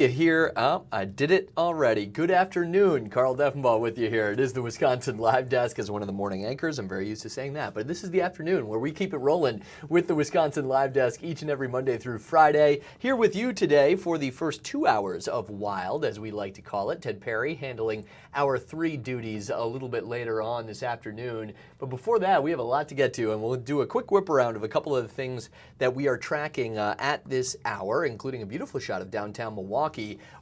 You hear, I did it already. Good afternoon, Carl Deffenbaugh with you here. It is the Wisconsin Live Desk as one of the morning anchors. I'm very used to saying that, but this is the afternoon where we keep it rolling with the Wisconsin Live Desk each and every Monday through Friday. Here with you today for the first 2 hours of Wild, as we like to call it. Ted Perry handling our 3 duties a little bit later on this afternoon. But before that, we have a lot to get to, and we'll do a quick whip around of a couple of the things that we are tracking at this hour, including a beautiful shot of downtown Milwaukee.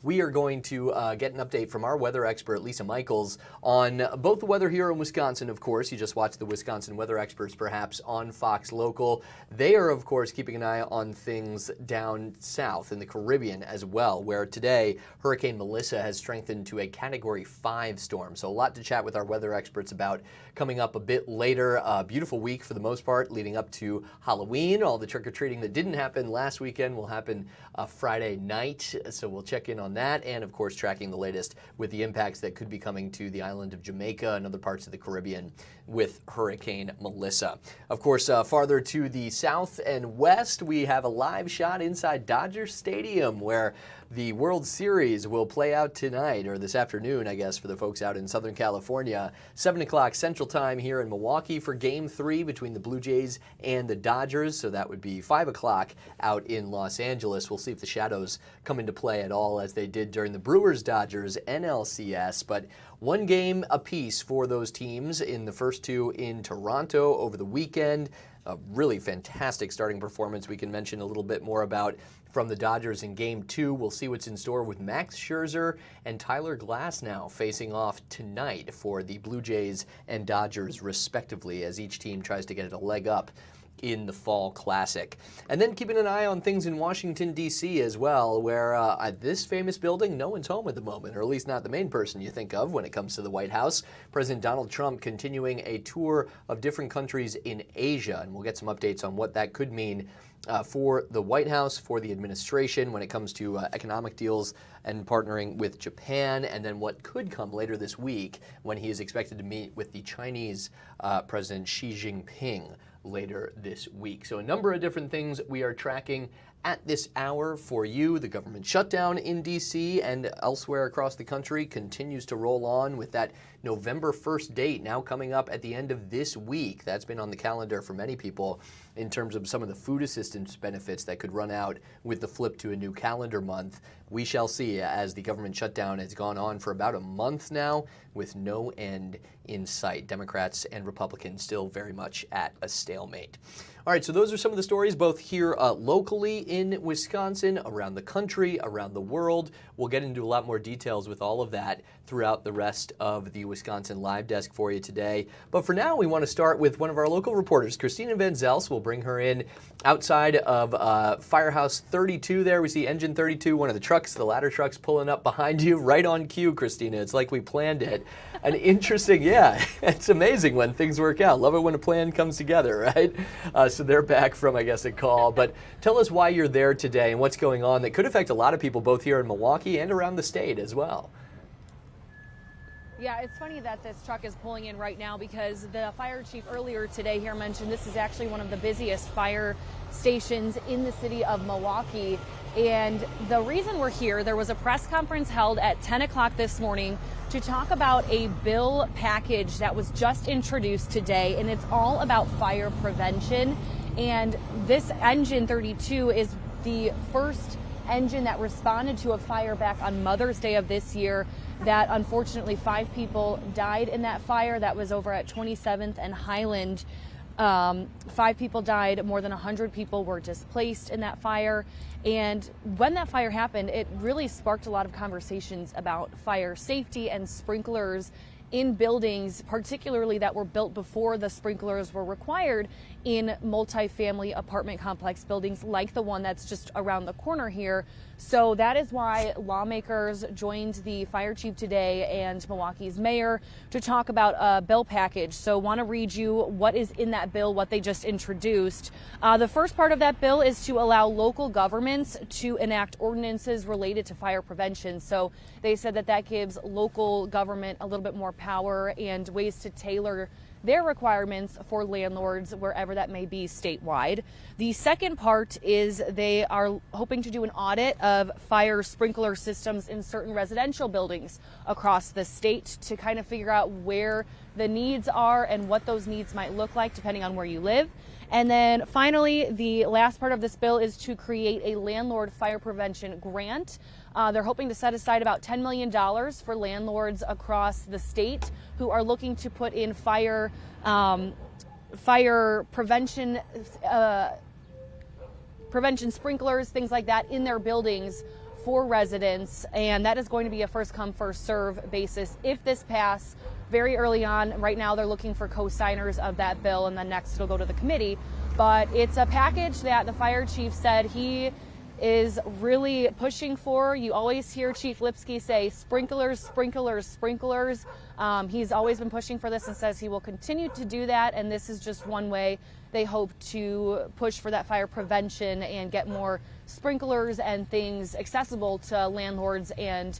We are going to get an update from our weather expert, Lisa Michaels, on both the weather here in Wisconsin, of course. You just watched the Wisconsin weather experts, perhaps, on Fox Local. They are, of course, keeping an eye on things down south in the Caribbean as well, where today Hurricane Melissa has strengthened to a Category 5 storm. So a lot to chat with our weather experts about coming up a bit later. A beautiful week for the most part, leading up to Halloween. All the trick-or-treating that didn't happen last weekend will happen Friday night. So we'll check in on that, and of course tracking the latest with the impacts that could be coming to the island of Jamaica and other parts of the Caribbean with Hurricane Melissa. Of course, farther to the south and west, we have a live shot inside Dodger Stadium where the World Series will play out tonight, or this afternoon, I guess, for the folks out in Southern California. 7 o'clock Central Time here in Milwaukee for Game 3 between the Blue Jays and the Dodgers. So that would be 5 o'clock out in Los Angeles. We'll see if the shadows come into play at all as they did during the Brewers-Dodgers NLCS. But one game apiece for those teams in the first 2 in Toronto over the weekend. A really fantastic starting performance we can mention a little bit more about from the Dodgers in Game 2. We'll see what's in store with Max Scherzer and Tyler Glasnow facing off tonight for the Blue Jays and Dodgers respectively, as each team tries to get a leg up in the Fall Classic. And then keeping an eye on things in Washington, D.C. as well, where at this famous building, no one's home at the moment, or at least not the main person you think of when it comes to the White House. President Donald Trump continuing a tour of different countries in Asia, and we'll get some updates on what that could mean for the White House, for the administration when it comes to economic deals and partnering with Japan, and then what could come later this week when he is expected to meet with the Chinese President Xi Jinping later this week. So a number of different things we are tracking at this hour for you. The government shutdown in D.C. and elsewhere across the country continues to roll on with that November 1st date now coming up at the end of this week. That's been on the calendar for many people in terms of some of the food assistance benefits that could run out with the flip to a new calendar month. We shall see, as the government shutdown has gone on for about a month now with no end in sight. Democrats and Republicans still very much at a stalemate. All right, so those are some of the stories both here locally in Wisconsin, around the country, around the world. We'll get into a lot more details with all of that throughout the rest of the Wisconsin Live Desk for you today. But for now, we want to start with one of our local reporters, Christina Van Zels. We'll bring her in outside of Firehouse 32 there. We see Engine 32, one of the trucks, the ladder trucks pulling up behind you, right on cue, Christina. It's like we planned it. An interesting, yeah, it's amazing when things work out. Love it when a plan comes together, right? So they're back from, I guess, a call. But tell us why you're there today and what's going on that could affect a lot of people both here in Milwaukee and around the state as well. Yeah, it's funny that this truck is pulling in right now because the fire chief earlier today here mentioned this is actually one of the busiest fire stations in the city of Milwaukee. And the reason we're here, there was a press conference held at 10 o'clock this morning to talk about a bill package that was just introduced today, and it's all about fire prevention. And this Engine 32 is the first engine that responded to a fire back on Mother's Day of this year that unfortunately 5 people died in that fire. That was over at 27th and Highland. 5 people died, more than 100 people were displaced in that fire. And when that fire happened, it really sparked a lot of conversations about fire safety and sprinklers in buildings, particularly that were built before the sprinklers were required in multifamily apartment complex buildings like the one that's just around the corner here. So that is why lawmakers joined the fire chief today and Milwaukee's mayor to talk about a bill package. So want to read you what is in that bill, what they just introduced. The first part of that bill is to allow local governments to enact ordinances related to fire prevention. So they said that that gives local government a little bit more power and ways to tailor their requirements for landlords wherever that may be statewide. The second part is they are hoping to do an audit of fire sprinkler systems in certain residential buildings across the state to kind of figure out where the needs are and what those needs might look like depending on where you live. And then finally, the last part of this bill is to create a landlord fire prevention grant. They're hoping to set aside about $10 million for landlords across the state who are looking to put in fire prevention sprinklers, things like that in their buildings for residents. And that is going to be a first come, first serve basis if this passes very early on. Right now, they're looking for co-signers of that bill, and then next it'll go to the committee. But it's a package that the fire chief said he is really pushing for. You always hear Chief Lipsky say sprinklers, sprinklers, sprinklers. He's always been pushing for this and says he will continue to do that. And this is just one way they hope to push for that fire prevention and get more sprinklers and things accessible to landlords and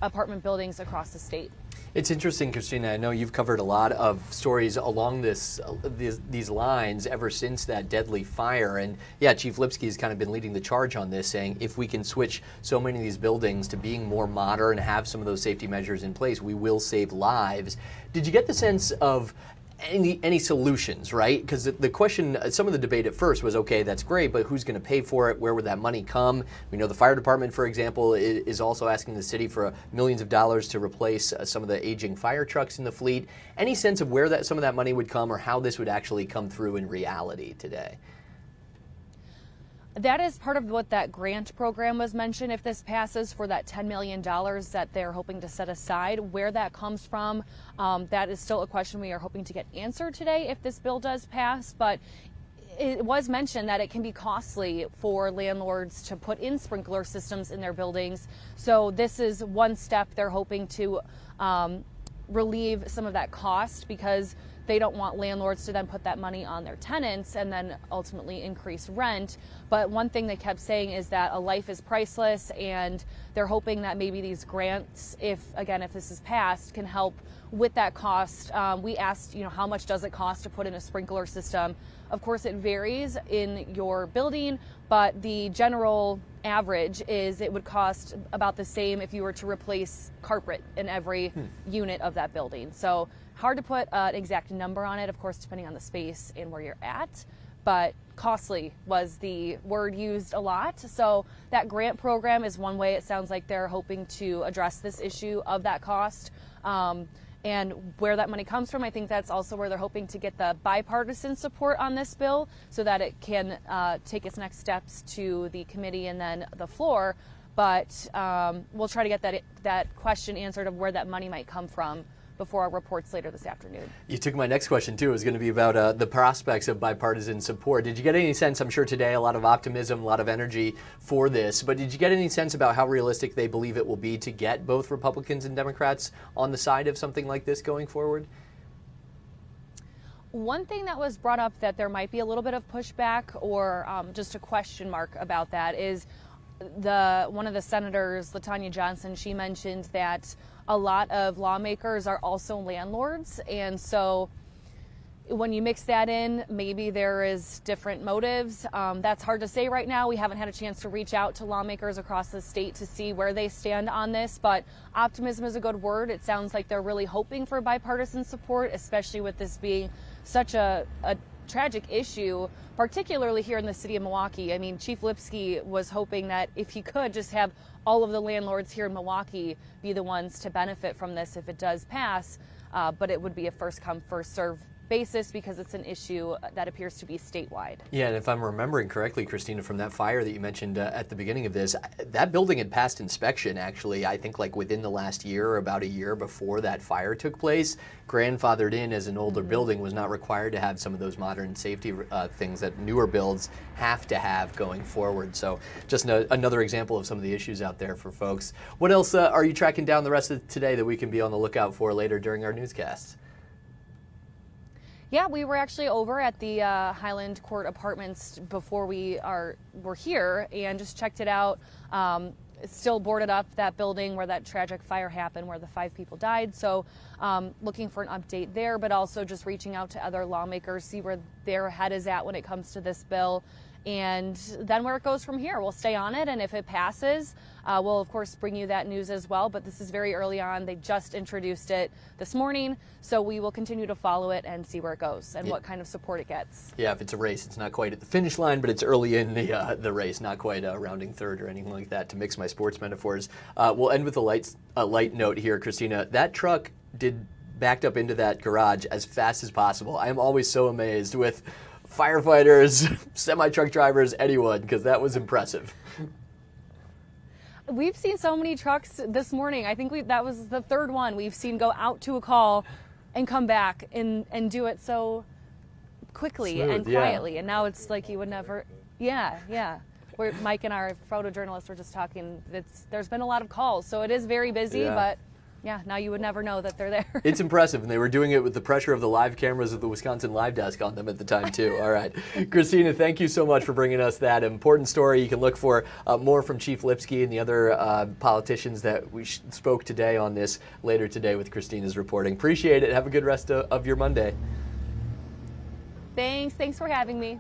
apartment buildings across the state. It's interesting, Christina. I know you've covered a lot of stories along these lines ever since that deadly fire. And yeah, Chief Lipsky has kind of been leading the charge on this, saying if we can switch so many of these buildings to being more modern, have some of those safety measures in place, we will save lives. Did you get the sense of any solutions, right? Because the question, some of the debate at first was, okay, that's great, but who's going to pay for it? Where would that money come? We know the fire department, for example, is also asking the city for millions of dollars to replace some of the aging fire trucks in the fleet. Any sense of where some of that money would come or how this would actually come through in reality today? That is part of what that grant program was mentioned. If this passes, for that $10 million that they're hoping to set aside, where that comes from, that is still a question we are hoping to get answered today if this bill does pass. But it was mentioned that it can be costly for landlords to put in sprinkler systems in their buildings. So this is one step they're hoping to relieve some of that cost, because they don't want landlords to then put that money on their tenants and then ultimately increase rent. But one thing they kept saying is that a life is priceless, and they're hoping that maybe these grants, if this is passed, can help with that cost. We asked, how much does it cost to put in a sprinkler system? Of course, it varies in your building, but the general average is it would cost about the same if you were to replace carpet in every unit of that building. So hard to put an exact number on it, of course, depending on the space and where you're at, but costly was the word used a lot. So that grant program is one way it sounds like they're hoping to address this issue of that cost. And where that money comes from, I think that's also where they're hoping to get the bipartisan support on this bill so that it can take its next steps to the committee and then the floor. But we'll try to get that question answered of where that money might come from before our reports later this afternoon. You took my next question, too. It was going to be about the prospects of bipartisan support. Did you get any sense, I'm sure today, a lot of optimism, a lot of energy for this, but did you get any sense about how realistic they believe it will be to get both Republicans and Democrats on the side of something like this going forward? One thing that was brought up that there might be a little bit of pushback or just a question mark about that is one of the senators, LaTanya Johnson, she mentioned that a lot of lawmakers are also landlords, and so when you mix that in, maybe there is different motives. That's hard to say right now. We haven't had a chance to reach out to lawmakers across the state to see where they stand on this, but optimism is a good word. It sounds like they're really hoping for bipartisan support, especially with this being such a tragic issue, particularly here in the city of Milwaukee. I mean, Chief Lipsky was hoping that if he could just have all of the landlords here in Milwaukee be the ones to benefit from this if it does pass, but it would be a first come, first serve basis because it's an issue that appears to be statewide. Yeah, and if I'm remembering correctly, Christina, from that fire that you mentioned at the beginning of this, that building had passed inspection, actually, I think like within the last year or about a year before that fire took place. Grandfathered in as an older building, was not required to have some of those modern safety things that newer builds have to have going forward. So just another example of some of the issues out there for folks. What else are you tracking down the rest of today that we can be on the lookout for later during our newscasts? Yeah, we were actually over at the Highland Court Apartments before we're here and just checked it out. still boarded up, that building where that tragic fire happened, where the 5 people died. So looking for an update there, but also just reaching out to other lawmakers, see where their head is at when it comes to this bill. And then where it goes from here, we'll stay on it. And if it passes, we'll, of course, bring you that news as well. But this is very early on. They just introduced it this morning. So we will continue to follow it and see where it goes and what kind of support it gets. Yeah, if it's a race, it's not quite at the finish line, but it's early in the race, not quite rounding third or anything like that, to mix my sports metaphors. We'll end with a light note here, Christina. That truck backed up into that garage as fast as possible. I am always so amazed with firefighters, semi-truck drivers, anyone, because that was impressive. We've seen so many trucks this morning. I think that was the third one we've seen go out to a call and come back and do it so quickly and quietly. And now it's like you would never, Where Mike and our photojournalists were just talking, there's been a lot of calls, so it is very busy, but yeah, now you would never know that they're there. It's impressive, and they were doing it with the pressure of the live cameras of the Wisconsin Live Desk on them at the time, too. All right. Christina, thank you so much for bringing us that important story. You can look for more from Chief Lipsky and the other politicians that we spoke today on this later today with Christina's reporting. Appreciate it. Have a good rest of your Monday. Thanks for having me.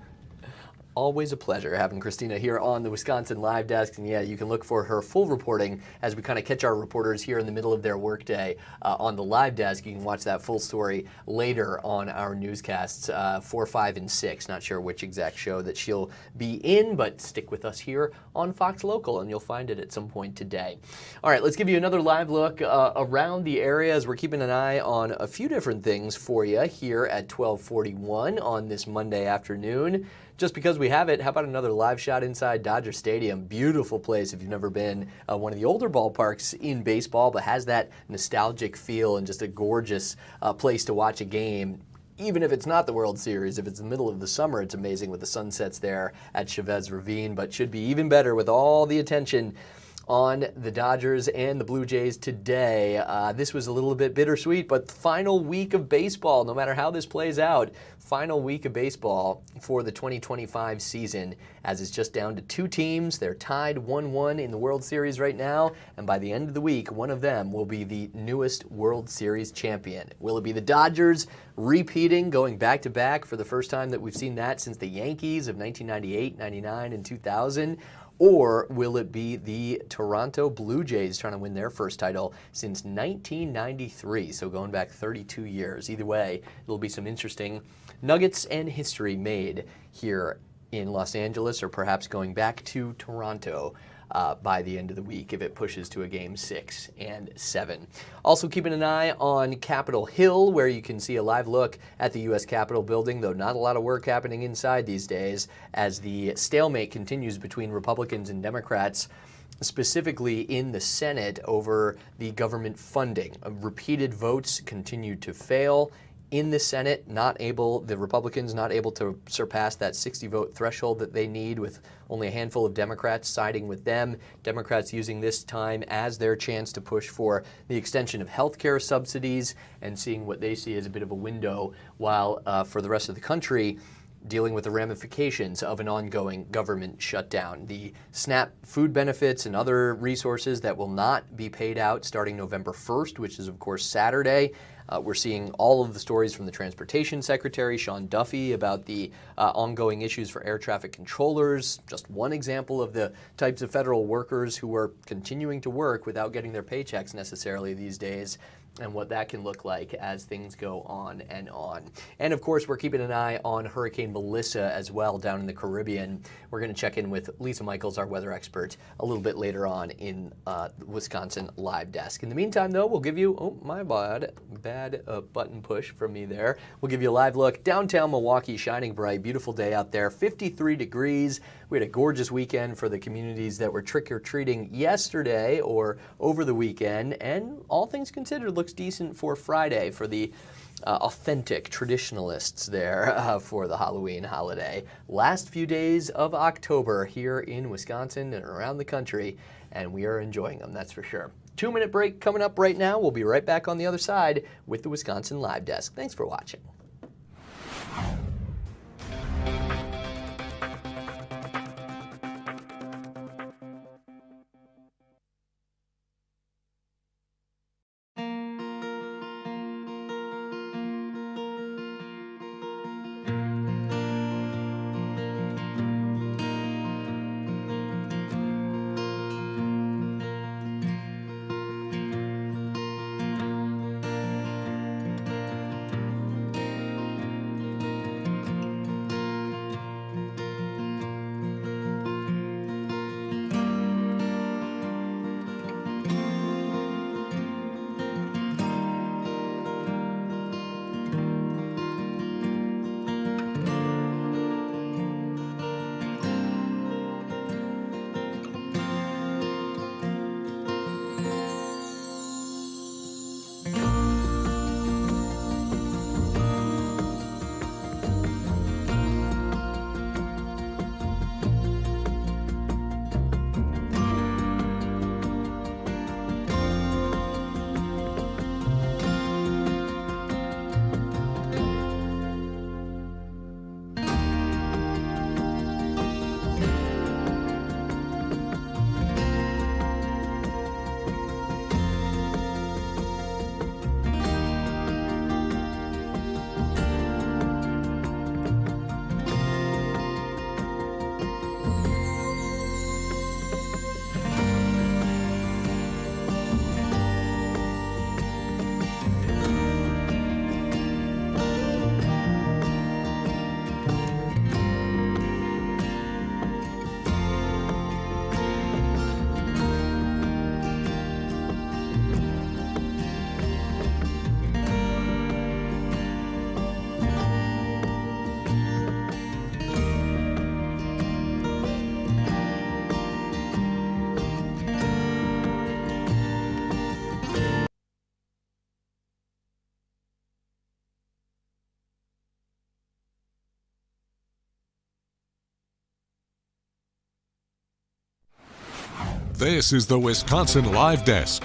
Always a pleasure having Christina here on the Wisconsin Live Desk. And yeah, you can look for her full reporting as we kind of catch our reporters here in the middle of their workday on the Live Desk. You can watch that full story later on our newscasts, 4, 5, and 6. Not sure which exact show that she'll be in, but stick with us here on Fox Local and you'll find it at some point today. All right, let's give you another live look around the area as we're keeping an eye on a few different things for you here at 12:41 on this Monday afternoon. Just because we have it, how about another live shot inside Dodger Stadium? Beautiful place if you've never been. One of the older ballparks in baseball, but has that nostalgic feel and just a gorgeous place to watch a game. Even if it's not the World Series, if it's the middle of the summer, it's amazing with the sunsets there at Chavez Ravine, but should be even better with all the attention on the Dodgers and the Blue Jays today. This was a little bit bittersweet, but final week of baseball, no matter how this plays out, final week of baseball for the 2025 season, as it's just down to 2 teams. They're tied 1-1 in the World Series right now, and by the end of the week, one of them will be the newest World Series champion. Will it be the Dodgers repeating, going back-to-back for the first time that we've seen that since the Yankees of 1998, 99, and 2000? Or will it be the Toronto Blue Jays trying to win their first title since 1993, so going back 32 years? Either way, it'll be some interesting nuggets and history made here in Los Angeles, or perhaps going back to Toronto by the end of the week if it pushes to a game 6 and 7. Also keeping an eye on Capitol Hill, where you can see a live look at the U.S. Capitol building, though not a lot of work happening inside these days as the stalemate continues between Republicans and Democrats, specifically in the Senate over the government funding. Repeated votes continue to fail in the Senate, the Republicans not able to surpass that 60-vote threshold that they need, with only a handful of Democrats siding with them. Democrats using this time as their chance to push for the extension of health care subsidies and seeing what they see as a bit of a window, while for the rest of the country, dealing with the ramifications of an ongoing government shutdown. The SNAP food benefits and other resources that will not be paid out starting November 1st, which is, of course, Saturday. We're seeing all of the stories from the Transportation Secretary, Sean Duffy, about the ongoing issues for air traffic controllers. Just one example of the types of federal workers who are continuing to work without getting their paychecks necessarily these days, and what that can look like as things go on and on. And of course, we're keeping an eye on Hurricane Melissa as well down in the Caribbean. We're going to check in with Lisa Michaels, our weather expert, a little bit later on in the Wisconsin Live Desk. In the meantime, though, we'll give you, bad button push from me there. We'll give you a live look. Downtown Milwaukee, shining bright, beautiful day out there, 53 degrees. We had a gorgeous weekend for the communities that were trick-or-treating yesterday or over the weekend, and all things considered, looks decent for Friday for the authentic traditionalists there for the Halloween holiday. Last few days of October here in Wisconsin and around the country, and we are enjoying them, that's for sure. 2-minute break coming up right now. We'll be right back on the other side with the Wisconsin Live Desk. Thanks for watching. This is the Wisconsin Live Desk.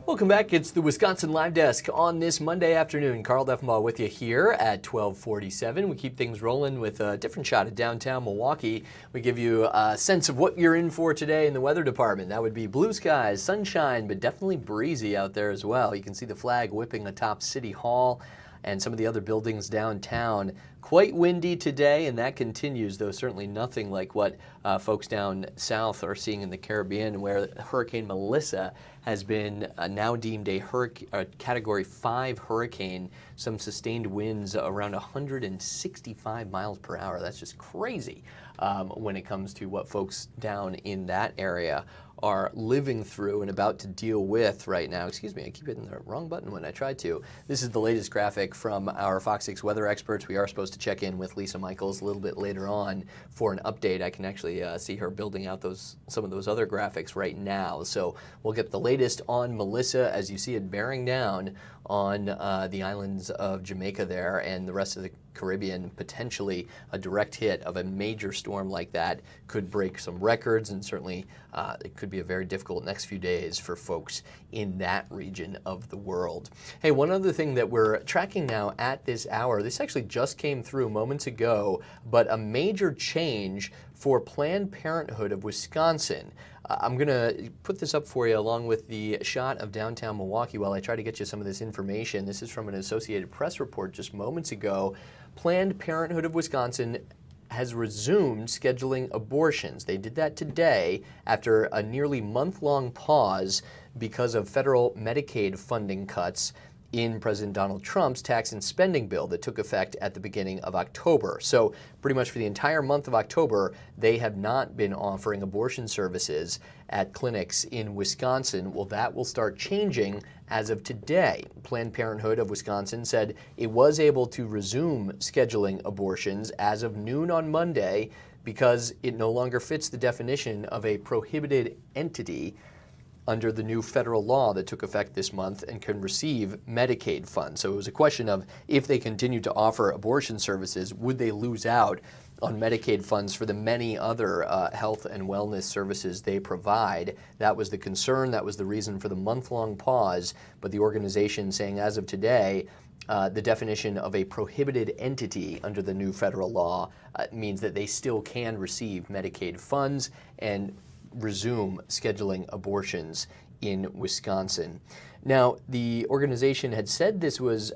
Welcome back. It's the Wisconsin Live Desk on this Monday afternoon. Carl Defenbaugh with you here at 1247. We keep things rolling with a different shot of downtown Milwaukee. We give you a sense of what you're in for today in the weather department. That would be blue skies, sunshine, but definitely breezy out there as well. You can see the flag whipping atop City Hall and some of the other buildings downtown. Quite windy today, and that continues, though certainly nothing like what folks down south are seeing in the Caribbean, where Hurricane Melissa has been now deemed a Category 5 hurricane, some sustained winds around 165 miles per hour. That's just crazy when it comes to what folks down in that area are living through and about to deal with right now. Excuse me, I keep hitting the wrong button when I try to. This is the latest graphic from our Fox 6 weather experts. We are supposed to check in with Lisa Michaels a little bit later on for an update. I can actually see her building out some of those other graphics right now. So we'll get the latest on Melissa as you see it bearing down on the islands of Jamaica there and the rest of the Caribbean. Potentially a direct hit of a major storm like that could break some records, and certainly it could be a very difficult next few days for folks in that region of the world. Hey, one other thing that we're tracking now at this hour, this actually just came through moments ago, but a major change for Planned Parenthood of Wisconsin. I'm going to put this up for you along with the shot of downtown Milwaukee while I try to get you some of this information. This is from an Associated Press report just moments ago. Planned Parenthood of Wisconsin has resumed scheduling abortions. They did that today after a nearly month-long pause because of federal Medicaid funding cuts in President Donald Trump's tax and spending bill that took effect at the beginning of October. So pretty much for the entire month of October, they have not been offering abortion services at clinics in Wisconsin. Well, that will start changing as of today. Planned Parenthood of Wisconsin said it was able to resume scheduling abortions as of noon on Monday because it no longer fits the definition of a prohibited entity under the new federal law that took effect this month and can receive Medicaid funds. So it was a question of if they continue to offer abortion services, would they lose out on Medicaid funds for the many other health and wellness services they provide? That was the concern. That was the reason for the month-long pause. But the organization saying as of today, the definition of a prohibited entity under the new federal law means that they still can receive Medicaid funds and resume scheduling abortions in Wisconsin. Now, the organization had said this was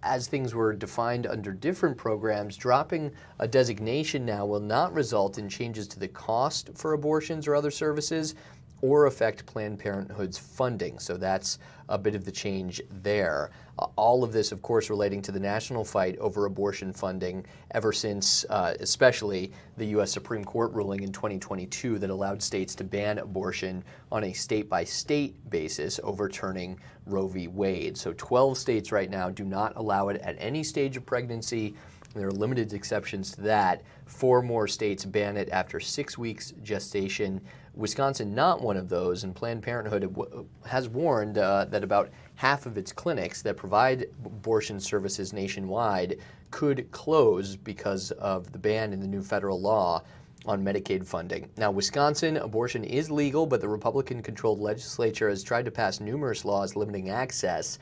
as things were defined under different programs. Dropping a designation now will not result in changes to the cost for abortions or other services or affect Planned Parenthood's funding. So that's a bit of the change there. All of this, of course, relating to the national fight over abortion funding ever since, especially the U.S. Supreme Court ruling in 2022 that allowed states to ban abortion on a state-by-state basis, overturning Roe v. Wade. So 12 states right now do not allow it at any stage of pregnancy. There are limited exceptions to that. 4 more states ban it after 6 weeks gestation. Wisconsin not one of those, and Planned Parenthood has warned that about half of its clinics that provide abortion services nationwide could close because of the ban in the new federal law on Medicaid funding. Now, Wisconsin, abortion is legal, but the Republican-controlled legislature has tried to pass numerous laws limiting access.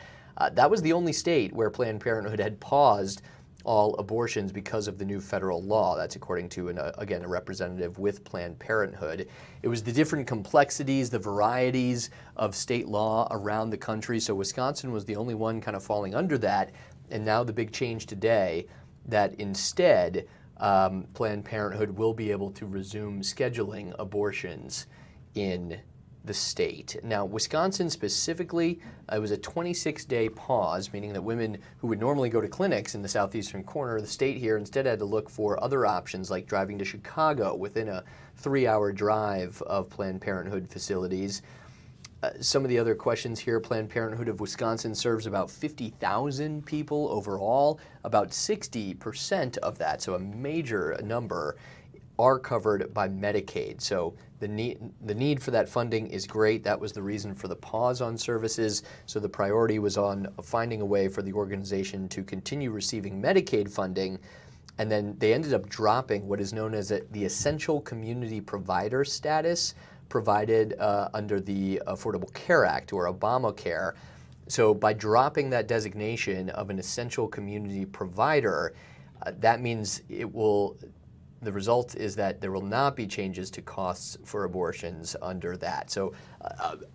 That was the only state where Planned Parenthood had paused all abortions because of the new federal law. That's according to, again, a representative with Planned Parenthood. It was the different complexities, the varieties of state law around the country. So Wisconsin was the only one kind of falling under that. And now the big change today that instead Planned Parenthood will be able to resume scheduling abortions in the state. Now, Wisconsin specifically, it was a 26-day pause, meaning that women who would normally go to clinics in the southeastern corner of the state here instead had to look for other options like driving to Chicago within a 3-hour drive of Planned Parenthood facilities. Some of the other questions here, Planned Parenthood of Wisconsin serves about 50,000 people overall. About 60% of that, so a major number, are covered by Medicaid. So the need for that funding is great. That was the reason for the pause on services. So the priority was on finding a way for the organization to continue receiving Medicaid funding and then they ended up dropping what is known as the essential community provider status provided under the Affordable Care Act, or Obamacare. So by dropping that designation of an essential community provider, that means the result is that there will not be changes to costs for abortions under that. So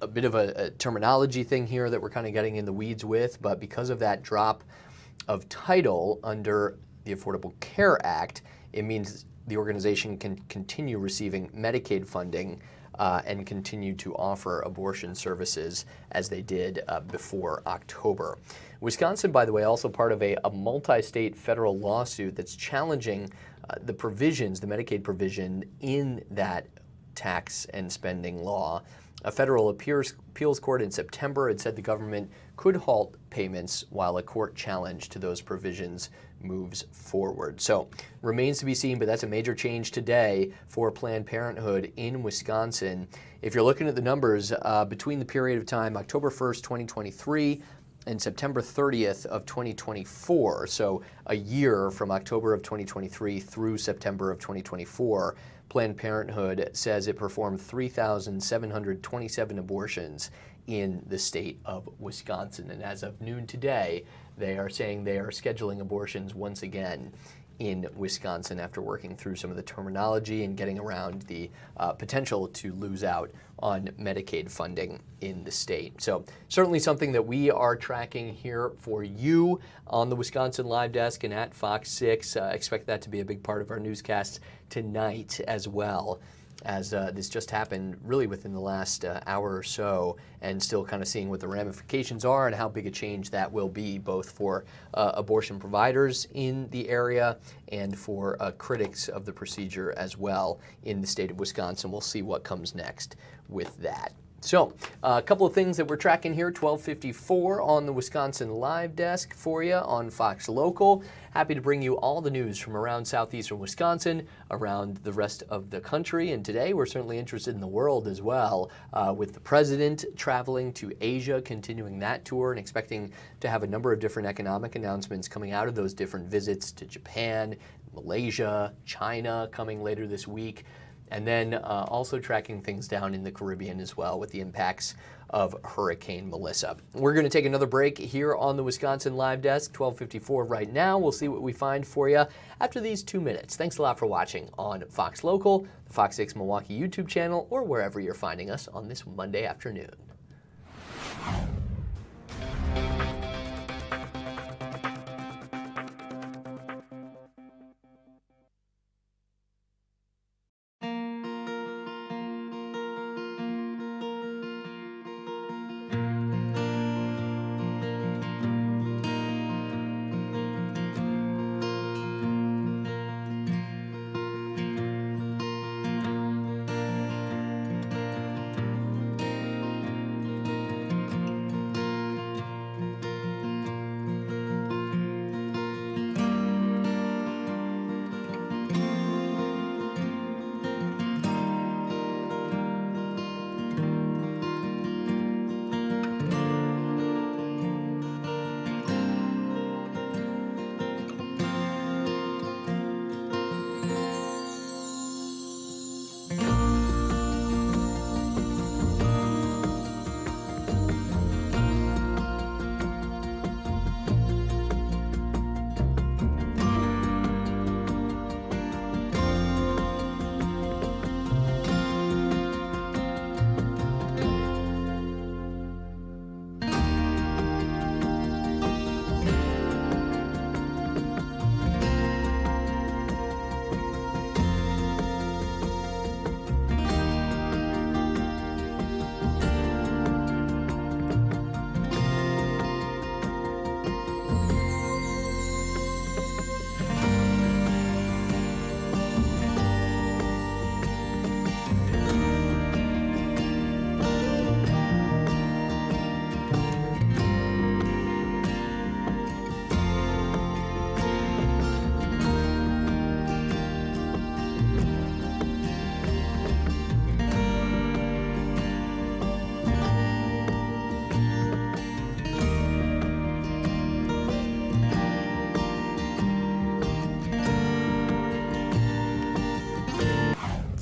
a bit of a terminology thing here that we're kind of getting in the weeds with, but because of that drop of title under the Affordable Care Act, it means the organization can continue receiving Medicaid funding and continue to offer abortion services as they did before October. Wisconsin, by the way, also part of a multi-state federal lawsuit that's challenging the provisions, the Medicaid provision in that tax and spending law. A federal appeals court in September had said the government could halt payments while a court challenge to those provisions moves forward. So remains to be seen, but that's a major change today for Planned Parenthood in Wisconsin. If you're looking at the numbers between the period of time October 1st, 2023 and September 30th of 2024, so a year from October of 2023 through September of 2024, Planned Parenthood says it performed 3,727 abortions in the state of Wisconsin. And as of noon today, they are saying they are scheduling abortions once again in Wisconsin after working through some of the terminology and getting around the potential to lose out on Medicaid funding in the state. So certainly something that we are tracking here for you on the Wisconsin Live Desk and at Fox 6. Expect that to be a big part of our newscast tonight as well, as this just happened really within the last hour or so, and still kind of seeing what the ramifications are and how big a change that will be, both for abortion providers in the area and for critics of the procedure as well in the state of Wisconsin. We'll see what comes next with that. So a couple of things that we're tracking here, 12:54 on the Wisconsin Live Desk for you on Fox Local. Happy to bring you all the news from around southeastern Wisconsin, around the rest of the country. And today we're certainly interested in the world as well, with the president traveling to Asia, continuing that tour and expecting to have a number of different economic announcements coming out of those different visits to Japan, Malaysia, China coming later this week. And then also tracking things down in the Caribbean as well with the impacts of Hurricane Melissa. We're going to take another break here on the Wisconsin Live Desk, 12:54 right now. We'll see what we find for you after these 2 minutes. Thanks a lot for watching on Fox Local, the Fox 6 Milwaukee YouTube channel, or wherever you're finding us on this Monday afternoon.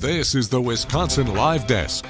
This is the Wisconsin Live Desk.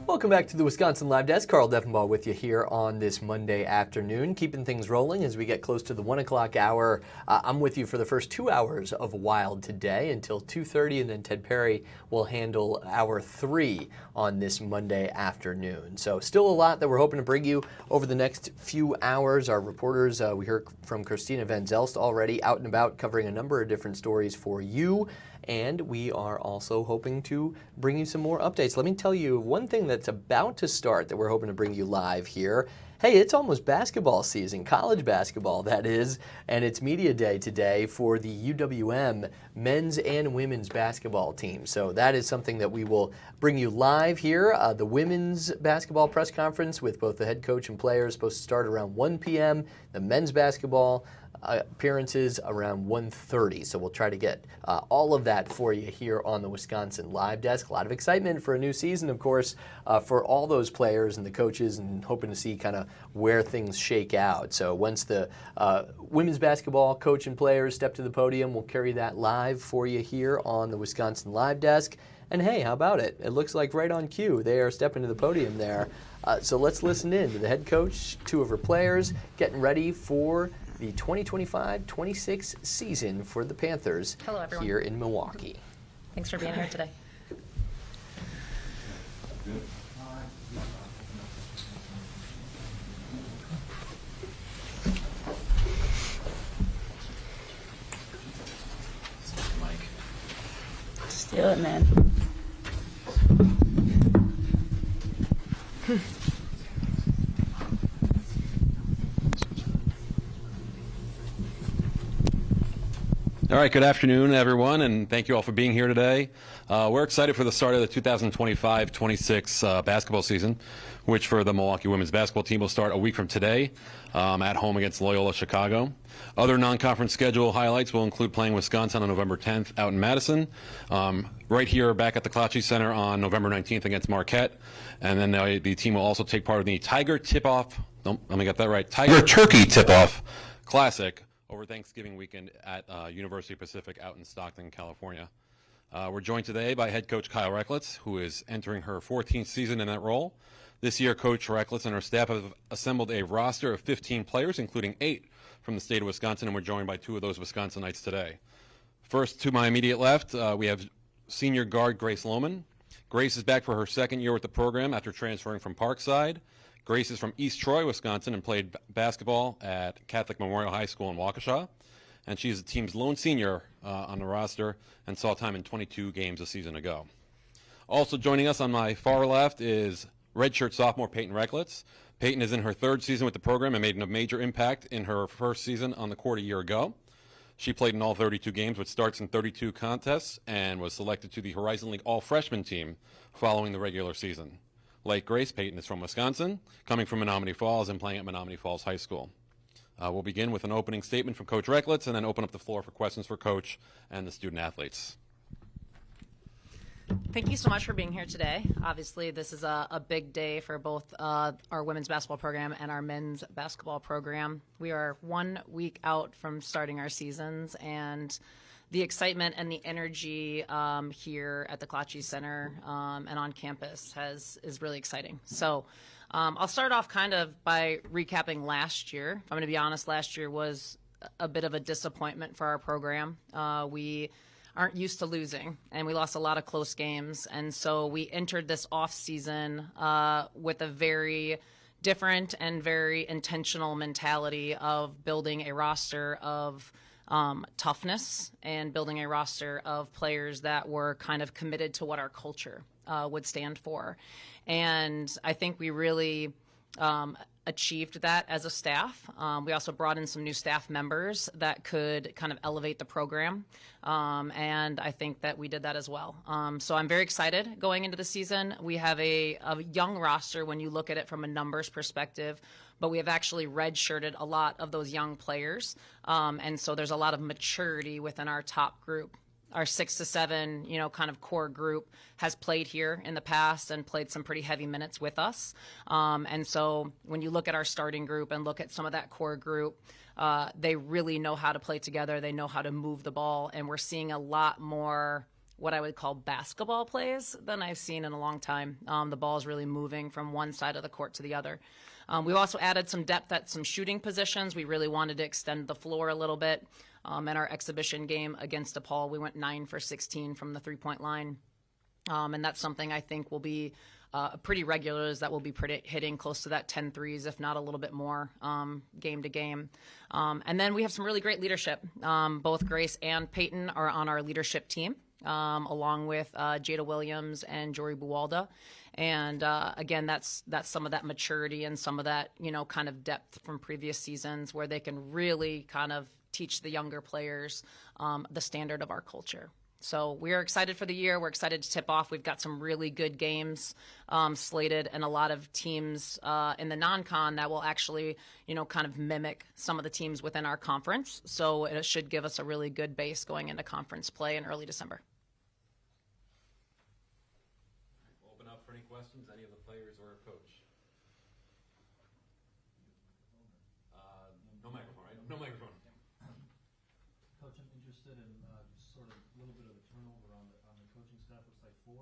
Welcome back to the Wisconsin Live Desk. Carl Deffenbaugh with you here on this Monday afternoon, keeping things rolling as we get close to the 1 o'clock hour. I'm with you for the first 2 hours of Wild today until 2:30, and then Ted Perry will handle hour 3 on this Monday afternoon. So still a lot that we're hoping to bring you over the next few hours. Our reporters, we heard from Christina Van Zelst already, out and about covering a number of different stories for you. And we are also hoping to bring you some more updates. Let me tell you one thing that's about to start that we're hoping to bring you live here. Hey, it's almost basketball season, college basketball that is, and it's media day today for the UWM men's and women's basketball team. So that is something that we will bring you live here. The women's basketball press conference with both the head coach and players is supposed to start around 1 p.m. The men's basketball appearances around 1:30. So we'll try to get all of that for you here on the Wisconsin Live Desk. A lot of excitement for a new season, of course, for all those players and the coaches, and hoping to see kind of where things shake out. So once the women's basketball coach and players step to the podium, we'll carry that live for you here on the Wisconsin Live Desk. And hey, how about it? It looks like right on cue they are stepping to the podium there. So let's listen in to the head coach, 2 of her players, getting ready for the 2025-26 season for the Panthers. Hello, everyone. Here in Milwaukee. Thanks for being here today. Just do it, man. All right, good afternoon, everyone, and thank you all for being here today. We're excited for the start of the 2025-26 basketball season, which for the Milwaukee women's basketball team will start a week from today at home against Loyola Chicago. Other non-conference schedule highlights will include playing Wisconsin on November 10th out in Madison, right here back at the Klatsche Center on November 19th against Marquette, and then the team will also take part in the Tiger Tip-Off, let me get that right, Tiger Turkey Tip-Off Classic over Thanksgiving weekend at University Pacific out in Stockton, California. We're joined today by head coach Kyle Recklitz, who is entering her 14th season in that role. This year, Coach Recklitz and her staff have assembled a roster of 15 players, including 8 from the state of Wisconsin, and we're joined by 2 of those Wisconsinites today. First, to my immediate left, we have senior guard Grace Lohman. Grace is back for her second year with the program after transferring from Parkside. Grace is from East Troy, Wisconsin, and played basketball at Catholic Memorial High School in Waukesha. And she is the team's lone senior on the roster and saw time in 22 games a season ago. Also joining us on my far left is redshirt sophomore Peyton Recklitz. Peyton is in her 3rd season with the program and made a major impact in her first season on the court a year ago. She played in all 32 games with starts in 32 contests and was selected to the Horizon League All-Freshman team following the regular season. Like Grace, Peyton is from Wisconsin, coming from Menominee Falls and playing at Menominee Falls High School. We'll begin with an opening statement from Coach Recklitz and then open up the floor for questions for Coach and the student athletes. Thank you so much for being here today. Obviously, this is a big day for both our women's basketball program and our men's basketball program. We are 1 week out from starting our seasons, and the excitement and the energy here at the Klatsche Center and on campus is really exciting. So I'll start off kind of by recapping last year. If I'm going to be honest, last year was a bit of a disappointment for our program. We aren't used to losing, and we lost a lot of close games. And so we entered this off season with a very different and very intentional mentality of building a roster of toughness and building a roster of players that were kind of committed to what our culture would stand for. And I think we really achieved that as a staff. We also brought in some new staff members that could kind of elevate the program. And I think that we did that as well. So I'm very excited going into the season. We have a young roster when you look at it from a numbers perspective, but we have actually redshirted a lot of those young players. And so there's a lot of maturity within our top group. our 6 to 7, kind of core group has played here in the past and played some pretty heavy minutes with us. And so when you look at our starting group and look at some of that core group, they really know how to play together. They know how to move the ball. And we're seeing a lot more what I would call basketball plays than I've seen in a long time. The ball is really moving from one side of the court to the other. We've also added some depth at some shooting positions. We really wanted to extend the floor a little bit. In our exhibition game against DePaul, we went 9 for 16 from the three-point line. And that's something I think will be pretty regular, is that we'll be hitting close to that 10 threes, if not a little bit more, game to game. And then we have some really great leadership. Both Grace and Peyton are on our leadership team, along with Jada Williams and Jory Buwalda. And again, that's some of that maturity and some of that, kind of depth from previous seasons where they can really kind of teach the younger players the standard of our culture. So we are excited for the year. We're excited to tip off. We've got some really good games slated, and a lot of teams in the non-con that will actually, kind of mimic some of the teams within our conference. So it should give us a really good base going into conference play in early December. We'll open up for any questions, any of the players or coach. No microphone, right? No microphone. Coach, I'm interested in just sort of a little bit of a turnover on the coaching staff. Looks like 4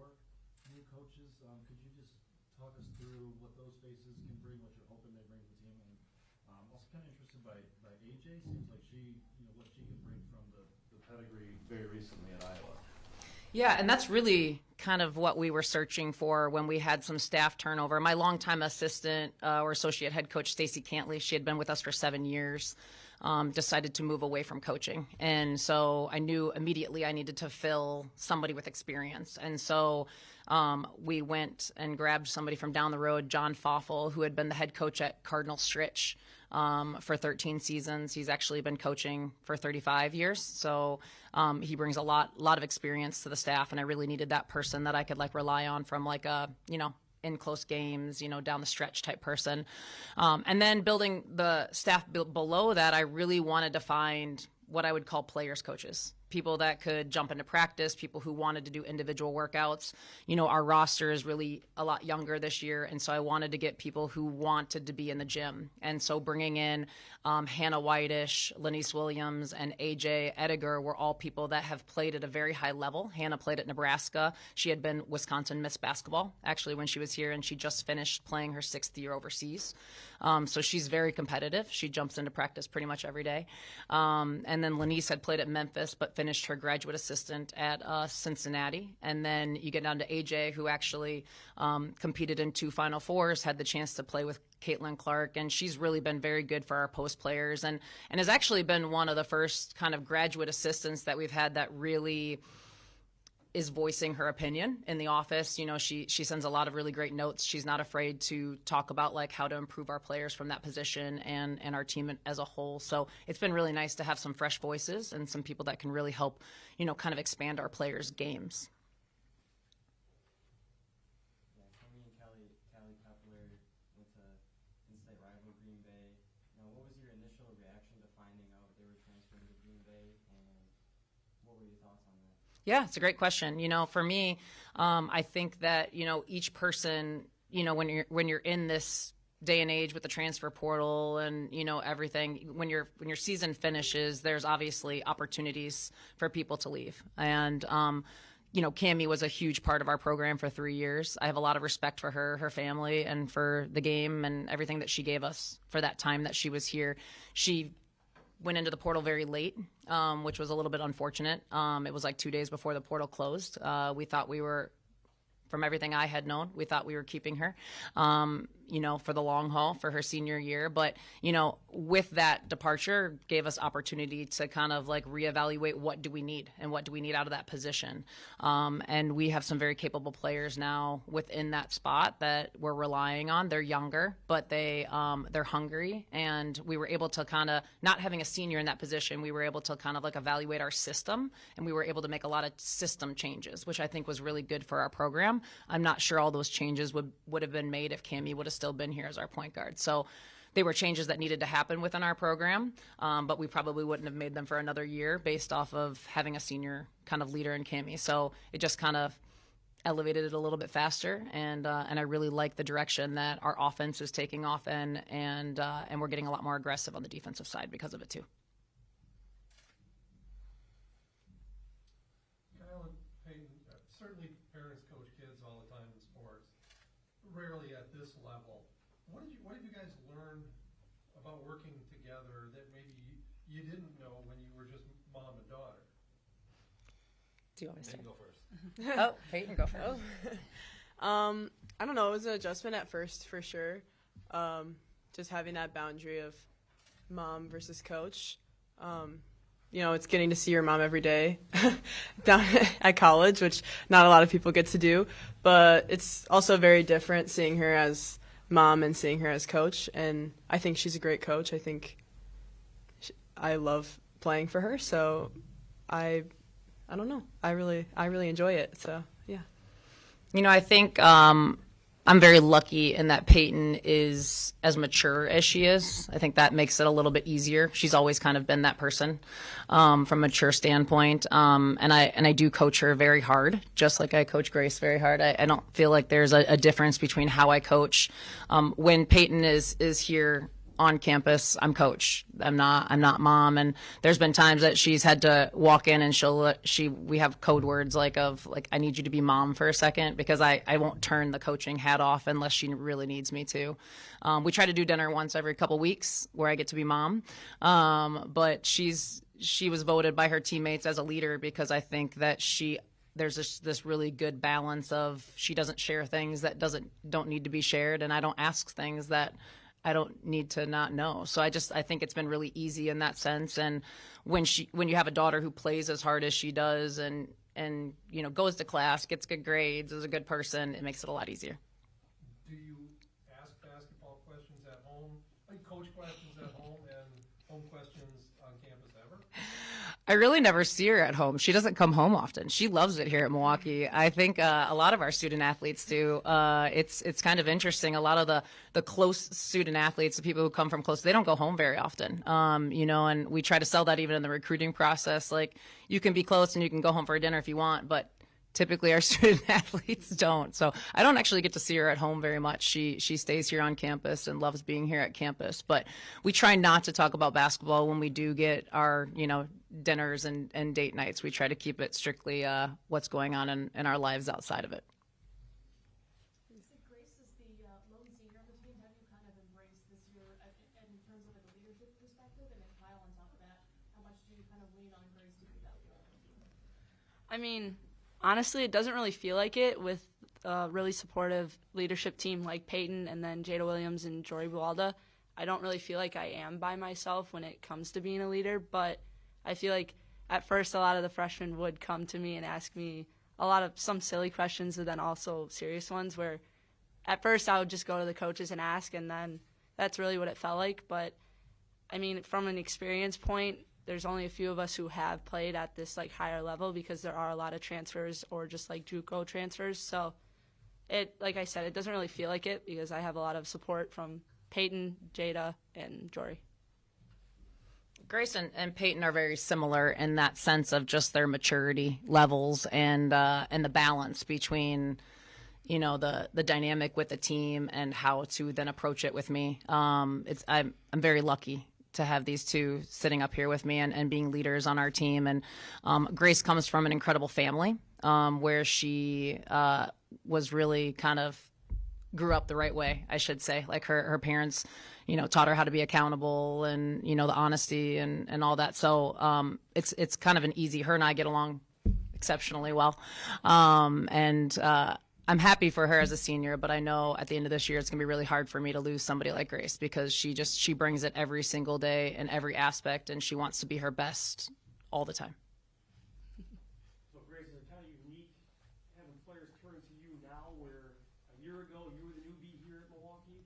new coaches. Could you just talk us through what those faces can bring, what you're hoping they bring to the team? And also kind of interested by AJ. Seems like she, what she can bring from the pedigree very recently at Iowa. Yeah, and that's really kind of what we were searching for when we had some staff turnover. My longtime assistant or associate head coach, Stacey Cantley, she had been with us for 7 years, decided to move away from coaching. And so I knew immediately I needed to fill somebody with experience. And so we went and grabbed somebody from down the road, John Foffel, who had been the head coach at Cardinal Stritch for 13 seasons. He's actually been coaching for 35 years. So he brings a lot of experience to the staff, and I really needed that person that I could rely on from a, in close games, down the stretch type person. And then building the staff below that, I really wanted to find what I would call players coaches. People that could jump into practice, people who wanted to do individual workouts. Our roster is really a lot younger this year, and so I wanted to get people who wanted to be in the gym. And so bringing in Hannah Whitish, Lanice Williams, and AJ Ediger were all people that have played at a very high level. Hannah played at Nebraska. She had been Wisconsin Miss Basketball, actually, when she was here, and she just finished playing her 6th year overseas. So she's very competitive. She jumps into practice pretty much every day. And then Lanice had played at Memphis, but finished her graduate assistant at Cincinnati. And then you get down to AJ, who actually competed in 2 Final Fours, had the chance to play with Caitlin Clark, and she's really been very good for our post players, and has actually been one of the first kind of graduate assistants that we've had that really is voicing her opinion in the office. She sends a lot of really great notes. She's not afraid to talk about how to improve our players from that position and our team as a whole. So it's been really nice to have some fresh voices and some people that can really help, kind of expand our players' games. Tommy and Callie Coupler went to in-state rival Green Bay. What was your initial reaction to finding out they were transferring to Green Bay, and what were your thoughts on that? Yeah, it's a great question. For me, I think that, each person, when you're in this day and age with the transfer portal and, everything, when your season finishes, there's obviously opportunities for people to leave. And, Cammie was a huge part of our program for 3 years. I have a lot of respect for her family, and for the game and everything that she gave us for that time that she was here. She went into the portal very late, which was a little bit unfortunate. It was 2 days before the portal closed. We thought we were, from everything I had known, we thought we were keeping her, for the long haul for her senior year. But, with that departure gave us opportunity to kind of reevaluate what do we need and what do we need out of that position. And we have some very capable players now within that spot that we're relying on. They're younger, but they're hungry. And we were able to kind of, not having a senior in that position, we were able to kind of evaluate our system, and we were able to make a lot of system changes, which I think was really good for our program. I'm not sure all those changes would have been made if Cammie would have still been here as our point guard. So they were changes that needed to happen within our program, but we probably wouldn't have made them for another year based off of having a senior kind of leader in Cammie. So it just kind of elevated it a little bit faster, and I really like the direction that our offense is taking off in, and we're getting a lot more aggressive on the defensive side because of it too. Kyle and Peyton, certainly parents coach kids all the time in sports, rarely at this level. What have you guys learned about working together that maybe you didn't know when you were just mom and daughter? Do you want me to start? Go first. Oh, Peyton, go first. I don't know. It was an adjustment at first, for sure. Just having that boundary of mom versus coach. It's getting to see your mom every day down at college, which not a lot of people get to do. But it's also very different seeing her as mom and seeing her as coach. And I think she's a great coach. I think I love playing for her. So I don't know. I really enjoy it. So, yeah. I think I'm very lucky in that Peyton is as mature as she is. I think that makes it a little bit easier. She's always kind of been that person from a mature standpoint. And I do coach her very hard, just like I coach Grace very hard. I don't feel like there's a difference between how I coach. When Peyton is here on campus, I'm coach. I'm not mom. And there's been times that she's had to walk in and we have code words like I need you to be mom for a second, because I won't turn the coaching hat off unless she really needs me to. We try to do dinner once every couple weeks where I get to be mom. But she was voted by her teammates as a leader because I think that there's this really good balance of she doesn't share things that don't need to be shared, and I don't ask things that I don't need to not know. So I think it's been really easy in that sense. And when you have a daughter who plays as hard as she does and goes to class, gets good grades, is a good person, it makes it a lot easier. Do you ask basketball questions at home, like coach questions at home and home questions on campus ever? I really never see her at home. She doesn't come home often. She loves it here at Milwaukee. I think a lot of our student athletes do. It's kind of interesting. A lot of the close student athletes, the people who come from close, they don't go home very often. And we try to sell that even in the recruiting process. Like, you can be close and you can go home for a dinner if you want, but typically our student athletes don't. So I don't actually get to see her at home very much. She stays here on campus and loves being here at campus. But we try not to talk about basketball when we do get our, dinners and date nights. We try to keep it strictly what's going on in our lives outside of it. Grace is the lone senior on the team. Have you kind of embraced this year in terms of a leadership perspective? And then Kyle, on top of that, how much do you kind of lean on Grace to be that leader on the team? I mean, honestly, it doesn't really feel like it with a really supportive leadership team like Peyton and then Jada Williams and Jory Bualda. I don't really feel like I am by myself when it comes to being a leader, but I feel like at first a lot of the freshmen would come to me and ask me some silly questions, but then also serious ones, where at first I would just go to the coaches and ask, and then that's really what it felt like. But I mean, from an experience point, there's only a few of us who have played at this higher level, because there are a lot of transfers or just JUCO transfers. So like I said, it doesn't really feel like it because I have a lot of support from Peyton, Jada, and Jory. Grace and Peyton are very similar in that sense of just their maturity levels and the balance between, the dynamic with the team and how to then approach it with me. I'm very lucky to have these two sitting up here with me and being leaders on our team. And Grace comes from an incredible family where she was really kind of grew up the right way, I should say. Like her parents, taught her how to be accountable and, the honesty and all that. So it's kind of an easy, her and I get along exceptionally well. I'm happy for her as a senior, but I know at the end of this year it's going to be really hard for me to lose somebody like Grace, because she brings it every single day in every aspect, and she wants to be her best all the time. So Grace, is it kind of unique having players turn to you now, where a year ago you were the newbie here at Milwaukee?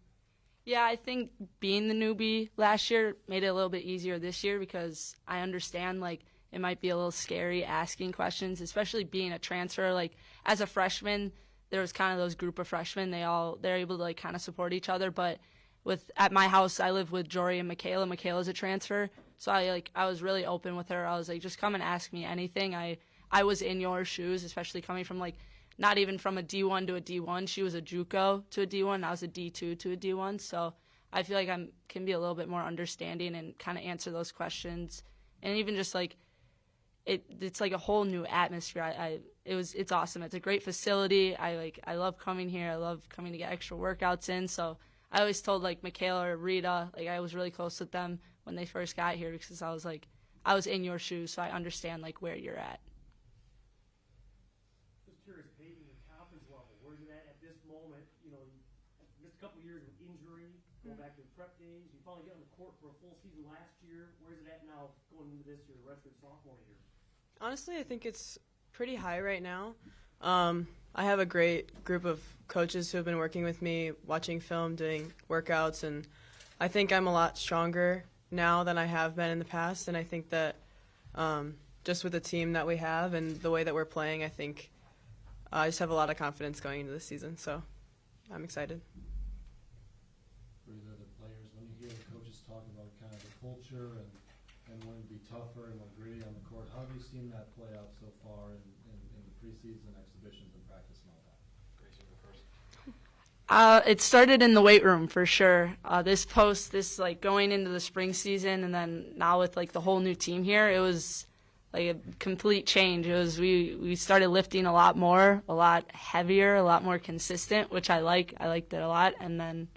Yeah, I think being the newbie last year made it a little bit easier this year, because I understand it might be a little scary asking questions, especially being a transfer. As a freshman, there was kind of those group of freshmen. They're able to kind of support each other. But at my house, I live with Jory and Michaela. Michaela's a transfer, so I was really open with her. I was like, just come and ask me anything. I was in your shoes, especially coming from like not even from a D1 to a D1. She was a JUCO to a D1. I was a D2 to a D1. So I feel like I can be a little bit more understanding and kind of answer those questions, and even just like it's like a whole new atmosphere. It's awesome. It's a great facility. I love coming here. I love coming to get extra workouts in. So I always told like Michaela or Rita, like I was really close with them when they first got here because I was like, I was in your shoes, so I understand like where you're at. Just curious, Peyton, your confidence level, where's it at this moment? You know, you missed a couple years with injury, go back to the prep days. You finally get on the court for a full season last year. Where's it at now going into this year, the rest of your sophomore year? Honestly, I think it's pretty high right now. I have a great group of coaches who have been working with me, watching film, doing workouts, and I think I'm a lot stronger now than I have been in the past. And I think that just with the team that we have and the way that we're playing, I think I just have a lot of confidence going into the season. So I'm excited. For the other players, when you hear the coaches talk about kind of the culture and when it'd be tougher and more gritty on the court, how have you seen that play out so far in the preseason exhibitions and practice and all that? It started in the weight room for sure. This like going into the spring season, and then now with like the whole new team here, it was like a complete change. It was we started lifting a lot more, a lot heavier, a lot more consistent, which I like. I liked it a lot, and then.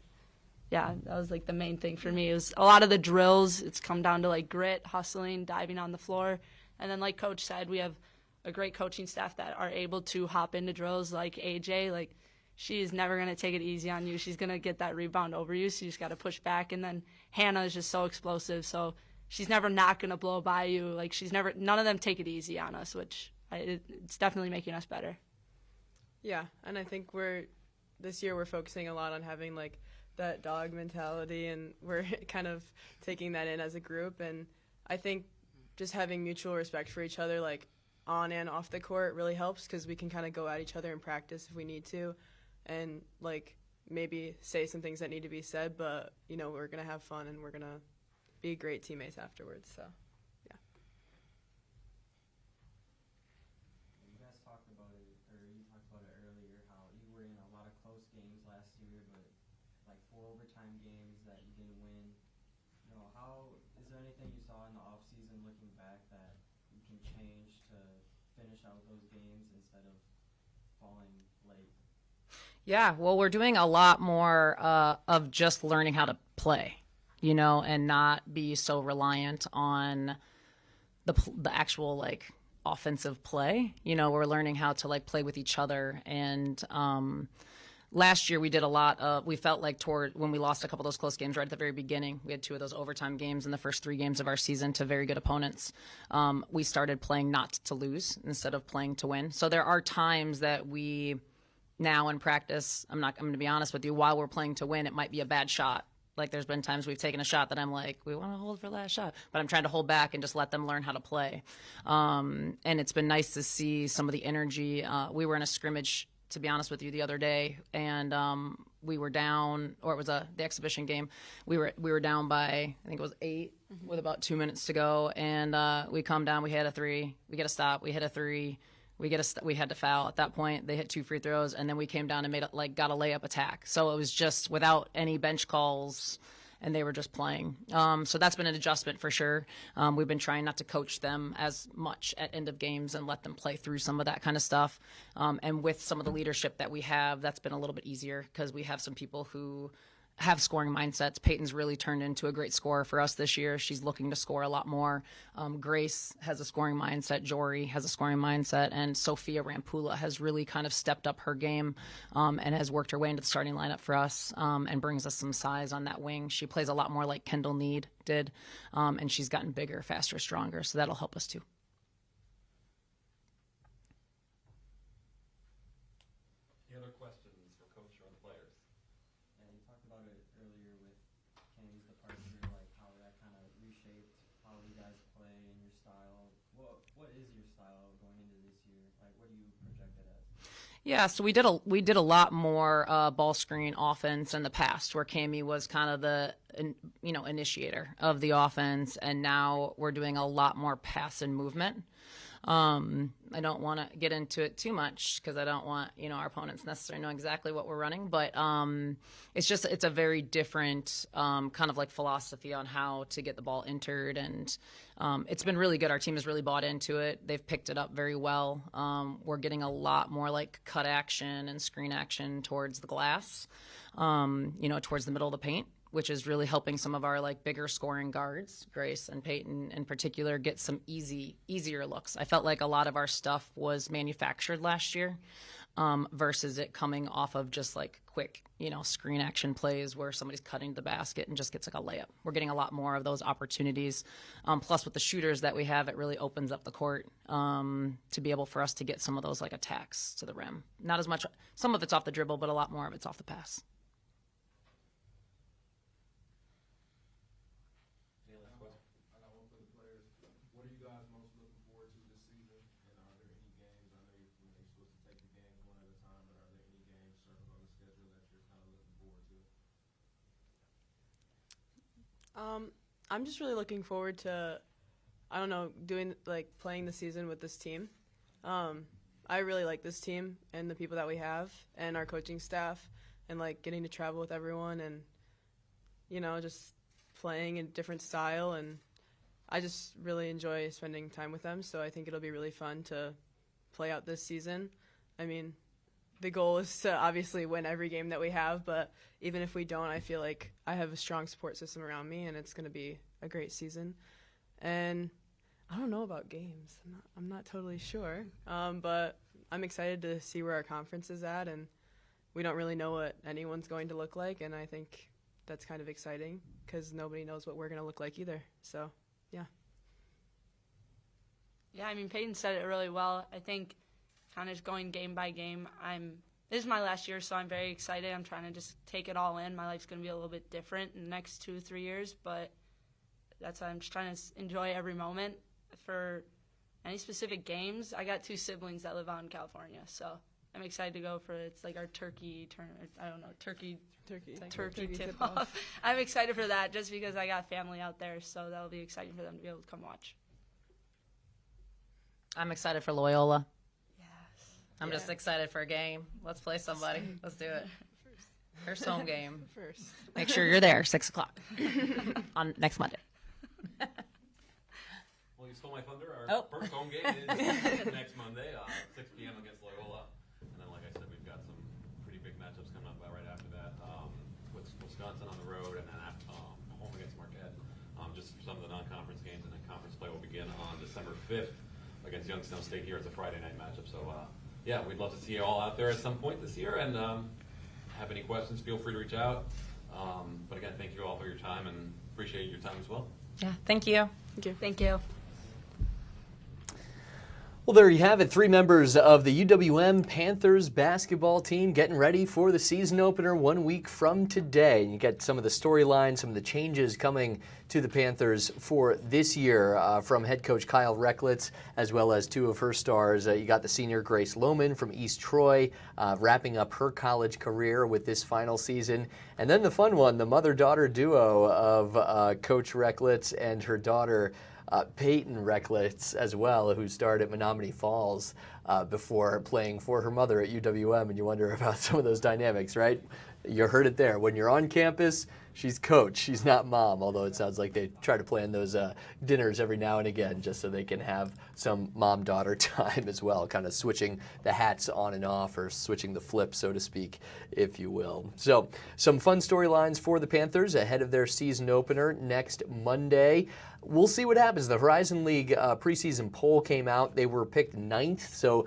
Yeah, that was like the main thing for me. It was a lot of the drills. It's come down to like grit, hustling, diving on the floor. And then like Coach said, we have a great coaching staff that are able to hop into drills like AJ. Like she is never going to take it easy on you. She's going to get that rebound over you, so you just got to push back. And then Hannah is just so explosive, so she's never not going to blow by you. Like none of them take it easy on us, which it's definitely making us better. Yeah, and I think this year we're focusing a lot on having like that dog mentality, and we're kind of taking that in as a group. And I think just having mutual respect for each other, like on and off the court, really helps because we can kind of go at each other in practice if we need to, and like maybe say some things that need to be said, but you know, we're gonna have fun and we're gonna be great teammates afterwards. So yeah. You guys talked about it, or you talked about it earlier, how you were in a lot of close games last year, but like 4 overtime games that you didn't win. You know, is there anything you saw in the off season looking back that you can change to finish out those games instead of falling late? Yeah, well, we're doing a lot more of just learning how to play, you know, and not be so reliant on the actual like offensive play. You know, we're learning how to like play with each other. And last year we did a lot of, we felt like when we lost a couple of those close games right at the very beginning, we had 2 of those overtime games in the first 3 games of our season to very good opponents. We started playing not to lose instead of playing to win. So there are times that we now in practice, I'm going to be honest with you, while we're playing to win, it might be a bad shot. Like there's been times we've taken a shot that I'm like, we want to hold for last shot, but I'm trying to hold back and just let them learn how to play. And it's been nice to see some of the energy. We were in a scrimmage, to be honest with you, the other day, and we were down, or it was the exhibition game. We were down by, I think it was 8 with about 2 minutes to go, and we come down. We hit a 3. We get a stop. We hit a 3. We had to foul at that point. They hit 2 free throws, and then we came down and got a layup attack. So it was just without any bench calls, and they were just playing. So that's been an adjustment for sure. We've been trying not to coach them as much at end of games and let them play through some of that kind of stuff. And with some of the leadership that we have, that's been a little bit easier because we have some people who have scoring mindsets. Peyton's really turned into a great scorer for us this year. She's looking to score a lot more. Grace has a scoring mindset. Jory has a scoring mindset. And Sophia Rampula has really kind of stepped up her game and has worked her way into the starting lineup for us and brings us some size on that wing. She plays a lot more like Kendall Need did, and she's gotten bigger, faster, stronger. So that'll help us too. Any other questions for Coach or the players? And you talked about it earlier with Kenny's departure, like how that kind of reshaped how you guys play and your style. What is your style going into this year? Like, what do you project it as? Yeah, so we did a lot more ball screen offense in the past, where Cammie was kind of the initiator of the offense, and now we're doing a lot more pass and movement. I don't want to get into it too much because I don't want our opponents necessarily know exactly what we're running, but it's a very different kind of like philosophy on how to get the ball entered, and it's been really good. Our team has really bought into it. They've picked it up very well. We're getting a lot more like cut action and screen action towards the glass, towards the middle of the paint, which is really helping some of our like bigger scoring guards, Grace and Peyton in particular, get some easier looks. I felt like a lot of our stuff was manufactured last year versus it coming off of just like quick, screen action plays where somebody's cutting the basket and just gets like a layup. We're getting a lot more of those opportunities. Plus with the shooters that we have, it really opens up the court to be able for us to get some of those like attacks to the rim. Not as much, some of it's off the dribble, but a lot more of it's off the pass. What are you guys most looking forward to this season? And are there any games? I know you're supposed to take the games one at a time, but are there any games circled on the schedule that you're kind of looking forward to? I'm just really looking forward to, playing the season with this team. I really like this team and the people that we have and our coaching staff, and like getting to travel with everyone and just playing in a different style, and I just really enjoy spending time with them, so I think it'll be really fun to play out this season. I mean, the goal is to obviously win every game that we have, but even if we don't, I feel like I have a strong support system around me, and it's going to be a great season. And I don't know about games. I'm not totally sure, but I'm excited to see where our conference is at, and we don't really know what anyone's going to look like, and I think that's kind of exciting because nobody knows what we're going to look like either. So, yeah. Yeah, I mean, Peyton said it really well. I think kind of just going game by game, this is my last year, so I'm very excited. I'm trying to just take it all in. My life's going to be a little bit different in the next 2-3 years, but that's why I'm just trying to enjoy every moment. For any specific games, I got 2 siblings that live out in California, so I'm excited to go for it's like our turkey tournament. I don't know, turkey tip-off. I'm excited for that just because I got family out there, so that'll be exciting for them to be able to come watch. I'm excited for Loyola. Yes. I'm just excited for a game. Let's play somebody. Let's do it. First home game. Make sure you're there, 6 o'clock on next Monday. Well, you stole my thunder. Our first home game is next Monday, 6 p.m. against Loyola. And then, like I said, we've got some pretty big matchups coming up right after that. With Wisconsin on the road and then home against Marquette. Just some of the non-conference games, and then conference play will begin on December 5th against Youngstown State here. It's a Friday night matchup. So, yeah, we'd love to see you all out there at some point this year. And have any questions, feel free to reach out. But again, thank you all for your time and appreciate your time as well. Yeah, thank you. Thank you. Well, there you have it. 3 members of the UWM Panthers basketball team getting ready for the season opener 1 week from today. And you get some of the storylines, some of the changes coming to the Panthers for this year from head coach Kyle Recklitz, as well as 2 of her stars. You got the senior Grace Lohman from East Troy, wrapping up her college career with this final season. And then the fun one, the mother-daughter duo of Coach Recklitz and her daughter, Peyton Recklitz as well, who starred at Menominee Falls before playing for her mother at UWM, and you wonder about some of those dynamics, right? You heard it there. When you're on campus, she's coach, she's not mom, although it sounds like they try to plan those dinners every now and again just so they can have some mom-daughter time as well, kind of switching the hats on and off, or switching the flip, so to speak, if you will. So some fun storylines for the Panthers ahead of their season opener next Monday. We'll see what happens. The Horizon League preseason poll came out. They were picked 9th, so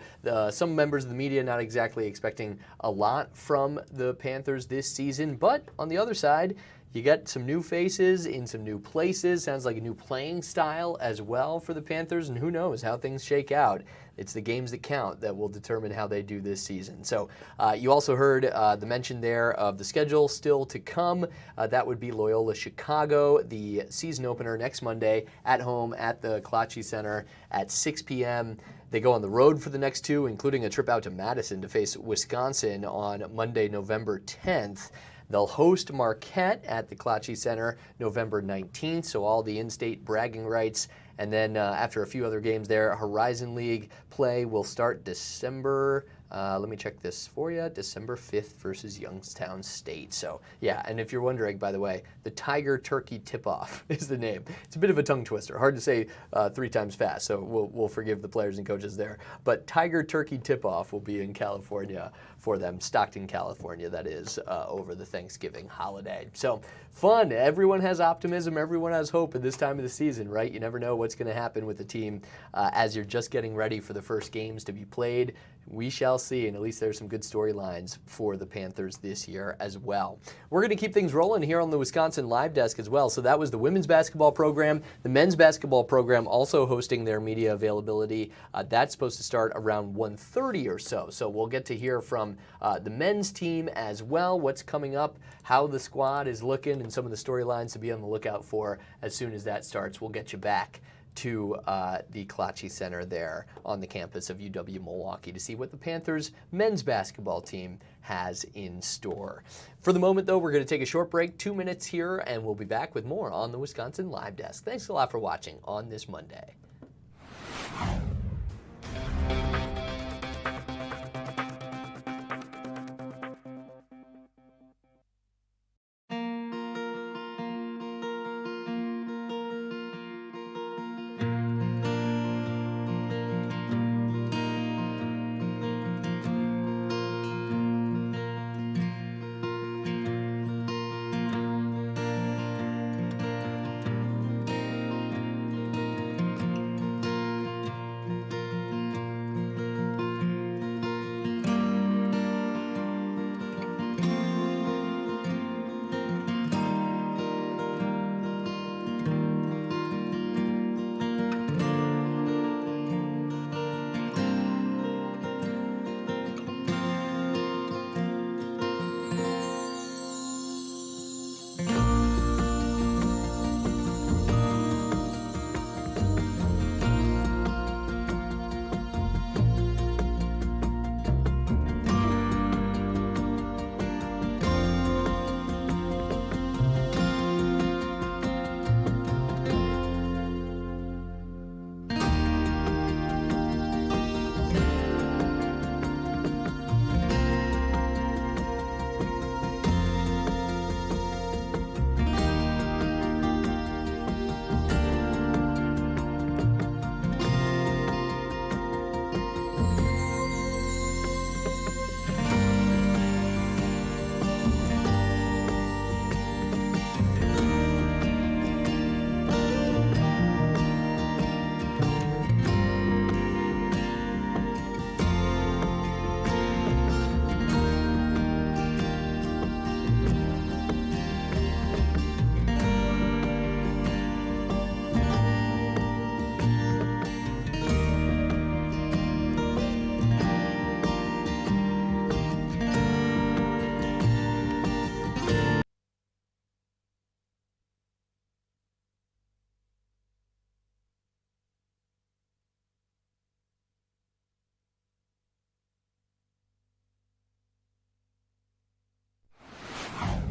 some members of the media not exactly expecting a lot from the Panthers this season. But on the other side, you got some new faces in some new places. Sounds like a new playing style as well for the Panthers, and who knows how things shake out. It's the games that count that will determine how they do this season. So you also heard the mention there of the schedule still to come. That would be Loyola Chicago, the season opener next Monday at home at the Klatschi Center at 6 p.m. They go on the road for the next 2, including a trip out to Madison to face Wisconsin on Monday, November 10th. They'll host Marquette at the Klatsche Center November 19th, so all the in-state bragging rights. And then after a few other games there, Horizon League play will start December, let me check this for you, December 5th versus Youngstown State. So, yeah, and if you're wondering, by the way, the Tiger Turkey Tip-Off is the name. It's a bit of a tongue twister, hard to say 3 times fast, so we'll forgive the players and coaches there. But Tiger Turkey Tip-Off will be in California for them, Stockton, California, that is, over the Thanksgiving holiday. So, fun. Everyone has optimism. Everyone has hope at this time of the season, right? You never know what's going to happen with the team as you're just getting ready for the first games to be played. We shall see, and at least there's some good storylines for the Panthers this year as well. We're going to keep things rolling here on the Wisconsin Live Desk as well. So that was the women's basketball program. The men's basketball program also hosting their media availability. That's supposed to start around 1:30 or so. So we'll get to hear from the men's team as well, what's coming up, how the squad is looking, and some of the storylines to be on the lookout for as soon as that starts. We'll get you back to the Klatsche Center there on the campus of UW-Milwaukee to see what the Panthers men's basketball team has in store. For the moment, though, we're going to take a short break, 2 minutes here, and we'll be back with more on the Wisconsin Live Desk. Thanks a lot for watching on this Monday.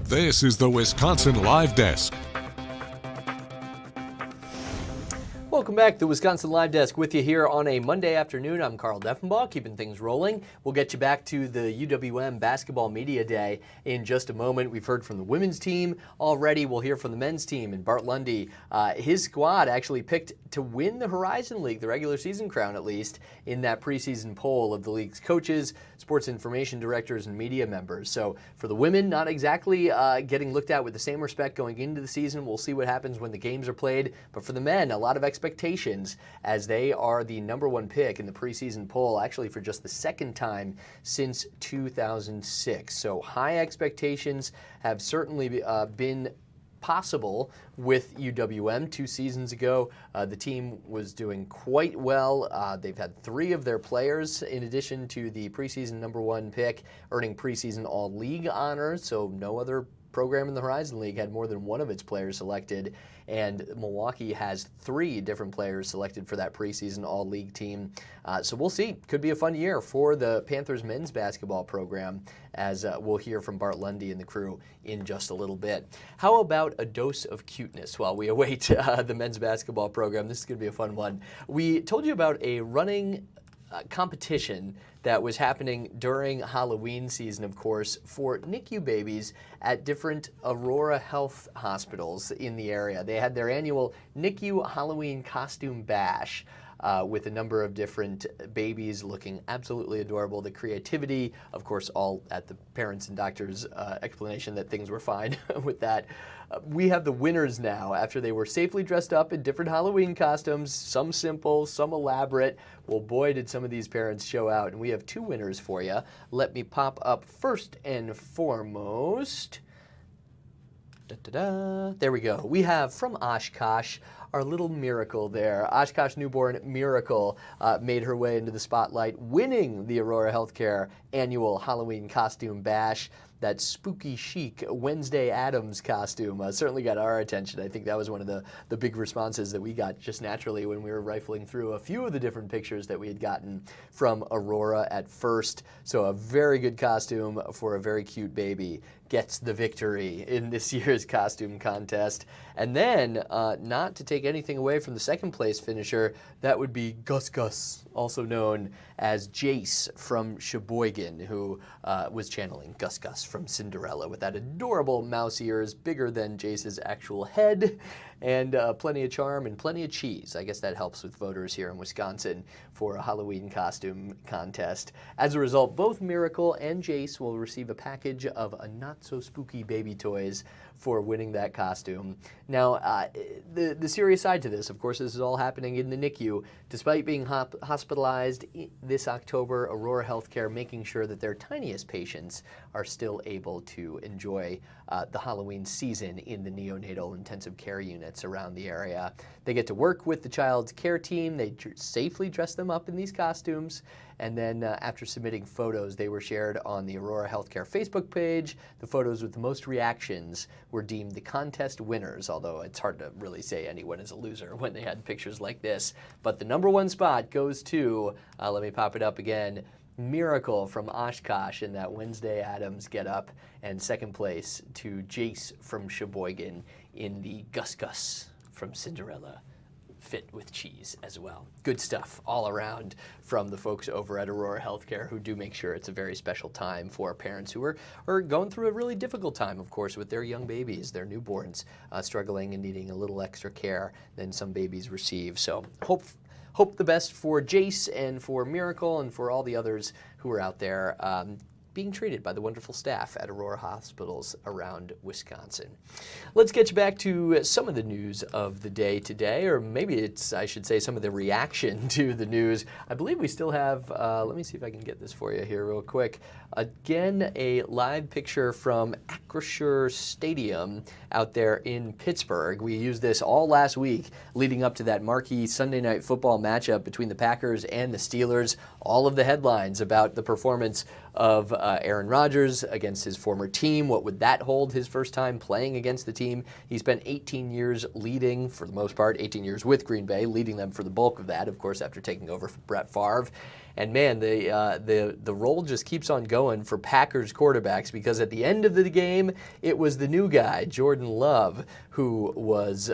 This is the Wisconsin Live Desk. Welcome back to the Wisconsin Live Desk with you here on a Monday afternoon. I'm Carl Deffenbaugh, keeping things rolling. We'll get you back to the UWM Basketball Media Day in just a moment. We've heard from the women's team already. We'll hear from the men's team, and Bart Lundy, his squad actually picked to win the Horizon League, the regular season crown at least, in that preseason poll of the league's coaches, sports information directors, and media members. So for the women, not exactly getting looked at with the same respect going into the season. We'll see what happens when the games are played. But for the men, a lot of expectations as they are the #1 pick in the preseason poll, actually for just the second time since 2006. So high expectations have certainly been possible with UWM. 2 seasons ago, the team was doing quite well. They've had 3 of their players, in addition to the preseason #1 pick, earning preseason All-League honors, so no other program in the Horizon League had more than one of its players selected, and Milwaukee has 3 different players selected for that preseason all-league team. So we'll see. Could be a fun year for the Panthers men's basketball program, as we'll hear from Bart Lundy and the crew in just a little bit. How about a dose of cuteness while we await the men's basketball program? This is going to be a fun one. We told you about a running competition that was happening during Halloween season, of course, for NICU babies at different Aurora Health hospitals in the area. They had their annual NICU Halloween costume bash with a number of different babies looking absolutely adorable. The creativity, of course, all at the parents' and doctors' explanation that things were fine with that. We have the winners now after they were safely dressed up in different Halloween costumes, some simple, some elaborate. Well, boy, did some of these parents show out, and we have 2 winners for you. Let me pop up first and foremost. There we go. We have from Oshkosh, our little Miracle there. Oshkosh newborn Miracle made her way into the spotlight, winning the Aurora Healthcare annual Halloween costume bash. That spooky chic Wednesday Addams costume certainly got our attention. I think that was one of the big responses that we got just naturally when we were rifling through a few of the different pictures that we had gotten from Aurora at first. So a very good costume for a very cute baby gets the victory in this year's costume contest. And then, not to take anything away from the second place finisher, that would be Gus Gus, also known as Jace from Sheboygan, who was channeling Gus Gus from Cinderella with that adorable mouse ears, bigger than Jace's actual head, and plenty of charm and plenty of cheese. I guess that helps with voters here in Wisconsin for a Halloween costume contest. As a result, both Miracle and Jace will receive a package of a not-so-spooky baby toys for winning that costume. Now, the serious side to this, of course, this is all happening in the NICU. Despite being hospitalized this October, Aurora Healthcare making sure that their tiniest patients are still able to enjoy the Halloween season in the neonatal intensive care units around the area. They get to work with the child's care team. They safely dress them up in these costumes. And then after submitting photos, they were shared on the Aurora Healthcare Facebook page. The photos with the most reactions were deemed the contest winners, although it's hard to really say anyone is a loser when they had pictures like this. But the #1 spot goes to, let me pop it up again, Miracle from Oshkosh in that Wednesday Addams getup, and second place to Jace from Sheboygan in the Gus Gus from Cinderella fit with cheese as well. Good stuff all around from the folks over at Aurora Healthcare, who do make sure it's a very special time for parents who are going through a really difficult time, of course, with their young babies, their newborns, struggling and needing a little extra care than some babies receive. So hope the best for Jace and for Miracle and for all the others who are out there being treated by the wonderful staff at Aurora hospitals around Wisconsin. Let's get you back to some of the news of the day today, or maybe it's, I should say, some of the reaction to the news. I believe we still have, let me see if I can get this for you here real quick. Again, a live picture from Acrisure Stadium out there in Pittsburgh. We used this all last week leading up to that marquee Sunday night football matchup between the Packers and the Steelers. All of the headlines about the performance of Aaron Rodgers against his former team. What would that hold his first time playing against the team? He spent 18 years leading, for the most part, 18 years with Green Bay, leading them for the bulk of that, of course, after taking over for Brett Favre. And man, the roll just keeps on going for Packers quarterbacks, because at the end of the game, it was the new guy, Jordan Love, who was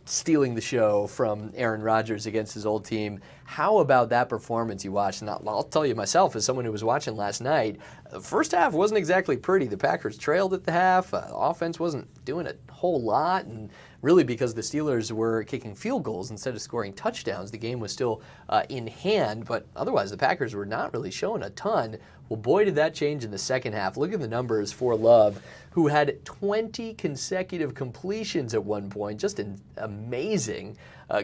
stealing the show from Aaron Rodgers against his old team. How about that performance you watched? And I'll tell you myself, as someone who was watching last night, the first half wasn't exactly pretty. The Packers trailed at the half. The offense wasn't doing a whole lot, and really because the Steelers were kicking field goals instead of scoring touchdowns, the game was still in hand, but otherwise the Packers were not really showing a ton. Well, boy, did that change in the second half. Look at the numbers for Love, who had 20 consecutive completions at one point. Just amazing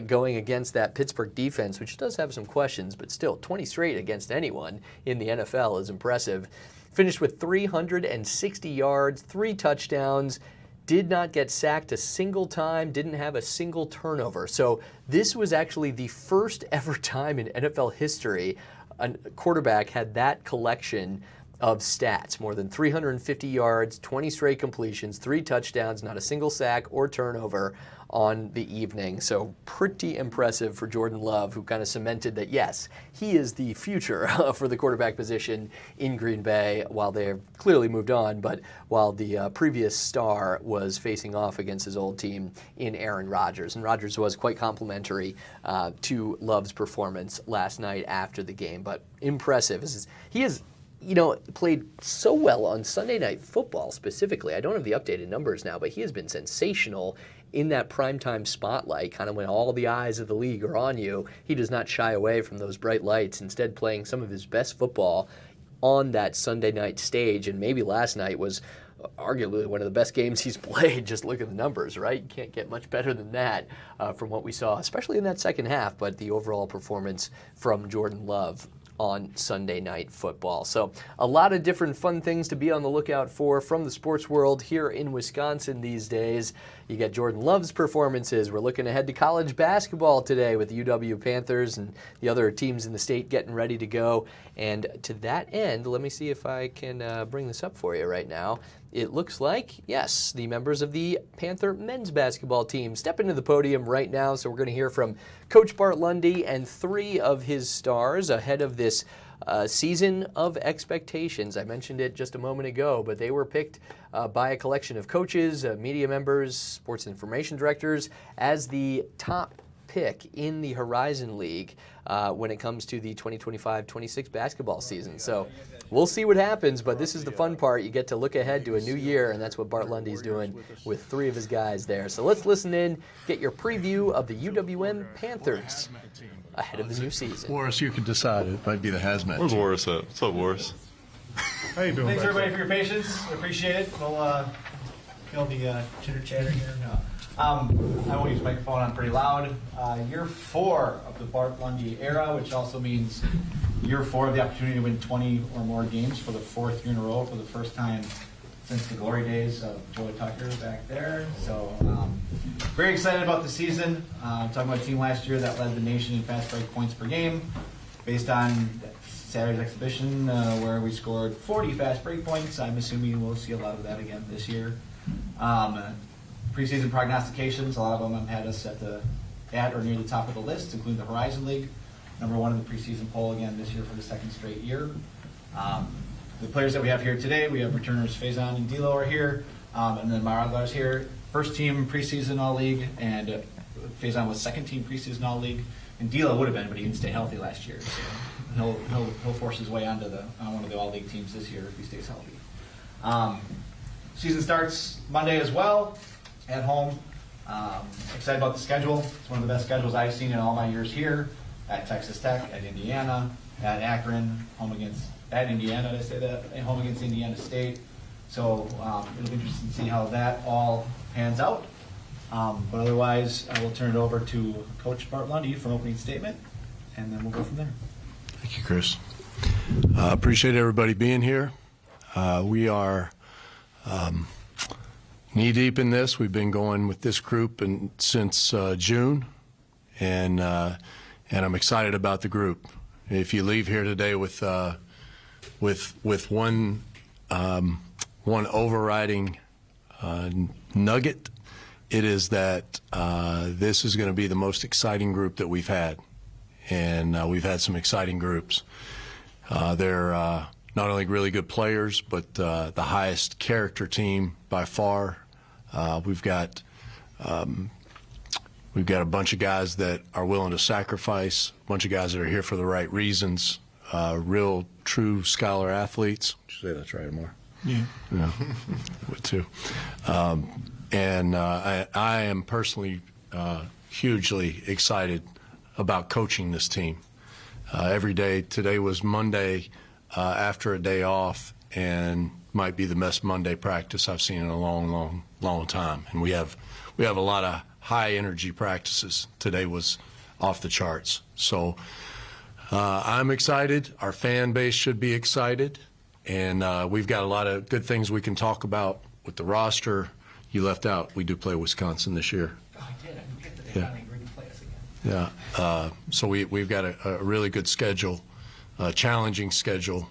going against that Pittsburgh defense, which does have some questions, but still 20 straight against anyone in the NFL is impressive. Finished with 360 yards, 3 touchdowns, did not get sacked a single time, didn't have a single turnover. So this was actually the first ever time in NFL history a quarterback had that collection of stats. More than 350 yards, 20 straight completions, 3 touchdowns, not a single sack or turnover on the evening. So pretty impressive for Jordan Love, who kind of cemented that, yes, he is the future for the quarterback position in Green Bay, while they've clearly moved on, but while the previous star was facing off against his old team in Aaron Rodgers. And Rodgers was quite complimentary to Love's performance last night after the game, but impressive. He is, played so well on Sunday Night Football specifically. I don't have the updated numbers now, but he has been sensational in that primetime spotlight, kind of when all the eyes of the league are on you. He does not shy away from those bright lights, instead playing some of his best football on that Sunday night stage. And maybe last night was arguably one of the best games he's played. Just look at the numbers, right? You can't get much better than that from what we saw, especially in that second half, but the overall performance from Jordan Love on Sunday Night Football. So a lot of different fun things to be on the lookout for from the sports world here in Wisconsin these days. You get Jordan Love's performances. We're looking ahead to college basketball today with the UW Panthers and the other teams in the state getting ready to go. And to that end, let me see if I can bring this up for you right now. It looks like, yes, the members of the Panther men's basketball team step into the podium right now. So we're going to hear from Coach Bart Lundy and 3 of his stars ahead of this season of expectations. I mentioned it just a moment ago, but they were picked by a collection of coaches, media members, sports information directors as the top pick in the Horizon League when it comes to the 2025-26 basketball season. So we'll see what happens, but this is the fun part. You get to look ahead to a new year, and that's what Bart Lundy's doing with 3 of his guys there. So let's listen in, get your preview of the UWM Panthers ahead of the new season. Boris, you can decide. It might be the hazmat. Where's Boris at? What's up, Boris? How you doing? Thanks everybody for your patience. I appreciate it. We'll kill the chitter chatter here. No. I won't use the microphone. I'm pretty loud. Year 4 of the Bart Lundy era, which also means year 4 of the opportunity to win 20 or more games for the 4th year in a row for the first time since the glory days of Joey Tucker back there. So very excited about the season. I'm talking about a team last year that led the nation in fast break points per game based on Saturday's exhibition where we scored 40 fast break points. I'm assuming we'll see a lot of that again this year. Preseason prognostications, a lot of them had us at or near the top of the list, including the Horizon League, number 1 in the preseason poll again this year for the 2nd straight year. The players that we have here today, we have returners Faison and D'Lo are here, and then Maraglar's here. First team preseason All-League, and Faison was 2nd team preseason All-League, and D'Lo would have been, but he didn't stay healthy last year. So he'll force his way onto one of the All-League teams this year if he stays healthy. Season starts Monday as well, at home. Excited about the schedule. It's one of the best schedules I've seen in all my years here. At Texas Tech, at Indiana, at Akron, at Indiana, did I say that? And home against Indiana State. So it'll be interesting to see how that all pans out. But otherwise, I will turn it over to Coach Bart Lundy for an opening statement, and then we'll go from there. Thank you, Chris. Appreciate everybody being here. We are knee-deep in this. We've been going with this group since June, and I'm excited about the group. If you leave here today with one overriding nugget, it is that this is going to be the most exciting group that we've had, and we've had some exciting groups. They're not only really good players, but the highest character team by far. We've got a bunch of guys that are willing to sacrifice, a bunch of guys that are here for the right reasons, real, true scholar athletes. Did you say that's right, Amar? Yeah. Yeah, would too. And I am personally hugely excited about coaching this team. Every day, today was Monday after a day off, and might be the best Monday practice I've seen in a long, long time. And we have a lot of high energy practices. Today was off the charts. So I'm excited. Our fan base should be excited. And we've got a lot of good things we can talk about with the roster. You left out, we do play Wisconsin this year. Oh, I did. I forget that they finally agreed to play us again. Yeah. So we've got a really good schedule, a challenging schedule.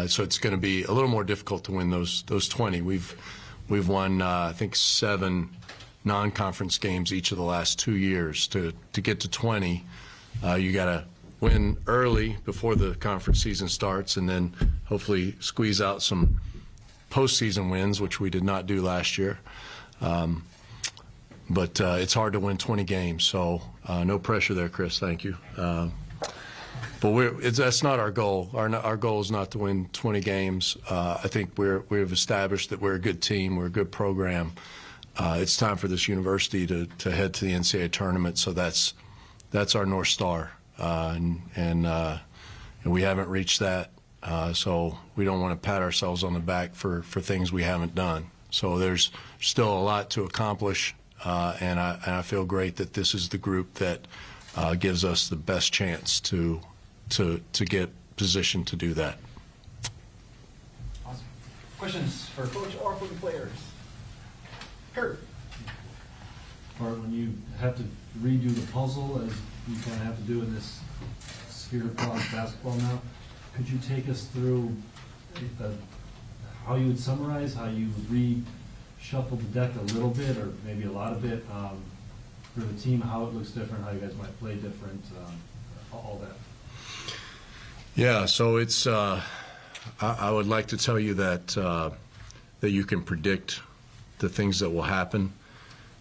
So it's going to be a little more difficult to win those 20. We've won I think 7 non-conference games each of the last 2 years. To get to 20, you got to win early before the conference season starts, and then hopefully squeeze out some postseason wins, which we did not do last year. But it's hard to win 20 games, so no pressure there, Chris. Thank you. But that's not our goal. Our goal is not to win 20 games. I think we've established that we're a good team. We're a good program. It's time for this university to head to the NCAA tournament. So that's our North Star, and we haven't reached that. So we don't want to pat ourselves on the back for things we haven't done. So there's still a lot to accomplish, and I feel great that this is the group that gives us the best chance to get positioned to do that. Awesome. Questions for Coach or for the players? Kurt. Or when you have to redo the puzzle, as you kind of have to do in this sphere of college basketball now, could you take us through how you would summarize, how you reshuffle the deck a little bit, or maybe a lot of it, for the team, how it looks different, how you guys might play different, all that? Yeah, so it's. I would like to tell you that that you can predict the things that will happen.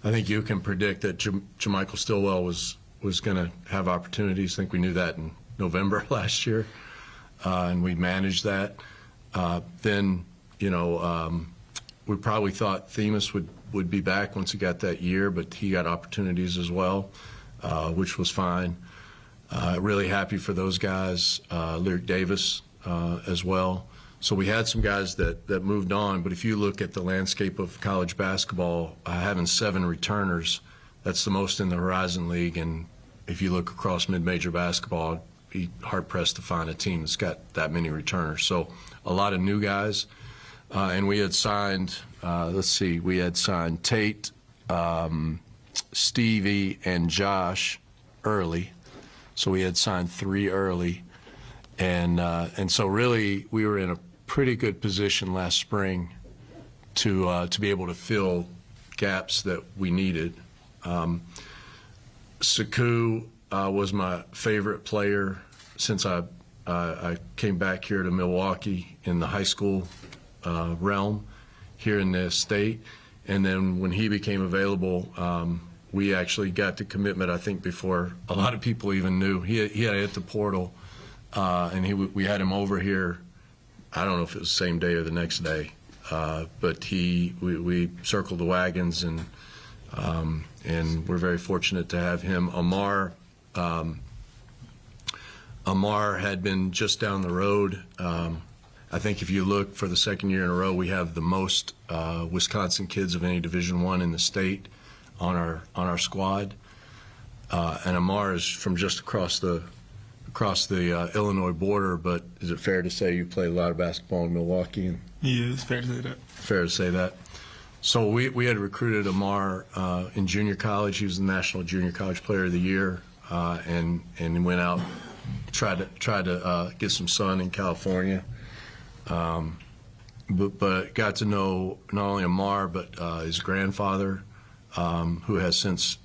I think you can predict that Jamichael Stillwell was going to have opportunities. I think we knew that in November last year, and we managed that. Then, we probably thought Themis would be back once he got that year, but he got opportunities as well, which was fine. Really happy for those guys, Lyric Davis as well. So we had some guys that moved on, but if you look at the landscape of college basketball, having 7 returners, that's the most in the Horizon League, and if you look across mid-major basketball, be hard-pressed to find a team that's got that many returners. So a lot of new guys, and we had signed, we had signed Tate, Stevie, and Josh early. So we had signed 3 early, and so really we were in a pretty good position last spring to be able to fill gaps that we needed. Saku was my favorite player since I came back here to Milwaukee in the high school realm here in the state, and then when he became available, we actually got the commitment, I think, before a lot of people even knew. He had hit the portal, and we had him over here. I don't know if it was the same day or the next day, but we circled the wagons, and we're very fortunate to have him. Amar had been just down the road. I think if you look for the second year in a row, we have the most Wisconsin kids of any Division I in the state on our squad, and Amar is from just across the Illinois border. But is it fair to say you played a lot of basketball in Milwaukee? Yeah, it's fair to say that. Fair to say that. So we had recruited Amar in junior college. He was the National Junior College Player of the Year, and went out, tried to get some sun in California. But got to know not only Amar but his grandfather, who has since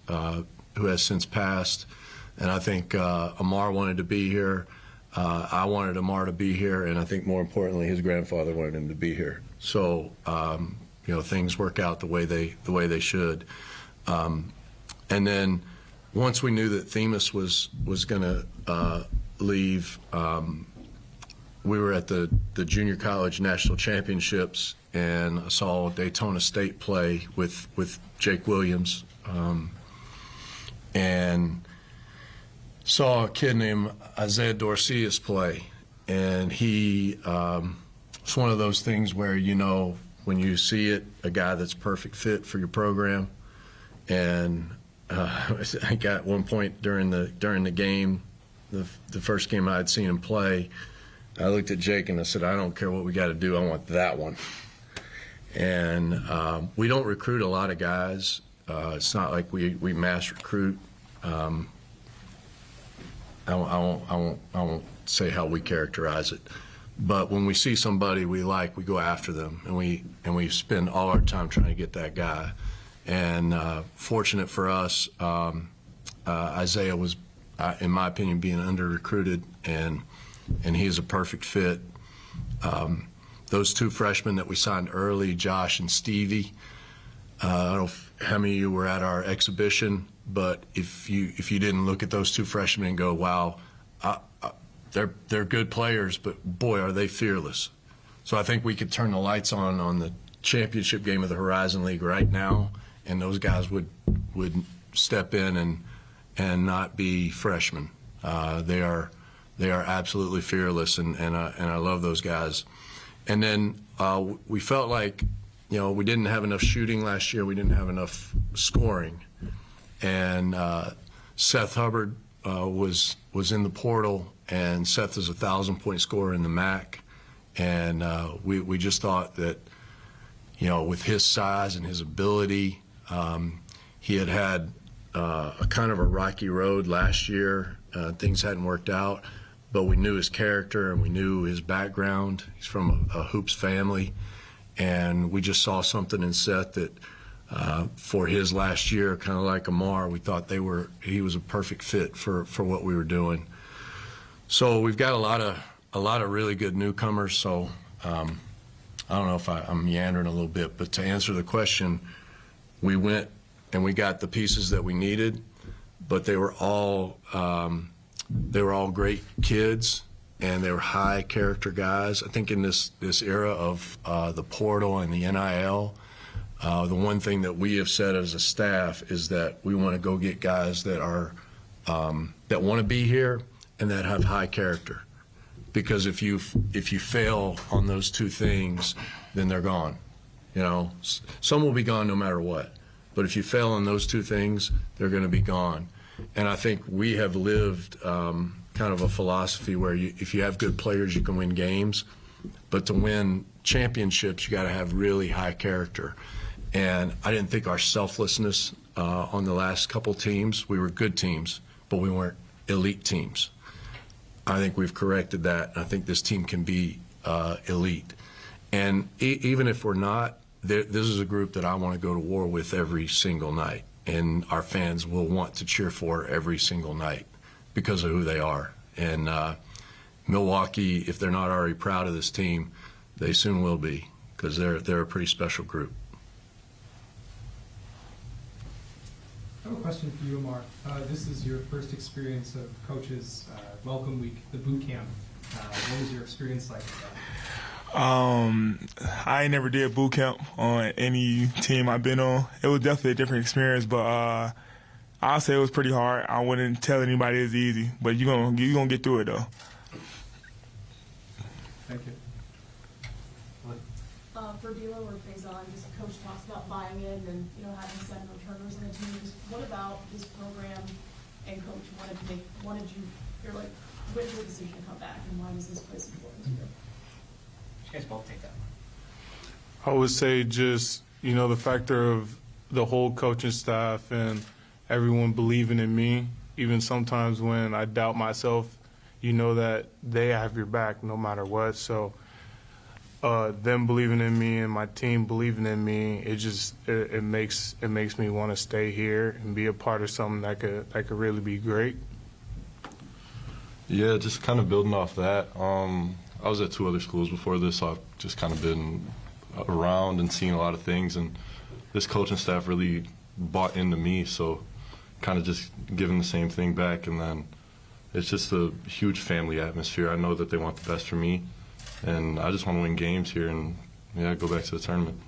passed, and I think Amar wanted to be here. I wanted Amar to be here, and I think more importantly, his grandfather wanted him to be here. So things work out the way they should. And then once we knew that Themis was going to leave, we were at the junior college national championships, and I saw Daytona State play with Jake Williams, and saw a kid named Isaiah Dorcius play, and he it's one of those things where when you see it, a guy that's perfect fit for your program. And I got one point during the game, the first game I had seen him play, I looked at Jake and I said, I don't care what we got to do, I want that one. And we don't recruit a lot of guys. It's not like we mass recruit. I won't say how we characterize it, But when we see somebody we like, we go after them, and we spend all our time trying to get that guy. And fortunate for us, Isaiah was, in my opinion, being under-recruited, and he's a perfect fit. Those two freshmen that we signed early, Josh and Stevie, I don't know how many of you were at our exhibition, but if you didn't look at those two freshmen and go, wow, they're good players, but boy, are they fearless. So I think we could turn the lights on the championship game of the Horizon League right now, and those guys would step in and not be freshmen. They are absolutely fearless, and I love those guys. And then we felt like, we didn't have enough shooting last year. We didn't have enough scoring, and Seth Hubbard was in the portal, and Seth is a 1,000-point scorer in the MAC, and we just thought that, with his size and his ability, he had a kind of a rocky road last year. Things hadn't worked out, but we knew his character and we knew his background. He's from a hoops family, and we just saw something in Seth that for his last year, kind of like Amar, we thought he was a perfect fit for what we were doing. So we've got a lot of really good newcomers. So I don't know if I'm meandering a little bit, but to answer the question, we went and we got the pieces that we needed, but they were all great kids, and they were high character guys. I think in this era of the portal and the NIL, the one thing that we have said as a staff is that we want to go get guys that are that want to be here and that have high character, because if you fail on those two things, then they're gone. Some will be gone no matter what, but if you fail on those two things, they're going to be gone. And I think we have lived kind of a philosophy where if you have good players, you can win games, but to win championships, you got to have really high character. And I didn't think our selflessness on the last couple teams, we were good teams, but we weren't elite teams. I think we've corrected that. I think this team can be elite. And even if we're not, this is a group that I want to go to war with every single night, and our fans will want to cheer for every single night because of who they are. And Milwaukee, if they're not already proud of this team, they soon will be, because they're a pretty special group. I have a question for you, Amar. This is your first experience of Coach's Welcome Week, the boot camp. What was your experience like with that? I ain't never did boot camp on any team I've been on. It was definitely a different experience, but I'll say it was pretty hard. I wouldn't tell anybody it's easy, but you're gonna get through it though. Thank you. For D'Lo or Faison, just Coach talks about buying in and having 7 returners on the team. Just what about this program and Coach went to a decision to come back, and why was this place important to you? You guys both take that I one. would say just, the factor of the whole coaching staff and everyone believing in me, even sometimes when I doubt myself, that they have your back no matter what. So them believing in me and my team believing in me, it makes me want to stay here and be a part of something that could really be great. Yeah, just kind of building off that. I was at 2 other schools before this, so I've just kind of been around and seen a lot of things, and this coaching staff really bought into me, so kind of just giving the same thing back. And then it's just a huge family atmosphere. I know that they want the best for me, and I just want to win games here and, go back to the tournament.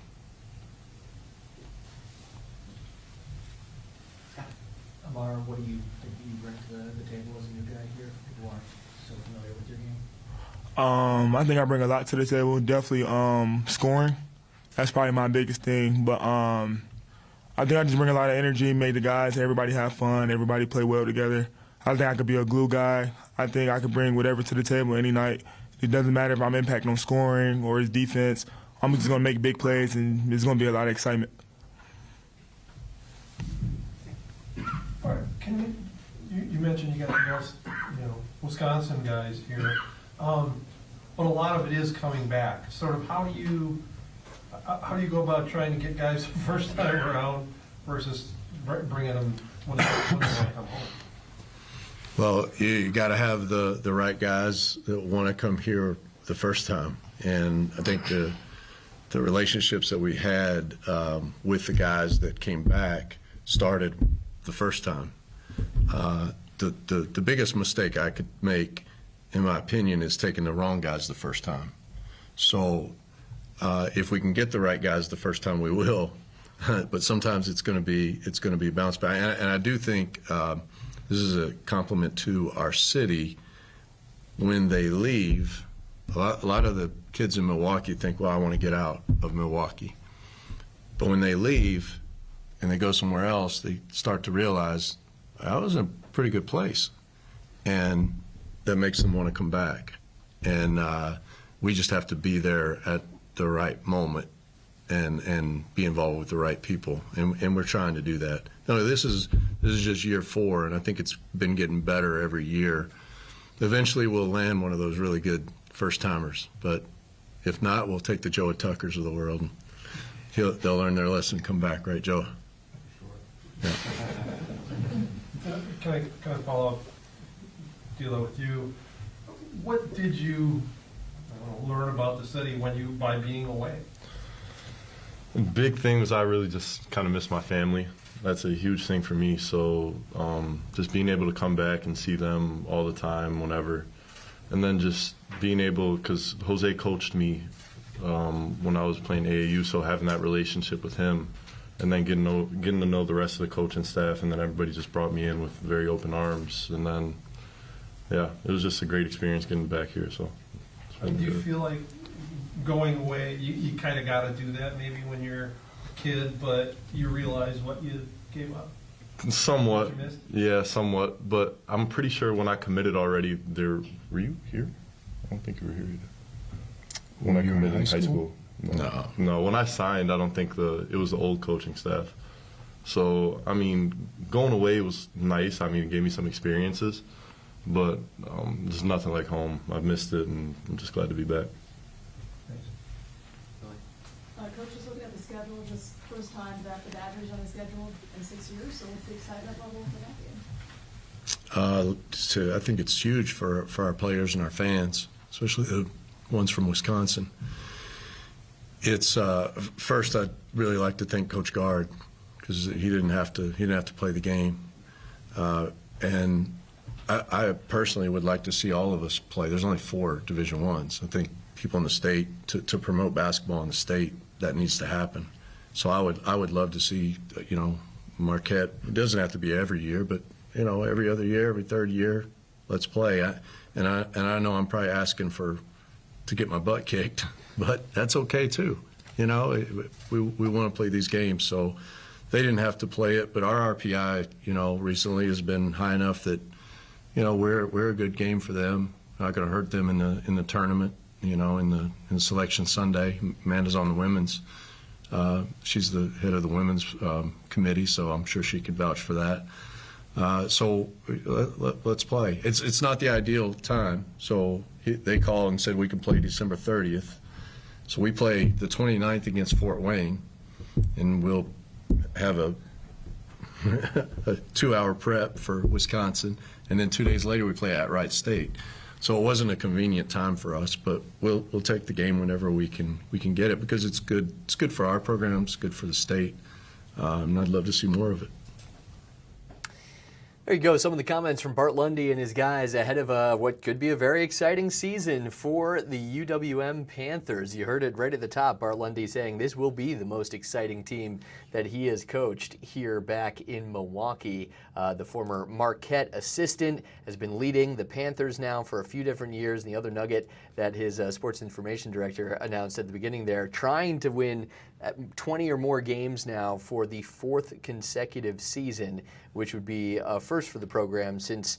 Amar, what do you think you bring to the table as a new guy here? People aren't so familiar with your game. I think I bring a lot to the table. Definitely scoring. That's probably my biggest thing. But I think I just bring a lot of energy, make the guys, everybody have fun, everybody play well together. I think I could be a glue guy. I think I could bring whatever to the table any night. It doesn't matter if I'm impacting on scoring or his defense. I'm just going to make big plays, and there's going to be a lot of excitement. All right, you mentioned you got the most, Wisconsin guys here. but a lot of it is coming back. Sort of how do you go about trying to get guys the first time around versus bringing them when they want to come home? Well, you got to have the right guys that want to come here the first time, and I think the relationships that we had with the guys that came back started the first time. The biggest mistake I could make, in my opinion, is taking the wrong guys the first time. So if we can get the right guys the first time, we will. But sometimes it's going to be bounce back. And I do think this is a compliment to our city. When they leave, a lot of the kids in Milwaukee think, well, I want to get out of Milwaukee. But when they leave and they go somewhere else, they start to realize, I was in a pretty good place. And that makes them want to come back. And we just have to be there at the right moment and be involved with the right people. And we're trying to do that. No, this is just year 4, and I think it's been getting better every year. Eventually we'll land one of those really good first-timers. But if not, we'll take the Joe Tuckers of the world. And they'll learn their lesson and come back, right, Joe? Yeah. Can I follow up, Dilo, with you? What did you learn about the city by being away? The big thing was I really just kind of miss my family. That's a huge thing for me. So just being able to come back and see them all the time, whenever, and then just being able, because Jose coached me when I was playing AAU, so having that relationship with him, and then getting to know the rest of the coaching staff, and then everybody just brought me in with very open arms, and then yeah, it was just a great experience getting back here. So do you feel like going away, you kind of got to do that maybe when you're a kid, but you realize what you gave up? Somewhat, what you missed? Yeah, somewhat. But I'm pretty sure when I committed already, were you here? I don't think you were here either. When I committed in high school? No. When I signed, I don't think it was the old coaching staff. So I mean, going away was nice. I mean, it gave me some experiences, but there's nothing like home. I've missed it, and I'm just glad to be back. Coach, just looking at the schedule, just first time that the Badgers on the schedule in 6 years, so what's the excitement level for that game? I think it's huge for our players and our fans, especially the ones from Wisconsin. It's first, I'd really like to thank Coach Gard, because he didn't have to play the game, and I personally would like to see all of us play. There's only 4 Division I's. I think people in the state, to promote basketball in the state, that needs to happen. So I would love to see, Marquette. It doesn't have to be every year, but every other year, every third year, let's play. And I know I'm probably asking to get my butt kicked, but that's okay too. We want to play these games, so they didn't have to play it. But our RPI, recently has been high enough that we're a good game for them. Not going to hurt them in the tournament. In Selection Sunday. Amanda's on the women's. She's the head of the women's committee, so I'm sure she could vouch for that. So let's play. It's not the ideal time. So they called and said we can play December 30th. So we play the 29th against Fort Wayne, and we'll have a 2-hour prep for Wisconsin, and then 2 days later we play at Wright State. So it wasn't a convenient time for us, but we'll take the game whenever we can get it, because it's good. It's good for our program. It's good for the state, and I'd love to see more of it. There you go. Some of the comments from Bart Lundy and his guys ahead of what could be a very exciting season for the UWM Panthers. You heard it right at the top. Bart Lundy saying this will be the most exciting team that he has coached here back in Milwaukee. The former Marquette assistant has been leading the Panthers now for a few different years. And the other nugget that his sports information director announced at the beginning there, trying to win 20 or more games now for the 4th consecutive season, which would be a first for the program since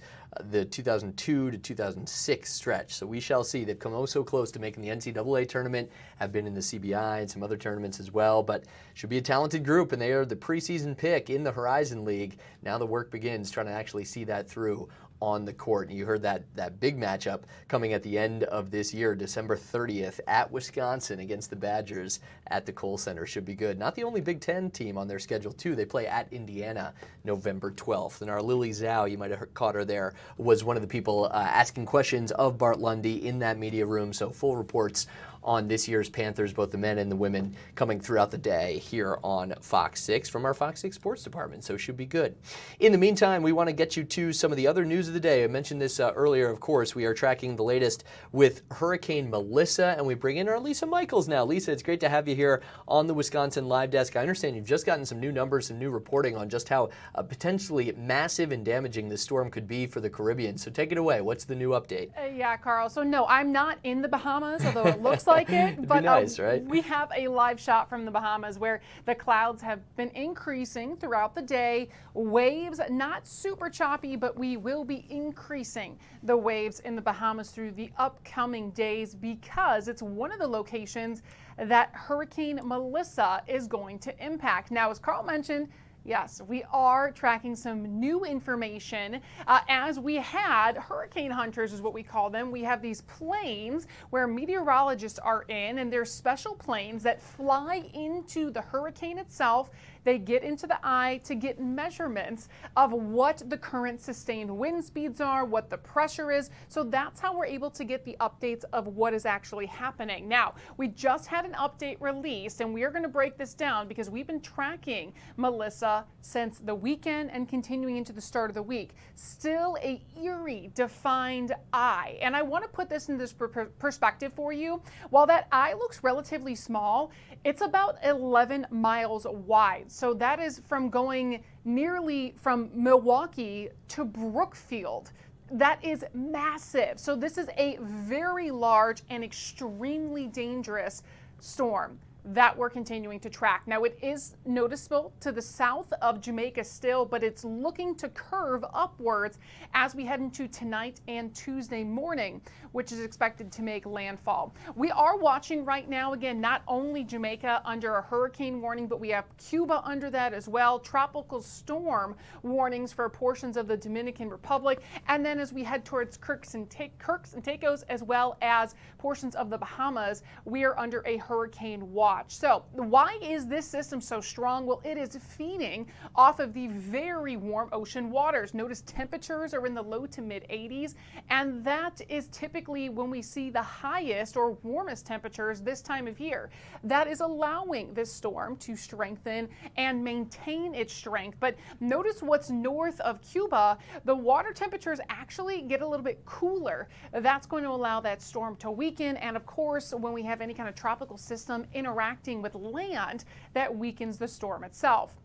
the 2002 to 2006 stretch. So we shall see. They've come oh so close to making the NCAA tournament, have been in the CBI and some other tournaments as well, but should be a talented group, and they are the preseason pick in the Horizon League. Now the work begins trying to actually see that through on the court. And you heard that big matchup coming at the end of this year, December 30th, at Wisconsin against the Badgers at the Kohl Center. Should be good. Not the only Big Ten team on their schedule, too. They play at Indiana November 12th. And our Lily Zhao, you might have caught her there, was one of the people asking questions of Bart Lundy in that media room. So full reports on this year's Panthers, both the men and the women, coming throughout the day here on Fox 6 from our Fox 6 Sports Department, so should be good. In the meantime, we want to get you to some of the other news of the day. I mentioned this earlier, of course. We are tracking the latest with Hurricane Melissa, and we bring in our Lisa Michaels now. Lisa, it's great to have you here on the Wisconsin Live Desk. I understand you've just gotten some new numbers, some new reporting on just how potentially massive and damaging this storm could be for the Caribbean. So take it away. What's the new update? Yeah, Carl. So no, I'm not in the Bahamas, although it looks like it. But nice, right? We have a live shot from the Bahamas where the clouds have been increasing throughout the day. Waves not super choppy, but we will be increasing the waves in the Bahamas through the upcoming days because it's one of the locations that Hurricane Melissa is going to impact. Now, as Carl mentioned, yes, we are tracking some new information. As we had, hurricane hunters is what we call them. We have these planes where meteorologists are in, and they're special planes that fly into the hurricane itself. They get into the eye to get measurements of what the current sustained wind speeds are, what the pressure is. So that's how we're able to get the updates of what is actually happening. Now, we just had an update released, and we are going to break this down because we've been tracking Melissa since the weekend and continuing into the start of the week. Still a eerie defined eye. And I want to put this in this perspective for you. While that eye looks relatively small, it's about 11 miles wide. So that is from going nearly from Milwaukee to Brookfield. That is massive. So this is a very large and extremely dangerous storm that we're continuing to track. Now, it is noticeable to the south of Jamaica still, but it's looking to curve upwards as we head into tonight and Tuesday morning, which is expected to make landfall. We are watching right now, again, not only Jamaica under a hurricane warning, but we have Cuba under that as well. Tropical storm warnings for portions of the Dominican Republic. And then as we head towards Kirks and Caicos, as well as portions of the Bahamas, we are under a hurricane watch. So why is this system so strong? Well, it is feeding off of the very warm ocean waters. Notice temperatures are in the low to mid 80s, and that is typically when we see the highest or warmest temperatures this time of year. That is allowing this storm to strengthen and maintain its strength. But notice what's north of Cuba, the water temperatures actually get a little bit cooler. That's going to allow that storm to weaken, and of course, when we have any kind of tropical system interacting with land, that weakens the storm itself.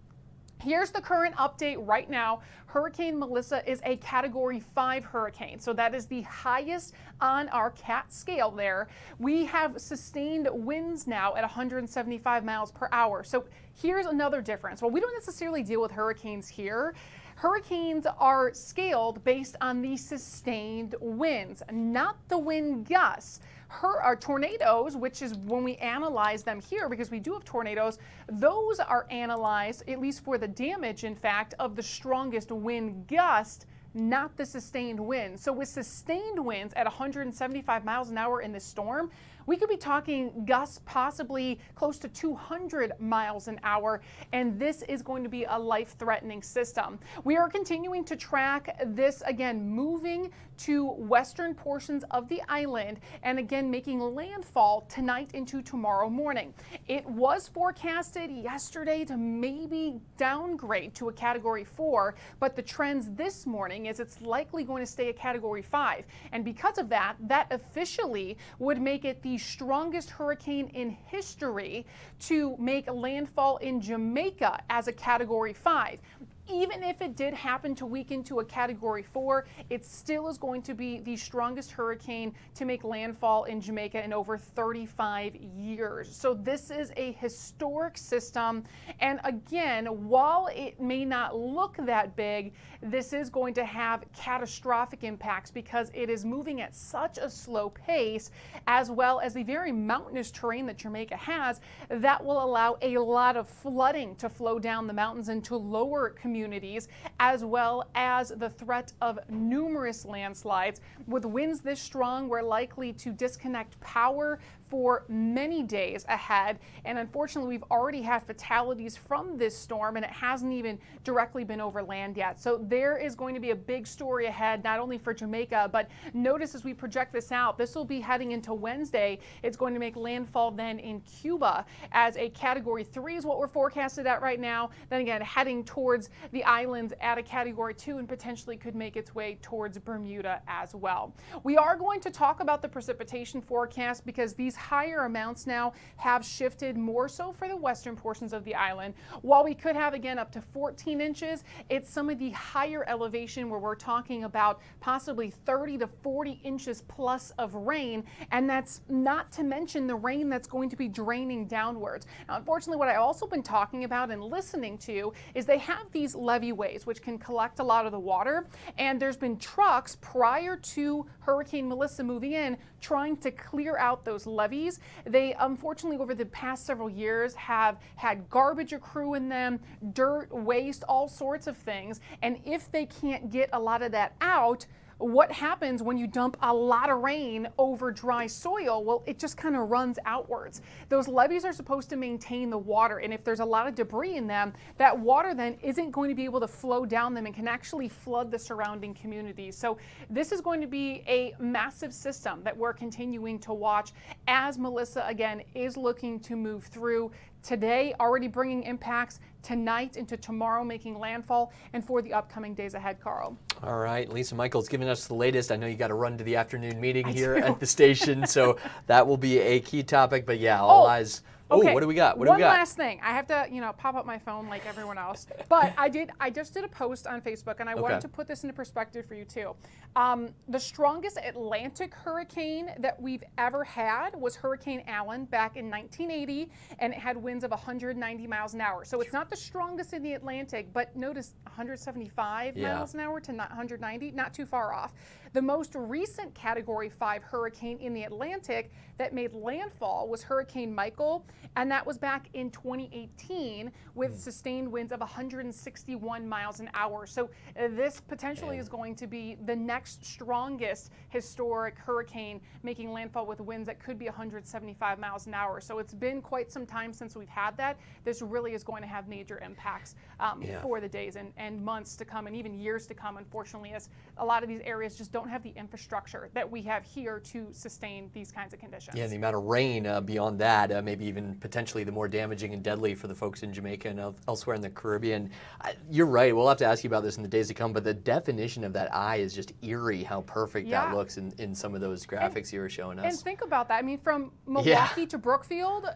Here's the current update right now. Hurricane Melissa is a Category 5 hurricane, so that is the highest on our CAT scale there. We have sustained winds now at 175 miles per hour. So here's another difference. Well, we don't necessarily deal with hurricanes here. Hurricanes are scaled based on the sustained winds, not the wind gusts. Our tornadoes, which is when we analyze them here, because we do have tornadoes, those are analyzed, at least for the damage, in fact, of the strongest wind gust, not the sustained wind. So with sustained winds at 175 miles an hour in this storm, we could be talking gusts possibly close to 200 miles an hour, and this is going to be a life-threatening system. We are continuing to track this, again, moving to western portions of the island, and again, making landfall tonight into tomorrow morning. It was forecasted yesterday to maybe downgrade to a Category 4, but the trends this morning is it's likely going to stay a Category 5. And because of that, that officially would make it the strongest hurricane in history to make landfall in Jamaica as a Category 5. Even if it did happen to weaken to a Category 4, it still is going to be the strongest hurricane to make landfall in Jamaica in over 35 years. So this is a historic system. And again, while it may not look that big, this is going to have catastrophic impacts because it is moving at such a slow pace, as well as the very mountainous terrain that Jamaica has, that will allow a lot of flooding to flow down the mountains and to lower communities communities, as well as the threat of numerous landslides. With winds this strong, we're likely to disconnect power for many days ahead. And unfortunately, we've already had fatalities from this storm, and it hasn't even directly been over land yet. So there is going to be a big story ahead, not only for Jamaica, but notice as we project this out, this will be heading into Wednesday. It's going to make landfall then in Cuba as a Category 3 is what we're forecasted at right now. Then again, heading towards the islands at a Category 2 and potentially could make its way towards Bermuda as well. We are going to talk about the precipitation forecast because these higher amounts now have shifted more so for the western portions of the island. While we could have again up to 14 inches, it's some of the higher elevation where we're talking about possibly 30 to 40 inches plus of rain, and that's not to mention the rain that's going to be draining downwards. Now, unfortunately, what I've also been talking about and listening to is they have these leveeways which can collect a lot of the water, and there's been trucks prior to Hurricane Melissa moving in trying to clear out those levees. They unfortunately over the past several years have had garbage accrue in them, dirt, waste, all sorts of things, and if they can't get a lot of that out, what happens when you dump a lot of rain over dry soil? Well, it just kind of runs outwards. Those levees are supposed to maintain the water, and if there's a lot of debris in them, that water then isn't going to be able to flow down them and can actually flood the surrounding communities. So this is going to be a massive system that we're continuing to watch as Melissa again is looking to move through. Today, already bringing impacts, tonight into tomorrow making landfall, and for the upcoming days ahead, Carl. All right, Lisa Michaels giving us the latest. I know you got to run to the afternoon meeting here at the station, so that will be a key topic. But yeah, all eyes. Okay. Oh, what do we got? One last thing. I have to, pop up my phone like everyone else. But I just did a post on Facebook, and I wanted to put this into perspective for you too. The strongest Atlantic hurricane that we've ever had was Hurricane Allen back in 1980, and it had winds of 190 miles an hour. So it's not the strongest in the Atlantic, but notice 175 miles an hour to 190, not too far off. The most recent Category 5 hurricane in the Atlantic that made landfall was Hurricane Michael, and that was back in 2018 with sustained winds of 161 miles an hour. So this potentially is going to be the next strongest historic hurricane making landfall with winds that could be 175 miles an hour. So it's been quite some time since we've had that. This really is going to have major impacts for the days and months to come and even years to come, unfortunately, as a lot of these areas just don't have the infrastructure that we have here to sustain these kinds of conditions. Yeah, and the amount of rain beyond that, maybe even potentially the more damaging and deadly for the folks in Jamaica and elsewhere in the Caribbean. You're right, we'll have to ask you about this in the days to come, but the definition of that eye is just eerie, how perfect that looks in some of those graphics you were showing us. And think about that. I mean, from Milwaukee to Brookfield,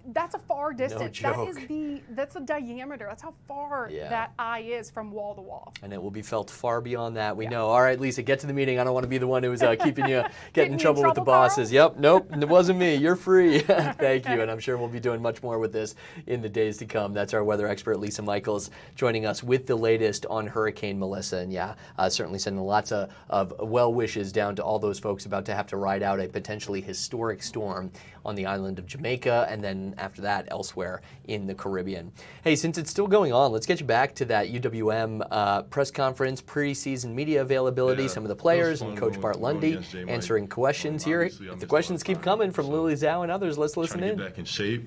that's a far distance. No joke. That's a diameter. That's how far that eye is from wall to wall. And it will be felt far beyond that, we know. All right, Lisa, get to the meeting. I don't want to be the one who's keeping you getting in trouble with the bosses. Carl? Yep, nope, it wasn't me. You're free. Thank you, and I'm sure we'll be doing much more with this in the days to come. That's our weather expert, Lisa Michaels, joining us with the latest on Hurricane Melissa. And certainly sending lots of well wishes down to all those folks about to have to ride out a potentially historic storm on the island of Jamaica, and then after that elsewhere in the Caribbean. Hey, since it's still going on, let's get you back to that UWM press conference, preseason media availability, some of the players, and Coach Bart Lundy answering questions here. If the questions keep coming from Lily Zhao and others, let's listen in. Get back in shape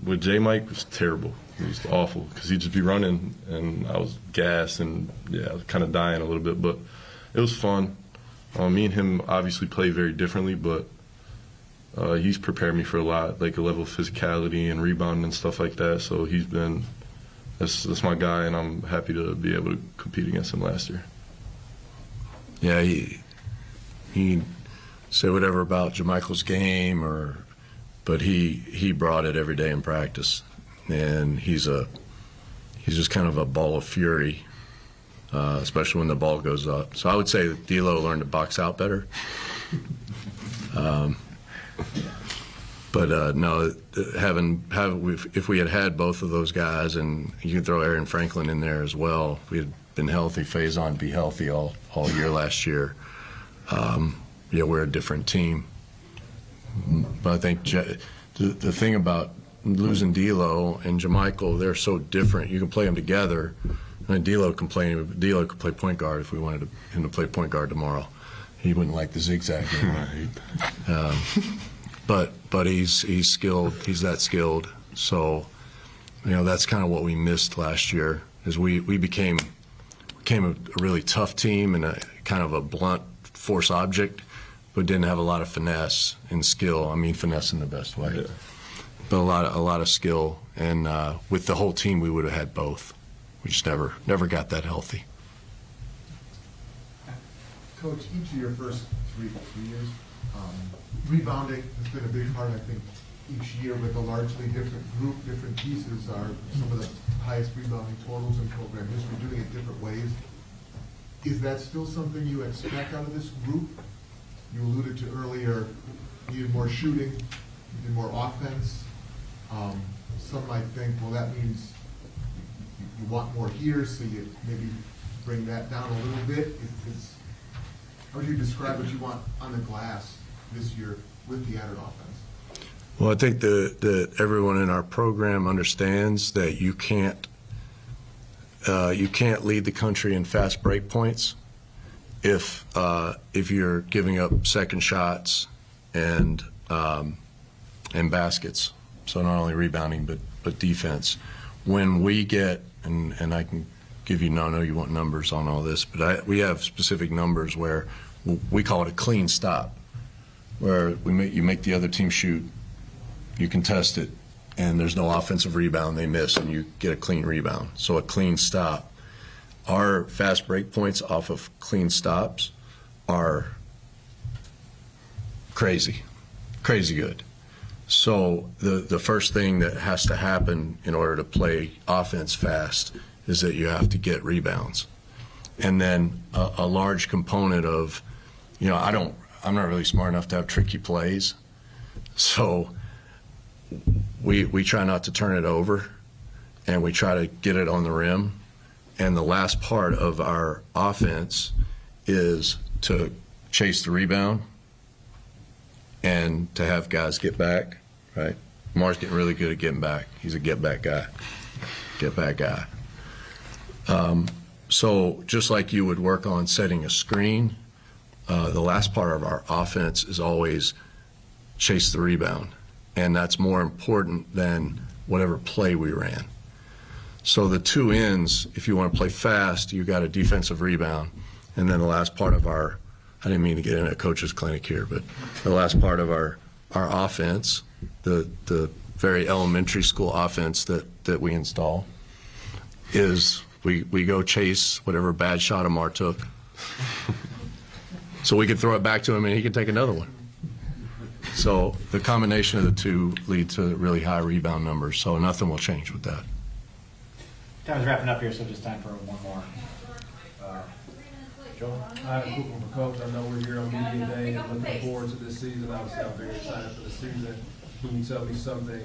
with J. Mike was terrible. It was awful because he'd just be running, and I was gassed and I was kind of dying a little bit, but it was fun. Me and him obviously play very differently, but he's prepared me for a lot, like a level of physicality and rebounding and stuff like that. So that's my guy, and I'm happy to be able to compete against him last year. Yeah, he said whatever about JaMichael's game, but he brought it every day in practice, and he's just kind of a ball of fury, especially when the ball goes up. So I would say that D'Lo learned to box out better. But no, if we had both of those guys, and you can throw Aaron Franklin in there as well, if we had been healthy, Faison be healthy all year last year, we're a different team. But I think the thing about losing D'Lo and JaMichael, they're so different. You can play them together, And D'Lo complaining, but D'Lo could play point guard if we wanted him to play point guard tomorrow. He wouldn't like the zigzag game. But he's skilled. He's that skilled. So, that's kind of what we missed last year. Is we became a really tough team and a kind of a blunt force object, but didn't have a lot of finesse and skill. I mean, finesse in the best way, yeah. But a lot of skill. And with the whole team, we would have had both. We just never got that healthy. Coach, each of your first three years, rebounding has been a big part, I think, each year with a largely different group, different pieces are some of the highest rebounding totals in program history, doing it different ways. Is that still something you expect out of this group? You alluded to earlier, you needed more shooting, you needed more offense. Some might think, well, that means you want more here, so you maybe bring that down a little bit. How would you describe what you want on the glass this year with the added offense? Well, I think that everyone in our program understands that you can't lead the country in fast break points if you're giving up second shots and baskets. So not only rebounding but defense. When we get and I can give you, I know you want numbers on all this, but we have specific numbers where we call it a clean stop, where you make the other team shoot, you contest it, and there's no offensive rebound, they miss, and you get a clean rebound. So a clean stop. Our fast break points off of clean stops are crazy good. So the first thing that has to happen in order to play offense fast is that you have to get rebounds. And then a large component of, I'm not really smart enough to have tricky plays. So we try not to turn it over, and we try to get it on the rim. And the last part of our offense is to chase the rebound and to have guys get back, right? Mar's getting really good at getting back. He's a get-back guy. Get-back guy. So just like you would work on setting a screen, the last part of our offense is always chase the rebound. And that's more important than whatever play we ran. So the two ends, if you want to play fast, you got a defensive rebound. And then the last part of I didn't mean to get in a coach's clinic here, but the last part of our offense, the very elementary school offense that we install, is we go chase whatever bad shot Amar took. So we can throw it back to him and he can take another one. So the combination of the two lead to really high rebound numbers. So nothing will change with that. Time's wrapping up here, so just time for one more. Joel? I have a quick one for Coach. I know we're here on Media Day and looking forward to this season. Obviously, I'm very excited for the season. Can you tell me something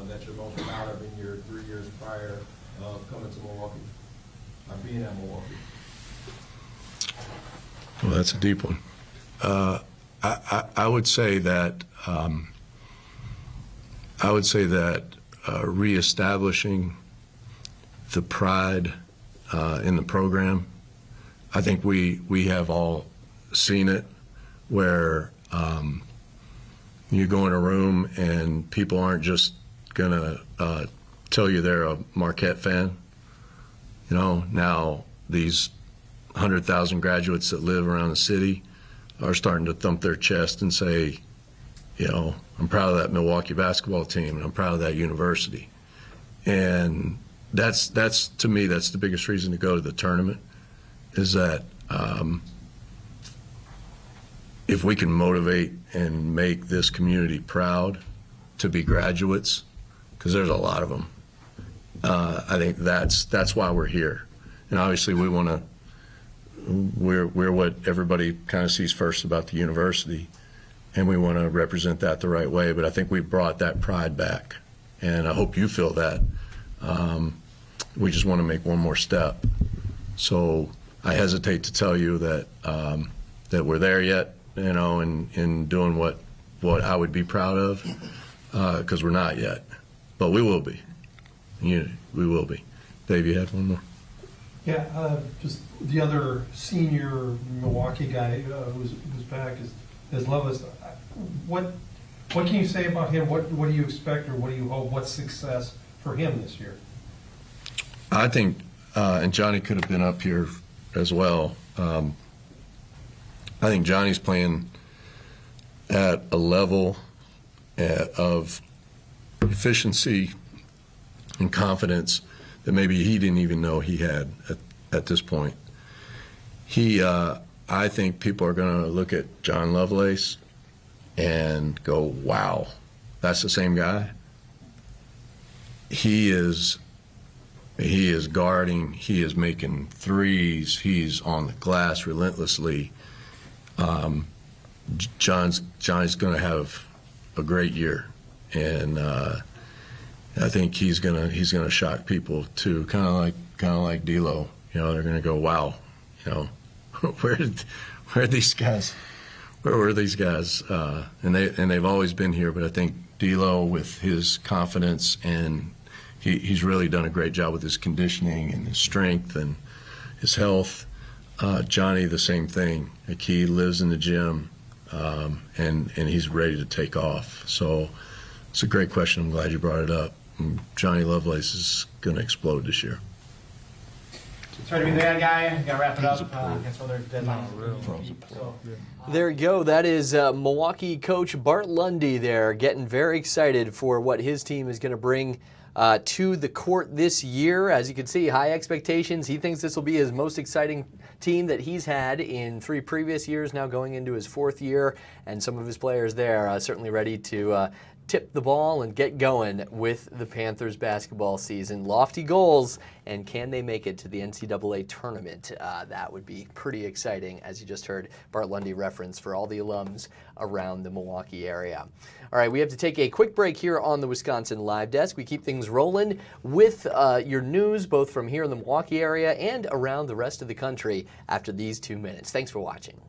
that you're most proud of in your 3 years prior of coming to Milwaukee, being at Milwaukee? Well, that's a deep one. I would say that reestablishing the pride in the program. I think we have all seen it, where you go in a room and people aren't just gonna tell you they're a Marquette fan. Now these 100,000 graduates that live around the city are starting to thump their chest and say, I'm proud of that Milwaukee basketball team and I'm proud of that university. And that's to me, that's the biggest reason to go to the tournament, is that if we can motivate and make this community proud to be graduates, because there's a lot of them, I think that's why we're here. And obviously we're what everybody kind of sees first about the university, and we want to represent that the right way. But I think we brought that pride back, and I hope you feel that. We just want to make one more step. So I hesitate to tell you that that we're there yet, in doing what I would be proud of, because we're not yet, but we will be. We will be. Dave, you had one more? Yeah, just the other senior Milwaukee guy who's back is Levis. What can you say about him? What do you expect, or what do you hope? What's success for him this year? I think, and Johnny could have been up here as well. I think Johnny's playing at a level of efficiency and confidence that maybe he didn't even know he had at this point. I think people are going to look at John Lovelace and go, wow, that's the same guy. He is guarding, he is making threes, he's on the glass relentlessly. John's going to have a great year, and I think he's gonna shock people too, kind of like D'Lo. You know, they're going to go, wow, you know, where are these guys? Where were these guys? And they've always been here, but I think D'Lo, with his confidence, and he's really done a great job with his conditioning and his strength and his health. Johnny, the same thing. Like, he lives in the gym, and he's ready to take off. So it's a great question. I'm glad you brought it up. Johnny Lovelace is going to explode this year. Sorry to be the bad guy. Got to wrap it up. Guess other deadlines. There you go. That is Milwaukee coach Bart Lundy there, getting very excited for what his team is going to bring to the court this year. As you can see, high expectations. He thinks this will be his most exciting team that he's had in 3 previous years, now going into his 4th year, and some of his players there certainly ready to tip the ball and get going with the Panthers basketball season. Lofty goals, and can they make it to the NCAA tournament? That would be pretty exciting, as you just heard Bart Lundy reference for all the alums around the Milwaukee area. All right, we have to take a quick break here on the Wisconsin Live Desk. We keep things rolling with your news, both from here in the Milwaukee area and around the rest of the country after these 2 minutes. Thanks for watching.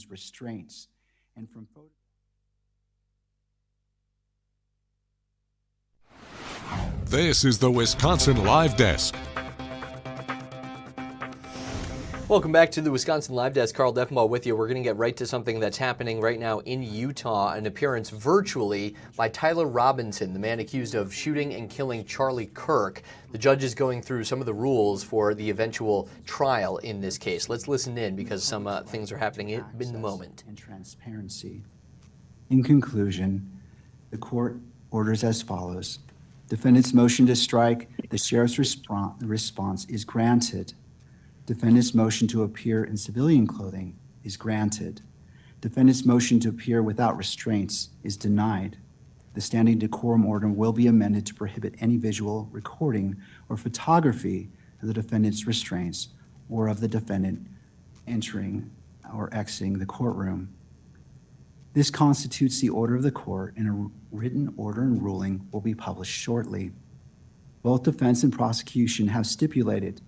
Restraints and from This is the Wisconsin Live Desk. Welcome back to the Wisconsin Live Desk. Carl Deffenbaugh with you. We're going to get right to something that's happening right now in Utah, an appearance virtually by Tyler Robinson, the man accused of shooting and killing Charlie Kirk. The judge is going through some of the rules for the eventual trial in this case. Let's listen in because some things are happening in the moment. And transparency. In conclusion, the court orders as follows. Defendant's motion to strike the sheriff's response is granted. Defendant's motion to appear in civilian clothing is granted. Defendant's motion to appear without restraints is denied. The standing decorum order will be amended to prohibit any visual recording or photography of the defendant's restraints or of the defendant entering or exiting the courtroom. This constitutes the order of the court, and a written order and ruling will be published shortly. Both defense and prosecution have stipulated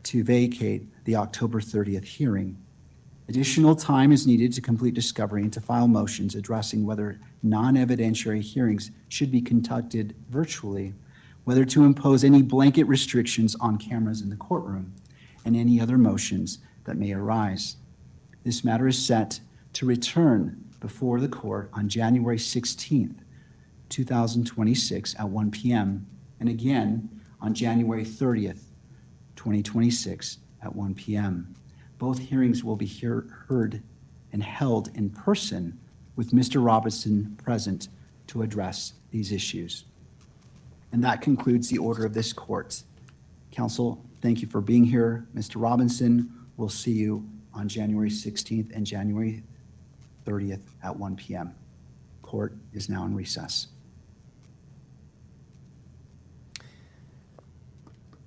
to vacate the October 30th hearing. Additional time is needed to complete discovery and to file motions addressing whether non-evidentiary hearings should be conducted virtually, whether to impose any blanket restrictions on cameras in the courtroom, and any other motions that may arise. This matter is set to return before the court on January 16th, 2026 at 1 p.m. and again on January 30th, 2026 at 1 p.m. Both hearings will be heard and held in person with Mr. Robinson present to address these issues. And that concludes the order of this court. Counsel, thank you for being here. Mr. Robinson, we'll see you on January 16th and January 30th at 1 p.m. Court is now in recess.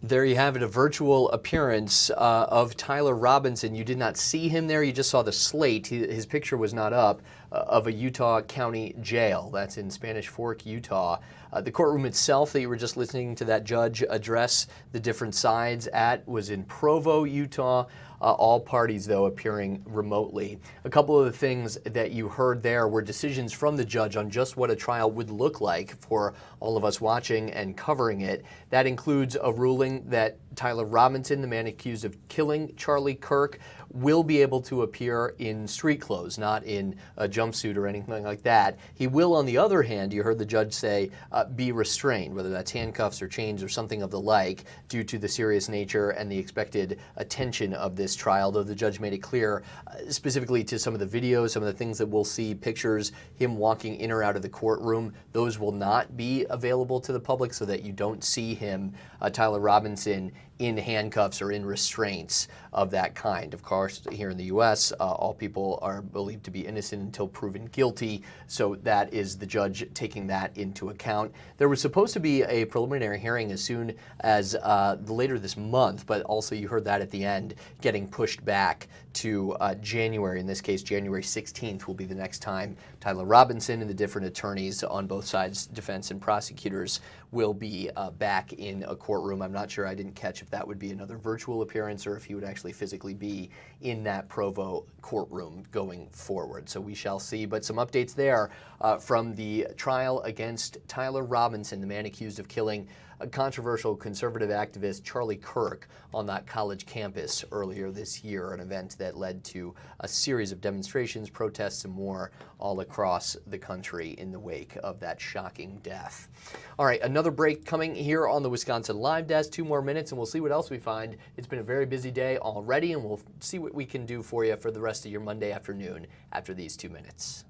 There you have it, a virtual appearance of Tyler Robinson. You did not see him there, you just saw the slate. His picture was not up, of a Utah County jail. That's in Spanish Fork, Utah. The courtroom itself that you were just listening to that judge address the different sides at was in Provo, Utah. All parties, though, appearing remotely. A couple of the things that you heard there were decisions from the judge on just what a trial would look like for all of us watching and covering it. That includes a ruling that Tyler Robinson, the man accused of killing Charlie Kirk, will be able to appear in street clothes, not in a jumpsuit or anything like that. He will, on the other hand, you heard the judge say, be restrained, whether that's handcuffs or chains or something of the like, due to the serious nature and the expected attention of this trial, though the judge made it clear, specifically to some of the videos, some of the things that we'll see, pictures, him walking in or out of the courtroom, those will not be available to the public so that you don't see him, Tyler Robinson, in handcuffs or in restraints of that kind. Of course, here in the U.S., all people are believed to be innocent until proven guilty, so that is the judge taking that into account. There was supposed to be a preliminary hearing as soon as later this month, but also you heard that at the end, getting pushed back to January. In this case, January 16th will be the next time Tyler Robinson and the different attorneys on both sides, defense and prosecutors, will be back in a courtroom. I'm not sure, I didn't catch if that would be another virtual appearance or if he would actually physically be in that Provo courtroom going forward. So we shall see. But some updates there from the trial against Tyler Robinson, the man accused of killing a controversial conservative activist, Charlie Kirk, on that college campus earlier this year, an event that led to a series of demonstrations, protests, and more all across the country in the wake of that shocking death. All right, another break coming here on the Wisconsin Live Desk. 2 more minutes, and we'll see what else we find. It's been a very busy day already, and we'll see what we can do for you for the rest of your Monday afternoon after these 2 minutes.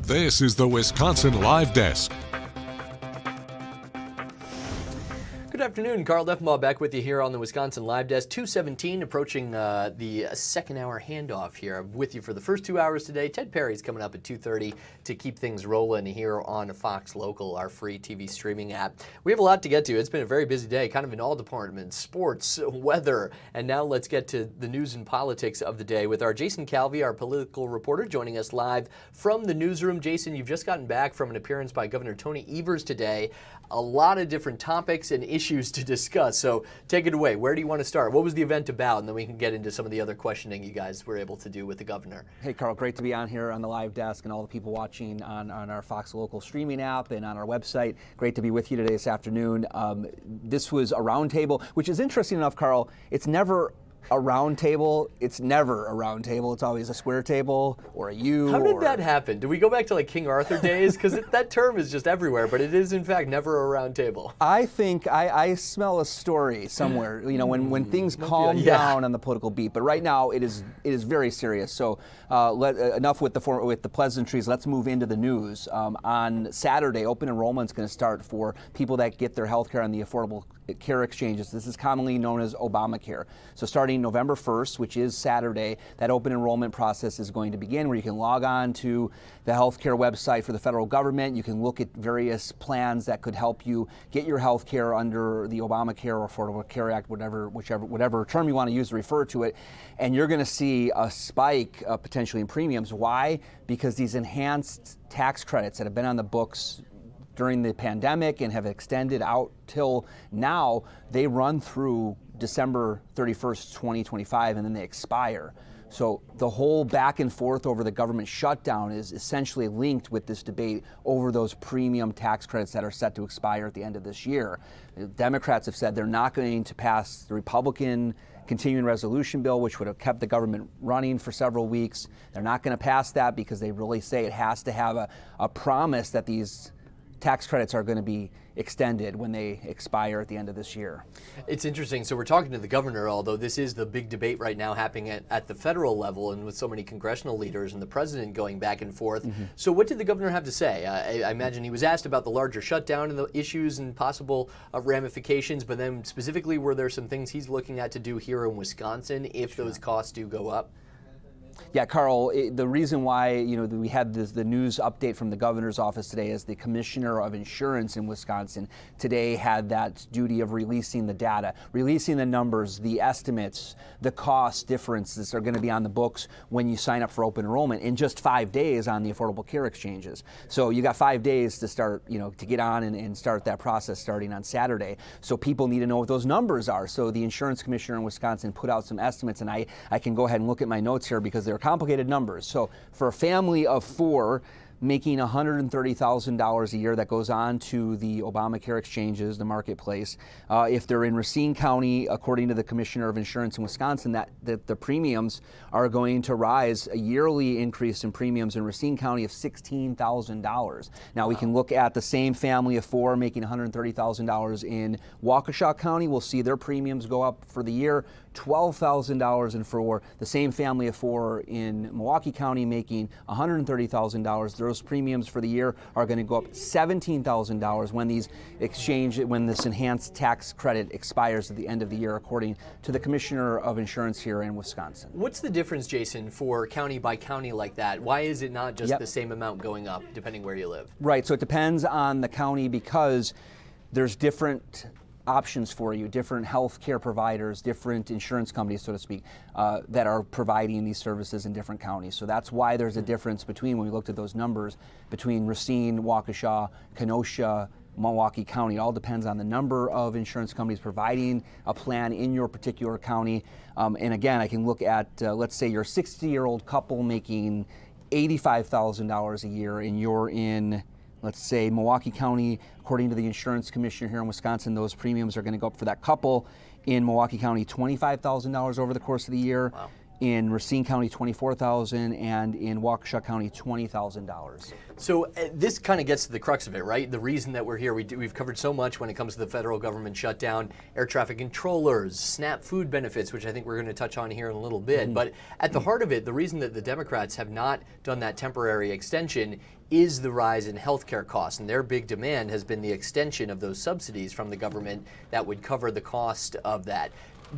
This is the Wisconsin Live Desk. Good afternoon, Carl Defenbaugh back with you here on the Wisconsin Live Desk. 2:17, approaching the second hour handoff here. I'm with you for the first 2 hours today. Ted Perry's coming up at 2:30 to keep things rolling here on Fox Local, our free TV streaming app. We have a lot to get to. It's been a very busy day, kind of in all departments, sports, weather, and now let's get to the news and politics of the day with our Jason Calvi, our political reporter, joining us live from the newsroom. Jason, you've just gotten back from an appearance by Governor Tony Evers today. A lot of different topics and issues to discuss. So take it away. Where do you want to start? What was the event about? And then we can get into some of the other questioning you guys were able to do with the governor. Hey, Carl, great to be on here on the Live Desk and all the people watching on our Fox Local streaming app and on our website. Great to be with you today this afternoon. This was a roundtable, which is interesting enough, Carl. It's never a round table. It's never a round table. It's always a square table or a U. How did that happen? Do we go back to like King Arthur days? Because that term is just everywhere, but it is in fact never a round table. I think I smell a story somewhere. You know, when things calm down on the political beat. But right now it is very serious. So enough with the pleasantries. Let's move into the news. On Saturday, open enrollment is going to start for people that get their health care on the Affordable Care Exchanges. This is commonly known as Obamacare. So starting November 1st, which is Saturday, that open enrollment process is going to begin, where you can log on to the healthcare website for the federal government. You can look at various plans that could help you get your health care under the Obamacare or Affordable Care Act, whatever term you want to use to refer to it. And you're going to see a spike potentially in premiums. Why? Because these enhanced tax credits that have been on the books during the pandemic and have extended out till now, they run through December 31st, 2025, and then they expire. So the whole back and forth over the government shutdown is essentially linked with this debate over those premium tax credits that are set to expire at the end of this year. The Democrats have said they're not going to pass the Republican continuing resolution bill, which would have kept the government running for several weeks. They're not going to pass that because they really say it has to have a promise that these tax credits are going to be extended when they expire at the end of this year. It's interesting. So we're talking to the governor, although this is the big debate right now happening at the federal level and with so many congressional leaders and the president going back and forth. Mm-hmm. So what did the governor have to say? I imagine he was asked about the larger shutdown and the issues and possible ramifications, but then specifically, were there some things he's looking at to do here in Wisconsin if those costs do go up? Yeah, Carl, the reason why we had the news update from the governor's office today is the commissioner of insurance in Wisconsin today had that duty of releasing the data, releasing the numbers, the estimates, the cost differences are going to be on the books when you sign up for open enrollment in just 5 days on the Affordable Care Exchanges. So you got 5 days to start, to get on and start that process starting on Saturday. So people need to know what those numbers are. So the insurance commissioner in Wisconsin put out some estimates, and I can go ahead and look at my notes here because they're complicated numbers. So for a family of 4 making $130,000 a year that goes on to the Obamacare exchanges, the marketplace, if they're in Racine County, according to the Commissioner of Insurance in Wisconsin, that the premiums are going to rise, a yearly increase in premiums in Racine County of $16,000. Now we can look at the same family of 4 making $130,000 in Waukesha County. We'll see their premiums go up for the year $12,000, and for the same family of 4 in Milwaukee County making $130,000, those premiums for the year are going to go up $17,000 when this enhanced tax credit expires at the end of the year, according to the Commissioner of Insurance here in Wisconsin. What's the difference, Jason, for county by county like that? Why is it not just the same amount going up depending where you live? Right, so it depends on the county because there's different options for you, different health care providers, different insurance companies, so to speak, that are providing these services in different counties. So that's why there's a difference between, when we looked at those numbers, between Racine, Waukesha, Kenosha, Milwaukee County. It all depends on the number of insurance companies providing a plan in your particular county. And again, I can look at, let's say you're a 60-year-old couple making $85,000 a year and you're in, let's say, Milwaukee County. According to the insurance commissioner here in Wisconsin, those premiums are going to go up for that couple in Milwaukee County $25,000 over the course of the year. Wow. in Racine County $24,000, and in Waukesha County $20,000. So this kind of gets to the crux of it, right? The reason that we're here, we've covered so much when it comes to the federal government shutdown, air traffic controllers, SNAP food benefits, which I think we're going to touch on here in a little bit. But at the heart of it, the reason that the Democrats have not done that temporary extension is the rise in healthcare costs, and their big demand has been the extension of those subsidies from the government that would cover the cost of that.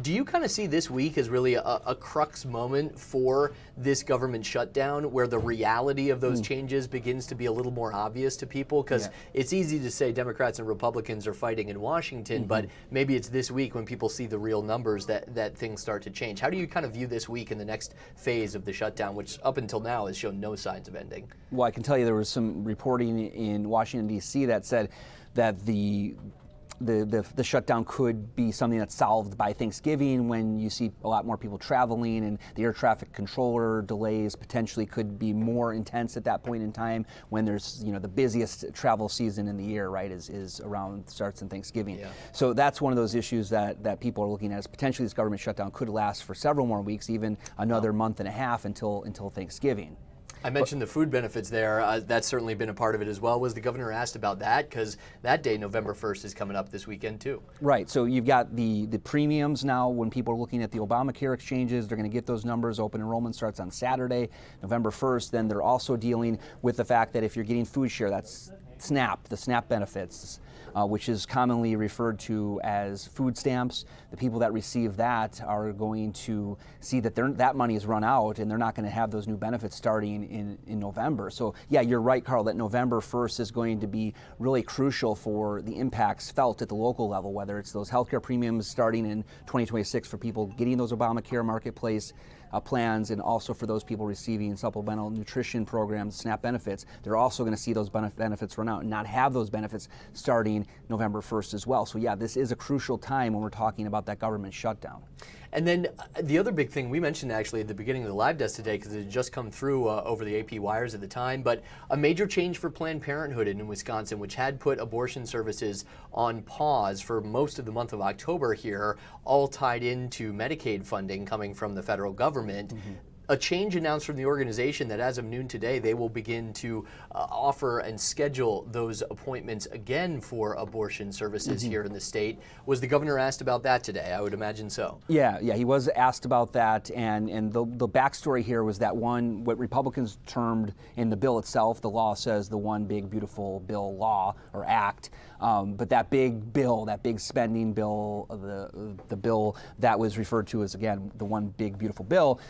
Do you kind of see this week as really a crux moment for this government shutdown, where the reality of those changes begins to be a little more obvious to people? Because it's easy to say Democrats and Republicans are fighting in Washington, but maybe it's this week when people see the real numbers that things start to change. How do you kind of view this week in the next phase of the shutdown, which up until now has shown no signs of ending? Well, I can tell you there was some reporting in Washington, D.C. that said that the shutdown could be something that's solved by Thanksgiving, when you see a lot more people traveling, and the air traffic controller delays potentially could be more intense at that point in time, when there's, the busiest travel season in the year, right, is around, starts in Thanksgiving. Yeah. So that's one of those issues that people are looking at, is potentially this government shutdown could last for several more weeks, even another month and a half until Thanksgiving. I mentioned the food benefits there. That's certainly been a part of it as well. Was the governor asked about that? Because that day, November 1st, is coming up this weekend too. Right. So you've got the premiums now. When people are looking at the Obamacare exchanges, they're going to get those numbers. Open enrollment starts on Saturday, November 1st. Then they're also dealing with the fact that if you're getting food share, that's SNAP, the SNAP benefits, which is commonly referred to as food stamps. The people that receive that are going to see that that money is run out, and they're not going to have those new benefits starting in November. So yeah, you're right, Carl, that November 1st is going to be really crucial for the impacts felt at the local level, whether it's those healthcare premiums starting in 2026 for people getting those Obamacare marketplace plans, and also for those people receiving supplemental nutrition programs, SNAP benefits. They're also going to see those benefits run out and not have those benefits starting November 1st as well. So yeah, this is a crucial time when we're talking about that government shutdown. And then the other big thing we mentioned actually at the beginning of the live desk today, because it had just come through over the AP wires at the time, but a major change for Planned Parenthood in Wisconsin, which had put abortion services on pause for most of the month of October here, all tied into Medicaid funding coming from the federal government. A change announced from the organization that as of noon today, they will begin to offer and schedule those appointments again for abortion services here in the state. Was the governor asked about that today? I would imagine so. Yeah, he was asked about that, and the backstory here was that what Republicans termed in the bill itself, the law says the one big beautiful bill law or act, but that big bill, that big spending bill, the bill that was referred to as, again, the one big beautiful bill,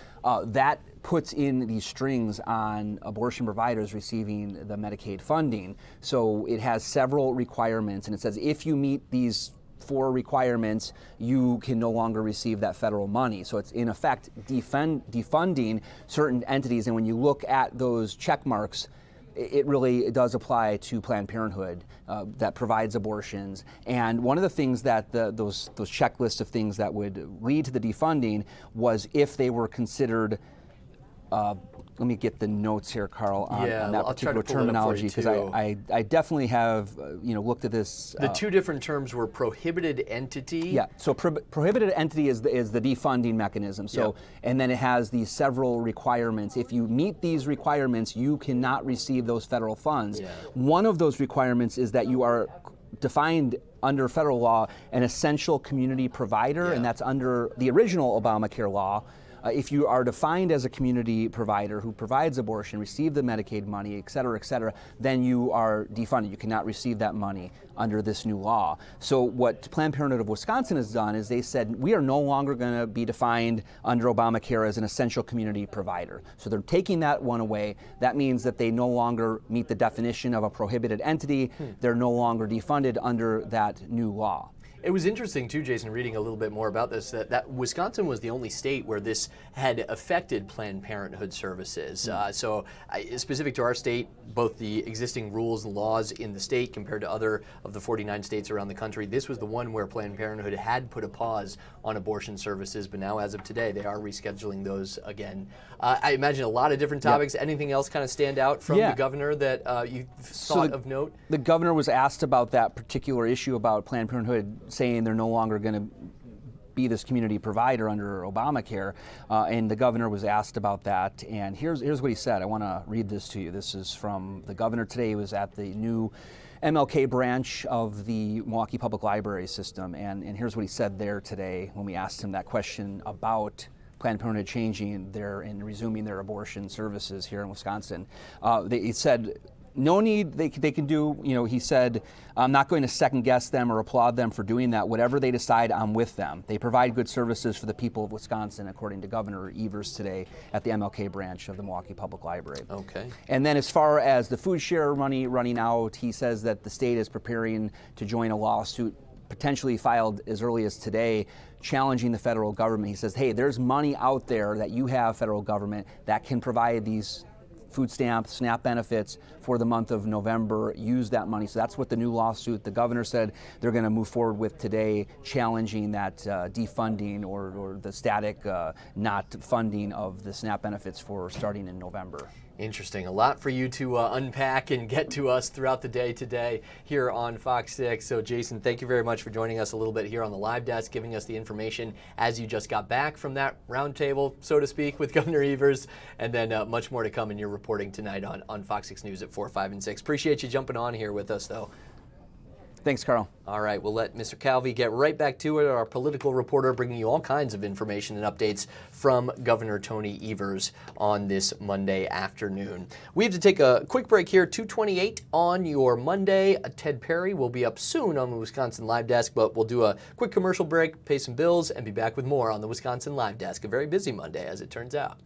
that puts in these strings on abortion providers receiving the Medicaid funding. So it has several requirements, and it says if you meet these 4 requirements, you can no longer receive that federal money. So it's in effect defunding certain entities, and when you look at those check marks, it really does apply to Planned Parenthood that provides abortions. And one of the things that those checklists of things that would lead to the defunding was if they were considered, let me get the notes here, Carl, on that particular terminology, because I definitely have looked at this. The two different terms were prohibited entity. Yeah, so prohibited entity is the defunding mechanism. So, and then it has these several requirements. If you meet these requirements, you cannot receive those federal funds. One of those requirements is that you are defined under federal law an essential community provider, and that's under the original Obamacare law. If you are defined as a community provider who provides abortion, receive the Medicaid money, et cetera, then you are defunded. You cannot receive that money under this new law. So what Planned Parenthood of Wisconsin has done is they said, we are no longer going to be defined under Obamacare as an essential community provider. So they're taking that one away. That means that they no longer meet the definition of a prohibited entity. They're no longer defunded under that new law. It was interesting too, Jason, reading a little bit more about this, that Wisconsin was the only state where this had affected Planned Parenthood services. So specific to our state, both the existing rules and laws in the state compared to other of the 49 states around the country, this was the one where Planned Parenthood had put a pause on abortion services, but now as of today, they are rescheduling those again. I imagine a lot of different topics. Anything else kind of stand out from the governor that you thought of note? The governor was asked about that particular issue about Planned Parenthood saying they're no longer going to be this community provider under Obamacare. And the governor was asked about that. And here's what he said. I want to read this to you. This is from the governor today. He was at the new MLK branch of the Milwaukee Public Library system. And here's what he said there today when we asked him that question about Planned Parenthood changing and resuming their abortion services here in Wisconsin. He said, no need, they can do, he said, I'm not going to second guess them or applaud them for doing that. Whatever they decide, I'm with them. They provide good services for the people of Wisconsin, according to Governor Evers today at the MLK branch of the Milwaukee Public Library. Okay. And then as far as the food share money running out, he says that the state is preparing to join a lawsuit potentially filed as early as today, challenging the federal government. He says, hey, there's money out there that you have, federal government, that can provide these food stamps, SNAP benefits for the month of November. Use that money. So that's what the new lawsuit the governor said they're going to move forward with today, challenging that defunding or the static not funding of the SNAP benefits for starting in November. Interesting. A lot for you to unpack and get to us throughout the day today here on Fox 6. So, Jason, thank you very much for joining us a little bit here on the live desk, giving us the information as you just got back from that roundtable, so to speak, with Governor Evers, and then much more to come in your reporting tonight on Fox 6 News at 4, 5, and 6. Appreciate you jumping on here with us, though. Thanks, Carl. All right, we'll let Mr. Calvi get right back to it, our political reporter, bringing you all kinds of information and updates from Governor Tony Evers on this Monday afternoon. We have to take a quick break here, 2:28 on your Monday. Ted Perry will be up soon on the Wisconsin Live Desk, but we'll do a quick commercial break, pay some bills, and be back with more on the Wisconsin Live Desk. A very busy Monday, as it turns out.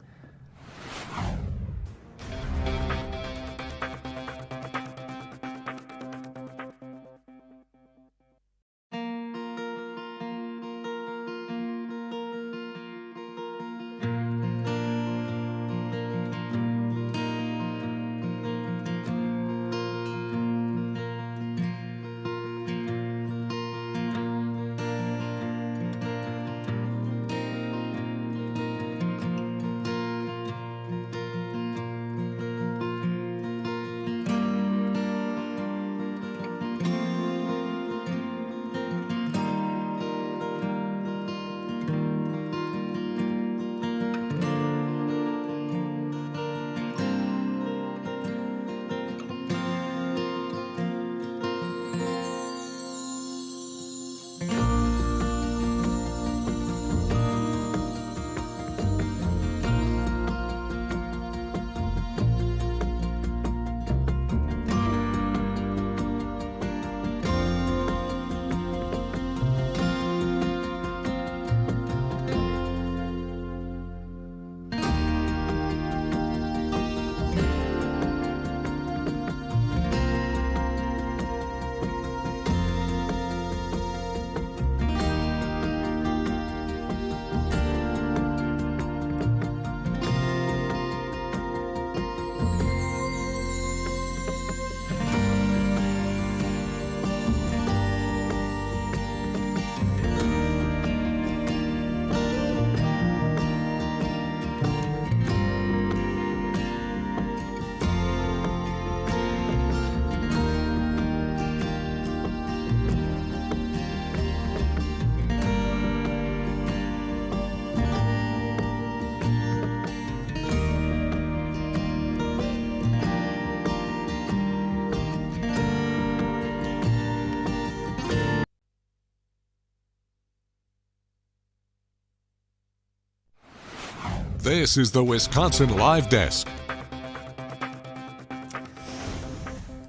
This is the Wisconsin Live Desk.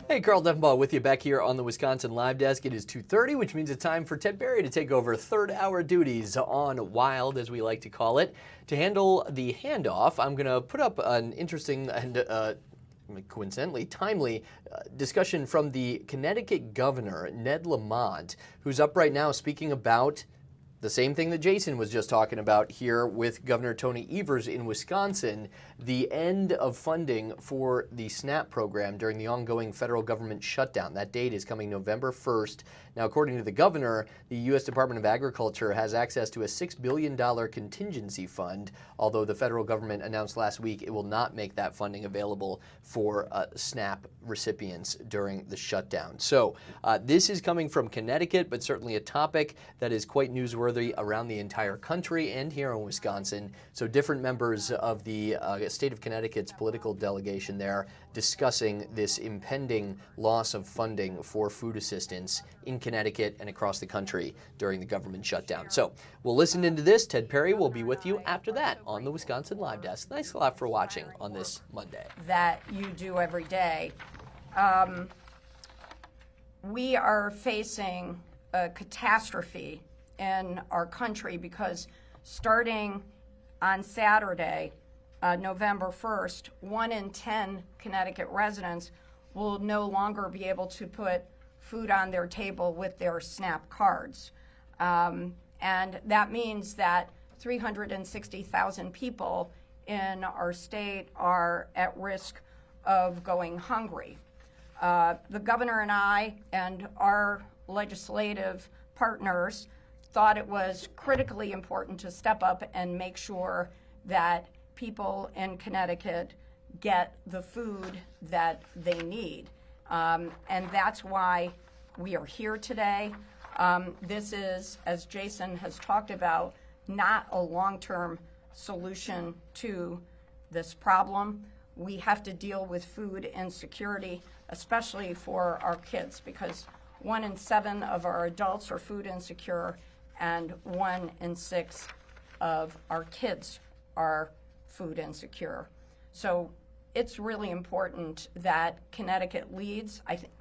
Hey, Carl Defenbaugh with you back here on the Wisconsin Live Desk. It is 2:30, which means it's time for Ted Berry to take over third-hour duties on Wild, as we like to call it. To handle the handoff, I'm going to put up an interesting and coincidentally timely discussion from the Connecticut governor, Ned Lamont, who's up right now speaking about the same thing that Jason was just talking about here with Governor Tony Evers in Wisconsin, the end of funding for the SNAP program during the ongoing federal government shutdown. That date is coming November 1st. Now, according to the governor, the U.S. Department of Agriculture has access to a $6 billion contingency fund, although the federal government announced last week it will not make that funding available for SNAP recipients during the shutdown. So this is coming from Connecticut, but certainly a topic that is quite newsworthy newsworthy around the entire country and here in Wisconsin. So different members of the state of Connecticut's political delegation there discussing this impending loss of funding for food assistance in Connecticut and across the country during the government shutdown. So we'll listen into this. Ted Perry will be with you after that on the Wisconsin Live Desk. Thanks a lot for watching on this Monday. That you do every day. We are facing a catastrophe in our country because starting on Saturday, November 1st, 1 in 10 Connecticut residents will no longer be able to put food on their table with their SNAP cards. And that means that 360,000 people in our state are at risk of going hungry. The governor and I and our legislative partners thought it was critically important to step up and make sure that people in Connecticut get the food that they need. And that's why we are here today. This is, as Jason has talked about, not a long-term solution to this problem. We have to deal with food insecurity, especially for our kids, because 1 in 7 of our adults are food insecure and 1 in 6 of our kids are food insecure. So it's really important that Connecticut leads.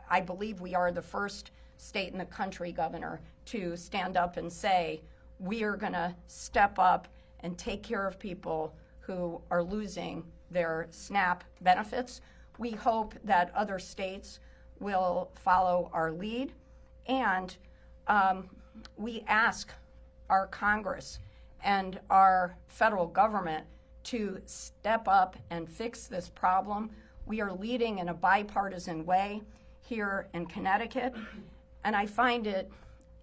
I believe we are the first state in the country, Governor, to stand up and say, we are going to step up and take care of people who are losing their SNAP benefits. We hope that other states will follow our lead. And we ask our Congress and our federal government to step up and fix this problem. We are leading in a bipartisan way here in Connecticut. And I find it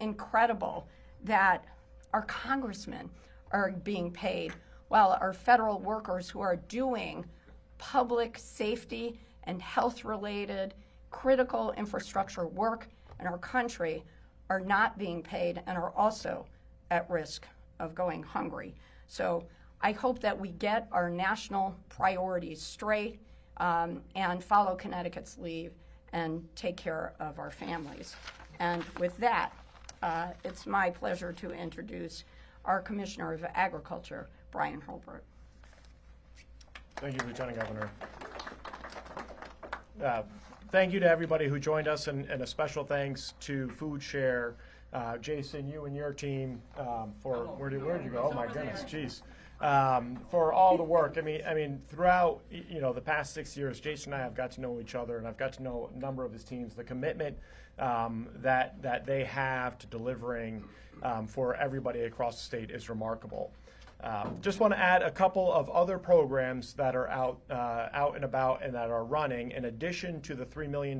incredible that our congressmen are being paid while our federal workers who are doing public safety and health-related critical infrastructure work in our country are not being paid and are also at risk of going hungry. So I hope that we get our national priorities straight and follow Connecticut's lead and take care of our families. And with that, it's my pleasure to introduce our Commissioner of Agriculture, Brian Holbrook. Thank you, Lieutenant Governor. Thank you to everybody who joined us, and a special thanks to Food Share. Jason, you and your team for where'd you go? Oh my goodness, geez. For all the work. I mean, throughout the past 6 years, Jason and I have got to know each other, and I've got to know a number of his teams. The commitment that they have to delivering for everybody across the state is remarkable. Just want to add a couple of other programs that are out and about and that are running, in addition to the $3 million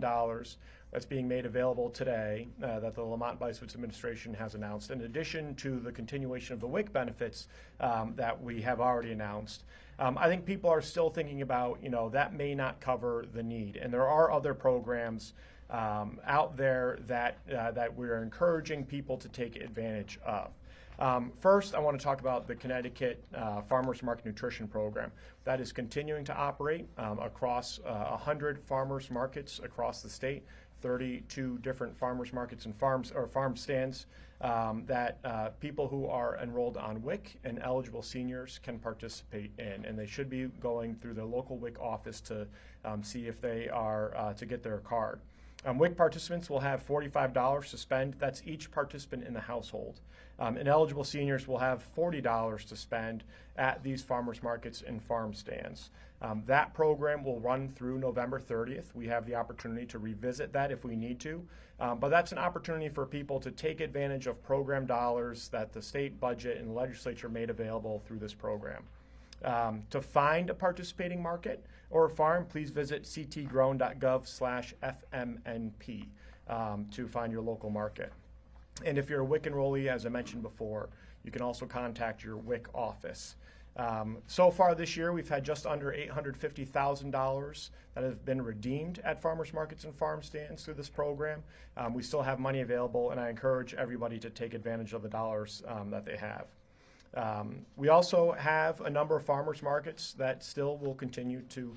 that's being made available today that the Lamont-Beiswitz administration has announced, in addition to the continuation of the WIC benefits that we have already announced. I think people are still thinking about, that may not cover the need. And there are other programs out there that we're encouraging people to take advantage of. First, I want to talk about the Connecticut Farmers Market Nutrition Program. That is continuing to operate across 100 farmers markets across the state, 32 different farmers markets and farm stands that people who are enrolled on WIC and eligible seniors can participate in. And they should be going through the local WIC office to see if they are to get their card. WIC participants will have $45 to spend. That's each participant in the household. And eligible seniors will have $40 to spend at these farmers markets and farm stands. That program will run through November 30th. We have the opportunity to revisit that if we need to. But that's an opportunity for people to take advantage of program dollars that the state budget and the legislature made available through this program. To find a participating market or a farm, please visit ctgrown.gov/FMNP to find your local market. And if you're a WIC enrollee, as I mentioned before, you can also contact your WIC office. So far this year, we've had just under $850,000 that have been redeemed at farmers markets and farm stands through this program. We still have money available, and I encourage everybody to take advantage of the dollars that they have. We also have a number of farmers markets that still will continue to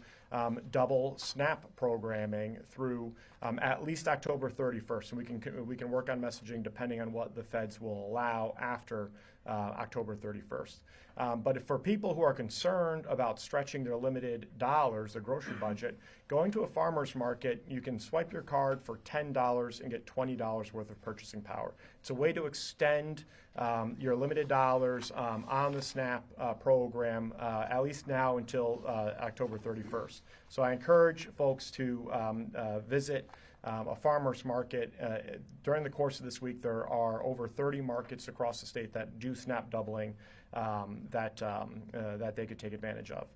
double SNAP programming through at least October 31st, and we can work on messaging depending on what the feds will allow after October 31st. But for people who are concerned about stretching their limited dollars, their grocery budget, going to a farmer's market, you can swipe your card for $10 and get $20 worth of purchasing power. It's a way to extend your limited dollars on the SNAP program, at least now until October 31st. So I encourage folks to visit a farmer's market. During the course of this week, there are over 30 markets across the state that do SNAP doubling that they could take advantage of.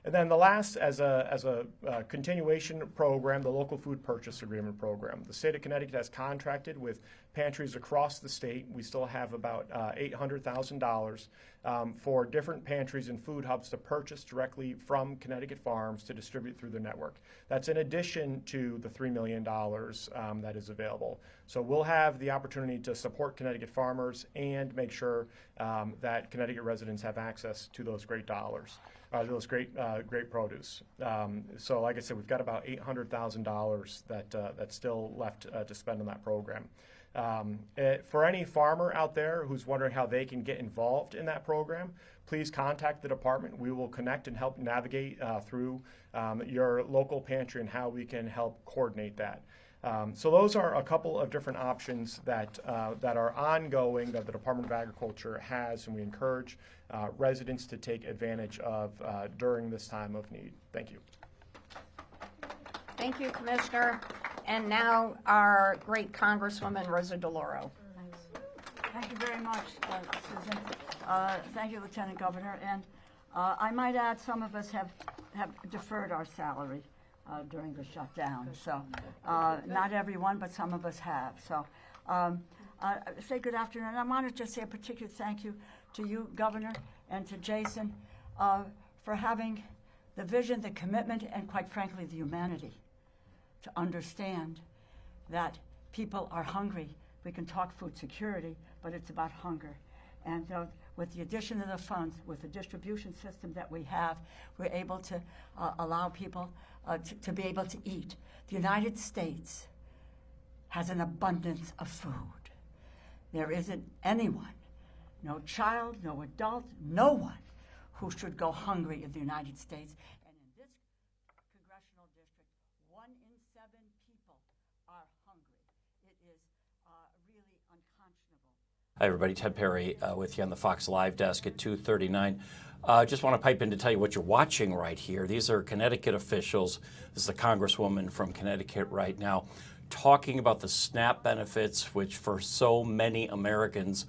And then the last, as a continuation program, the Local Food Purchase Agreement program. The state of Connecticut has contracted with pantries across the state. We still have about $800,000 for different pantries and food hubs to purchase directly from Connecticut farms to distribute through their network. That's in addition to the $3 million that is available. So we'll have the opportunity to support Connecticut farmers and make sure that Connecticut residents have access to those great dollars. Those great produce. So like I said, we've got about $800,000 that's still left to spend on that program. For any farmer out there who's wondering how they can get involved in that program, please contact the department. We will connect and help navigate through your local pantry and how we can help coordinate that. So those are a couple of different options that are ongoing that the Department of Agriculture has, and we encourage residents to take advantage of during this time of need. Thank you. Thank you, Commissioner. And now our great Congresswoman, Rosa DeLauro. Thank you very much, Susan. Thank you, Lieutenant Governor. And I might add, some of us have deferred our salary during the shutdown. So not everyone, but some of us have. So say good afternoon. I want to just say a particular thank you to you, Governor, and to Jason for having the vision, the commitment, and quite frankly, the humanity to understand that people are hungry. We can talk food security, but it's about hunger. And with the addition of the funds, with the distribution system that we have, we're able to allow people to be able to eat. The United States has an abundance of food. There isn't anyone, no child, no adult, no one who should go hungry in the United States. And in this congressional district, 1 in 7 people are hungry. It is really unconscionable. Hi, everybody. Ted Perry with you on the Fox Live desk at 2:39. Just want to pipe in to tell you what you're watching right here. These are Connecticut officials. This is the Congresswoman from Connecticut right now talking about the SNAP benefits, which for so many Americans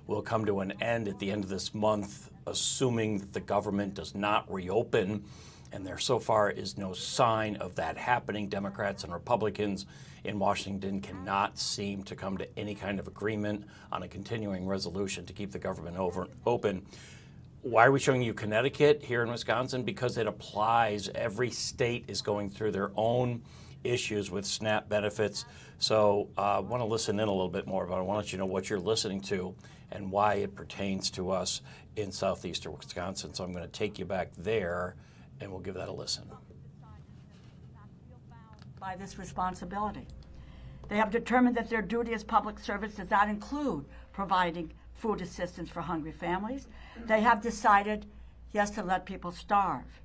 will come to an end at the end of this month, assuming that the government does not reopen. And there so far is no sign of that happening. Democrats and Republicans in Washington cannot seem to come to any kind of agreement on a continuing resolution to keep the government open. Why are we showing you Connecticut here in Wisconsin? Because it applies. Every state is going through their own issues with SNAP benefits. So I want to listen in a little bit more, but I want to let you know what you're listening to and why it pertains to us in southeastern Wisconsin. So I'm going to take you back there, and we'll give that a listen. By this responsibility. They have determined that their duty as public service does not include providing food assistance for hungry families. They have decided, yes, to let people starve.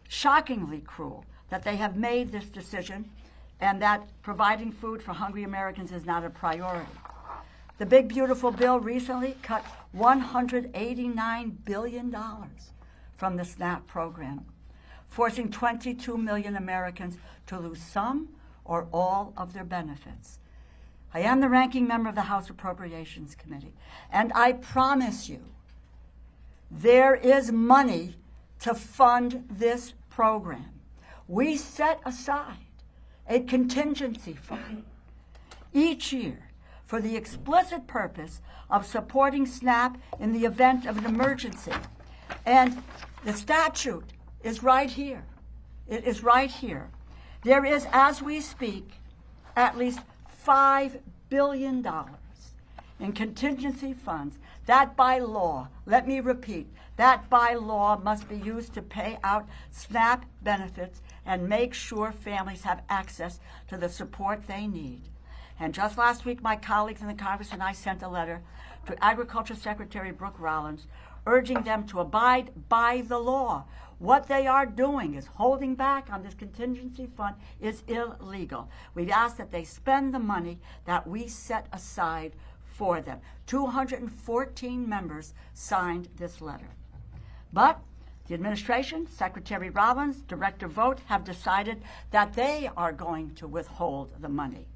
Shockingly cruel that they have made this decision and that providing food for hungry Americans is not a priority. The big, beautiful bill recently cut $189 billion from the SNAP program, forcing 22 million Americans to lose some or all of their benefits. I am the ranking member of the House Appropriations Committee, and I promise you, there is money to fund this program. We set aside a contingency fund each year for the explicit purpose of supporting SNAP in the event of an emergency. And the statute is right here. It is right here. There is, as we speak, at least $5 billion in contingency funds that by law, let me repeat, that by law must be used to pay out SNAP benefits and make sure families have access to the support they need. And just last week, my colleagues in the Congress and I sent a letter to Agriculture Secretary Brooke Rollins urging them to abide by the law. What they are doing is holding back on this contingency fund is illegal. We've asked that they spend the money that we set aside for them. 214 members signed this letter. But the administration, Secretary Rollins, Director Vogt, have decided that they are going to withhold the money,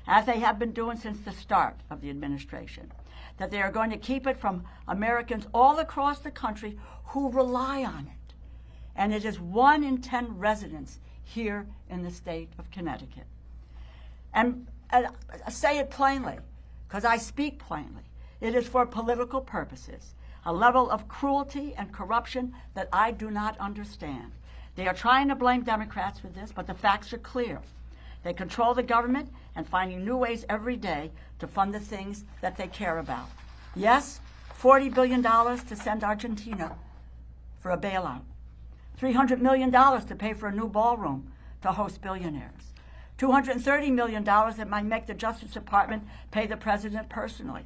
as they have been doing since the start of the administration, that they are going to keep it from Americans all across the country who rely on it. And it is 1 in 10 residents here in the state of Connecticut. And I say it plainly, because I speak plainly. It is for political purposes, a level of cruelty and corruption that I do not understand. They are trying to blame Democrats for this, but the facts are clear. They control the government and finding new ways every day to fund the things that they care about. Yes, $40 billion to send Argentina for a bailout. $300 million to pay for a new ballroom to host billionaires. $230 million that might make the Justice Department pay the president personally.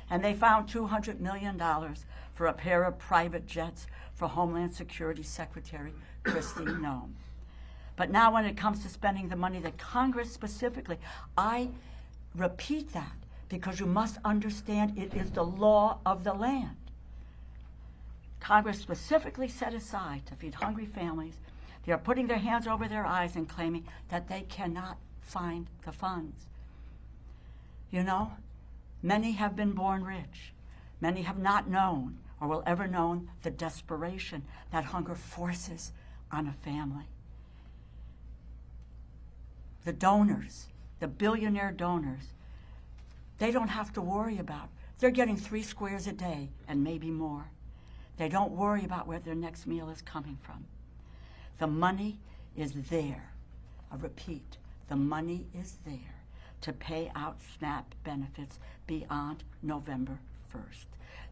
And they found $200 million for a pair of private jets for Homeland Security Secretary Christine Noem. But now when it comes to spending the money that Congress specifically, I repeat that because you must understand it is the law of the land. Congress specifically set aside to feed hungry families. They are putting their hands over their eyes and claiming that they cannot find the funds. You know, many have been born rich. Many have not known or will ever know the desperation that hunger forces on a family. The donors, the billionaire donors, they don't have to worry about. They're getting 3 squares a day and maybe more. They don't worry about where their next meal is coming from. The money is there. I repeat, the money is there to pay out SNAP benefits beyond November 1st.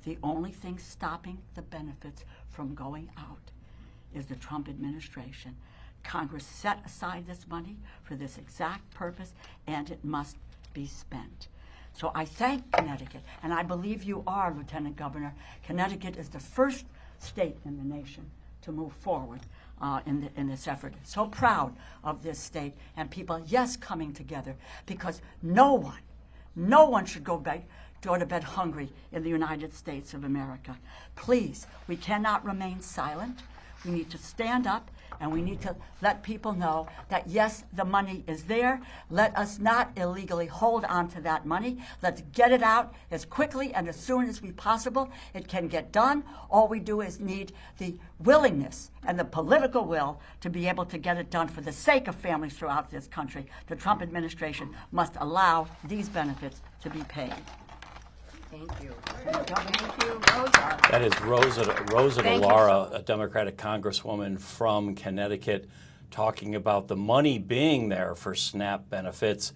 The only thing stopping the benefits from going out is the Trump administration. Congress set aside this money for this exact purpose, and it must be spent. So I thank Connecticut, and I believe you are, Lieutenant Governor. Connecticut is the first state in the nation to move forward in this effort. So proud of this state and people, yes, coming together, because no one should go to bed hungry in the United States of America. Please, we cannot remain silent. We need to stand up, and we need to let people know that, yes, the money is there. Let us not illegally hold on to that money. Let's get it out as quickly and as soon as we possible. It can get done. All we do is need the willingness and the political will to be able to get it done for the sake of families throughout this country. The Trump administration must allow these benefits to be paid. Thank you. Thank you, Rosa. That is Rosa DeLaura, a Democratic Congresswoman from Connecticut, talking about the money being there for SNAP benefits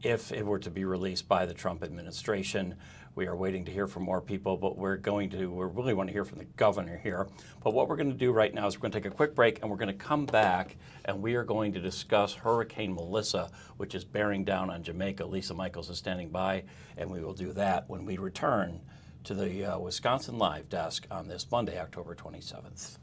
if it were to be released by the Trump administration. We are waiting to hear from more people, but we really want to hear from the governor here. But what we're going to do right now is we're going to take a quick break, and we're going to come back, and we are going to discuss Hurricane Melissa, which is bearing down on Jamaica. Lisa Michaels is standing by, and we will do that when we return to the Wisconsin Live Desk on this Monday, October 27th.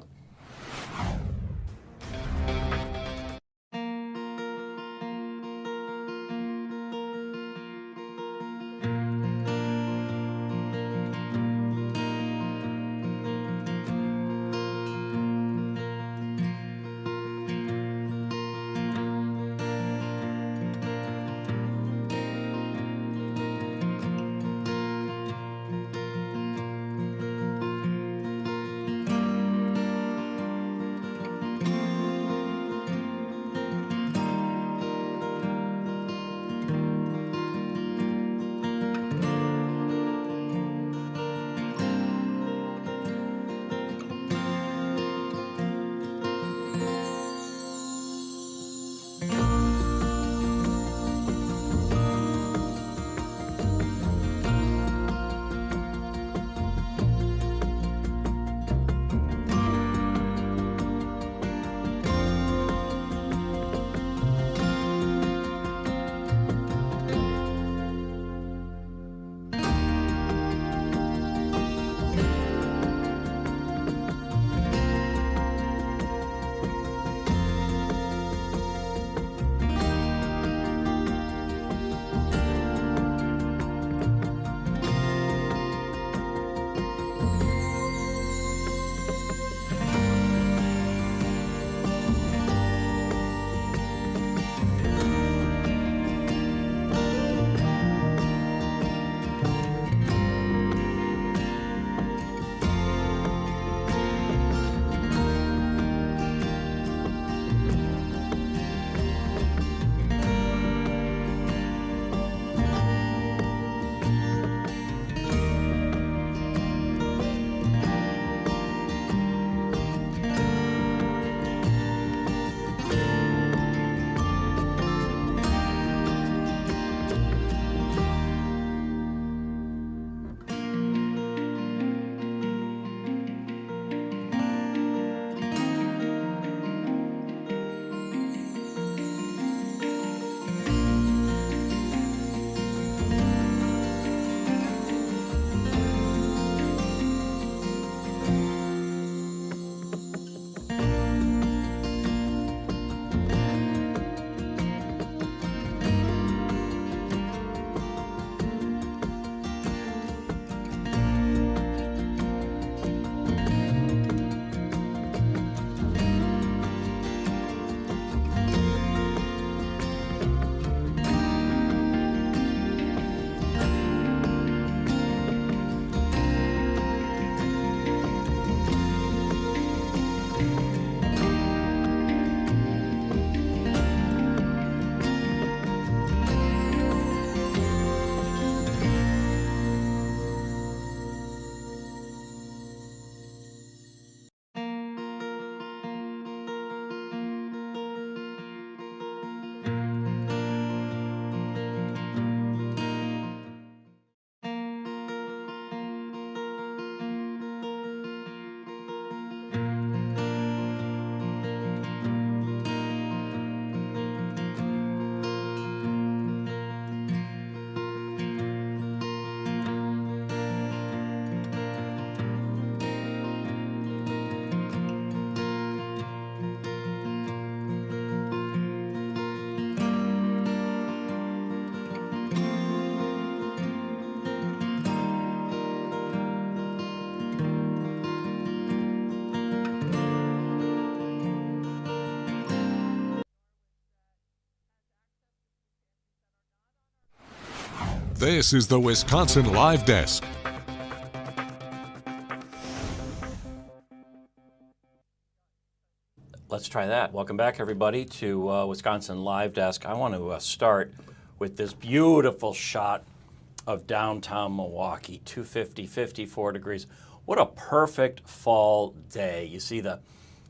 This is the Wisconsin Live Desk. Let's try that. Welcome back, everybody, to Wisconsin Live Desk. I want to start with this beautiful shot of downtown Milwaukee, 250, 54 degrees. What a perfect fall day. You see the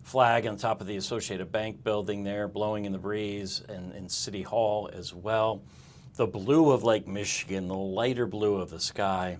flag on top of the Associated Bank building there blowing in the breeze, and in City Hall as well. The blue of Lake Michigan, the lighter blue of the sky,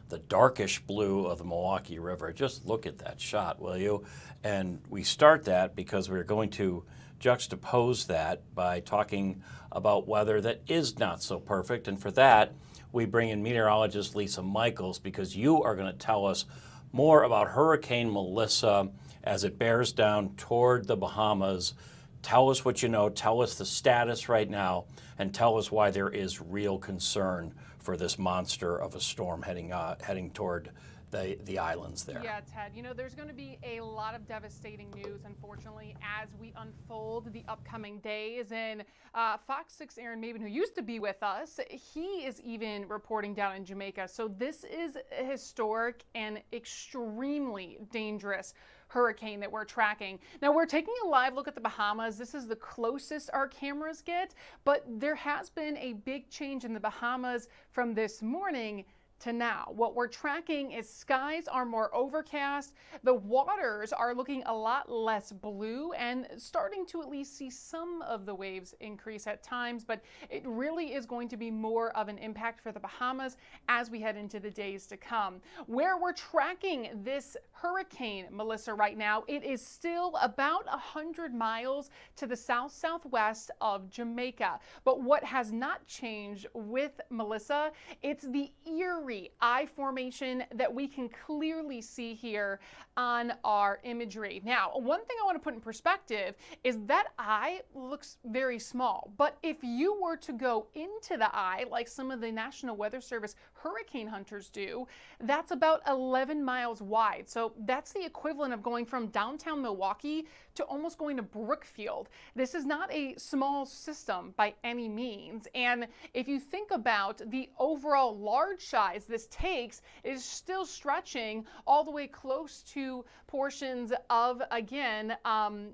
the darkish blue of the Milwaukee River. Just look at that shot, will you? And we start that because we're going to juxtapose that by talking about weather that is not so perfect. And for that, we bring in meteorologist Lisa Michaels, because you are going to tell us more about Hurricane Melissa as it bears down toward the Bahamas. Tell us what you know, tell us the status right now, and tell us why there is real concern for this monster of a storm heading toward the islands there. Yeah, Ted, you know, there's going to be a lot of devastating news, unfortunately, as we unfold the upcoming days. And Fox 6 Aaron Maven, who used to be with us, he is even reporting down in Jamaica. So this is a historic and extremely dangerous hurricane that we're tracking. Now, we're taking a live look at the Bahamas. This is the closest our cameras get, but there has been a big change in the Bahamas from this morning to now. What we're tracking is skies are more overcast. The waters are looking a lot less blue and starting to at least see some of the waves increase at times, but it really is going to be more of an impact for the Bahamas as we head into the days to come. Where we're tracking this Hurricane Melissa right now, it is still about 100 miles to the south-southwest of Jamaica. But what has not changed with Melissa, it's the Erie eye formation that we can clearly see here on our imagery. Now, one thing I want to put in perspective is that eye looks very small, but if you were to go into the eye like some of the National Weather Service hurricane hunters do, that's about 11 miles wide. So that's the equivalent of going from downtown Milwaukee to almost going to Brookfield. This is not a small system by any means. And if you think about the overall large size this takes, it is still stretching all the way close to portions of, again,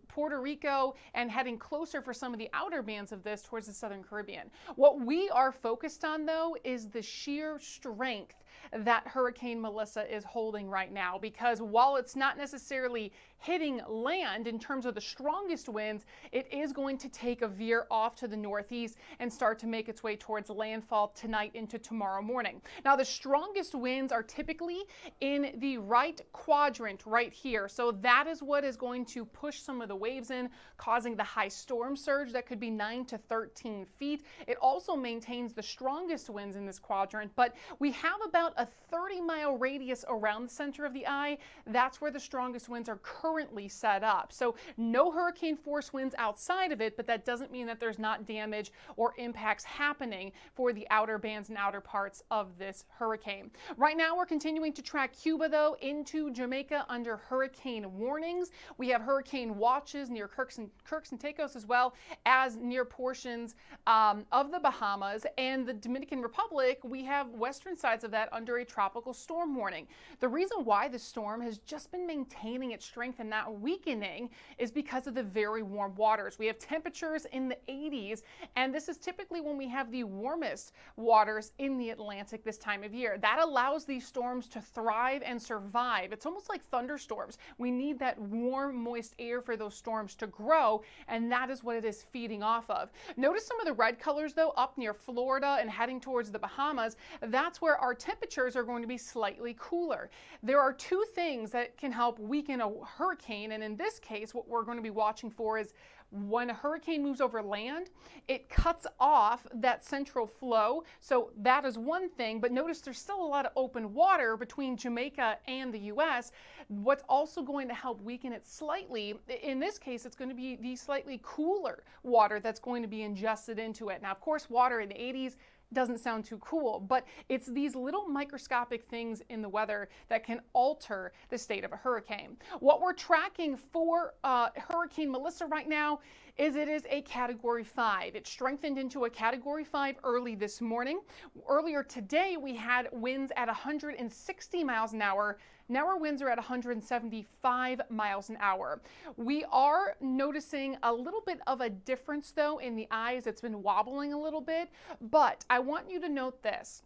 Puerto Rico, and heading closer for some of the outer bands of this towards the Southern Caribbean. What we are focused on, though, is the sheer strength that Hurricane Melissa is holding right now, because while it's not necessarily hitting land in terms of the strongest winds, it is going to take a veer off to the northeast and start to make its way towards landfall tonight into tomorrow morning. Now, the strongest winds are typically in the right quadrant right here. So that is what is going to push some of the waves in, causing the high storm surge that could be 9 to 13 feet. It also maintains the strongest winds in this quadrant, but we have about a 30-mile radius around the center of the eye. That's where the strongest winds are currently set up. So no hurricane force winds outside of it, but that doesn't mean that there's not damage or impacts happening for the outer bands and outer parts of this hurricane. Right now, we're continuing to track Cuba, though, into Jamaica under hurricane warnings. We have hurricane watches near Kirks and Caicos, as well as near portions of the Bahamas and the Dominican Republic. We have western sides of that under a tropical storm warning. The reason why the storm has just been maintaining its strength and not weakening is because of the very warm waters. We have temperatures in the 80s, and this is typically when we have the warmest waters in the Atlantic this time of year. That allows these storms to thrive and survive. It's almost like thunderstorms. We need that warm, moist air for those storms to grow, and that is what it is feeding off of. Notice some of the red colors, though, up near Florida and heading towards the Bahamas. That's where our temperatures are going to be slightly cooler. There are two things that can help weaken a hurricane, and in this case, what we're going to be watching for is when a hurricane moves over land, it cuts off that central flow. So that is one thing, but notice there's still a lot of open water between Jamaica and the U.S. What's also going to help weaken it slightly, in this case, it's going to be the slightly cooler water that's going to be ingested into it. Now, of course, water in the 80s doesn't sound too cool, but it's these little microscopic things in the weather that can alter the state of a hurricane. What we're tracking for Hurricane Melissa right now is it is a Category 5. It strengthened into a Category 5 early this morning. Earlier today, we had winds at 160 miles an hour. Now our winds are at 175 miles an hour. We are noticing a little bit of a difference, though, in the eyes. It's been wobbling a little bit, but I want you to note this.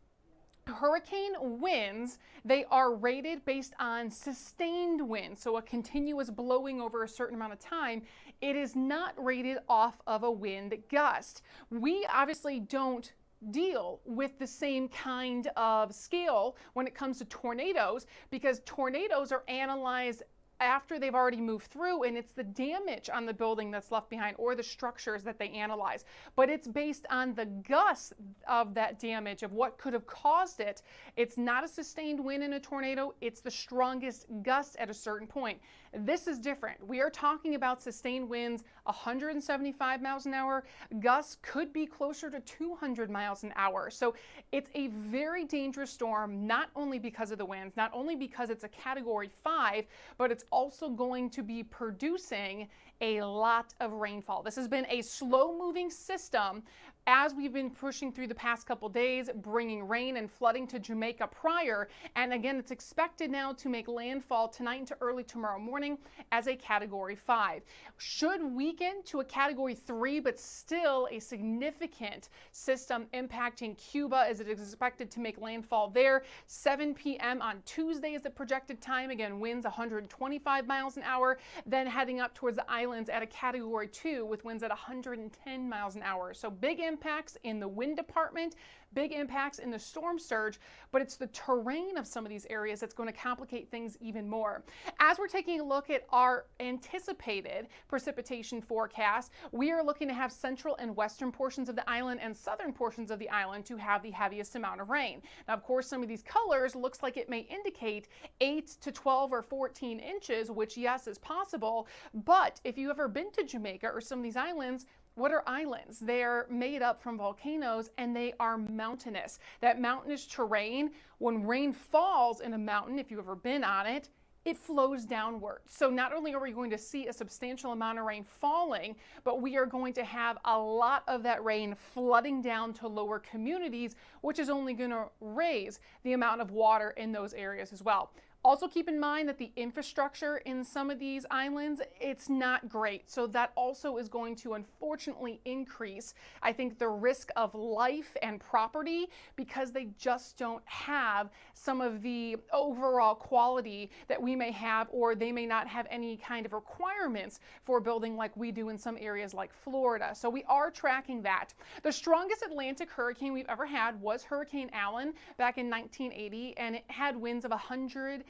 Hurricane winds, they are rated based on sustained winds, so a continuous blowing over a certain amount of time. It is not rated off of a wind gust. We obviously don't deal with the same kind of scale when it comes to tornadoes, because tornadoes are analyzed after they've already moved through, and it's the damage on the building that's left behind or the structures that they analyze. But it's based on the gusts of that damage, of what could have caused it. It's not a sustained wind in a tornado, it's the strongest gust at a certain point. This is different. We are talking about sustained winds 175 miles an hour. Gusts could be closer to 200 miles an hour. So it's a very dangerous storm, not only because of the winds, not only because it's a Category 5, but it's also going to be producing a lot of rainfall. This has been a slow-moving system as we've been pushing through the past couple days, bringing rain and flooding to Jamaica prior. And again, it's expected now to make landfall tonight into early tomorrow morning as a Category 5. Should weaken to a Category 3, but still a significant system impacting Cuba as it is expected to make landfall there. 7 p.m. on Tuesday is the projected time. Again, winds 125 miles an hour, then heading up towards the islands at a Category 2 with winds at 110 miles an hour. So big impacts in the wind department, big impacts in the storm surge, but it's the terrain of some of these areas that's going to complicate things even more. As we're taking a look at our anticipated precipitation forecast, we are looking to have central and western portions of the island and southern portions of the island to have the heaviest amount of rain. Now, of course, some of these colors looks like it may indicate 8 to 12 or 14 inches, which yes, is possible. But if you've ever been to Jamaica or some of these islands, what are islands? They're made up from volcanoes and they are mountainous. That mountainous terrain, when rain falls in a mountain, if you've ever been on it, it flows downward. So not only are we going to see a substantial amount of rain falling, but we are going to have a lot of that rain flooding down to lower communities, which is only going to raise the amount of water in those areas as well. Also keep in mind that the infrastructure in some of these islands, it's not great. So that also is going to unfortunately increase, I think, the risk of life and property, because they just don't have some of the overall quality that we may have, or they may not have any kind of requirements for building like we do in some areas like Florida. So we are tracking that. The strongest Atlantic hurricane we've ever had was Hurricane Allen back in 1980, and it had winds of 190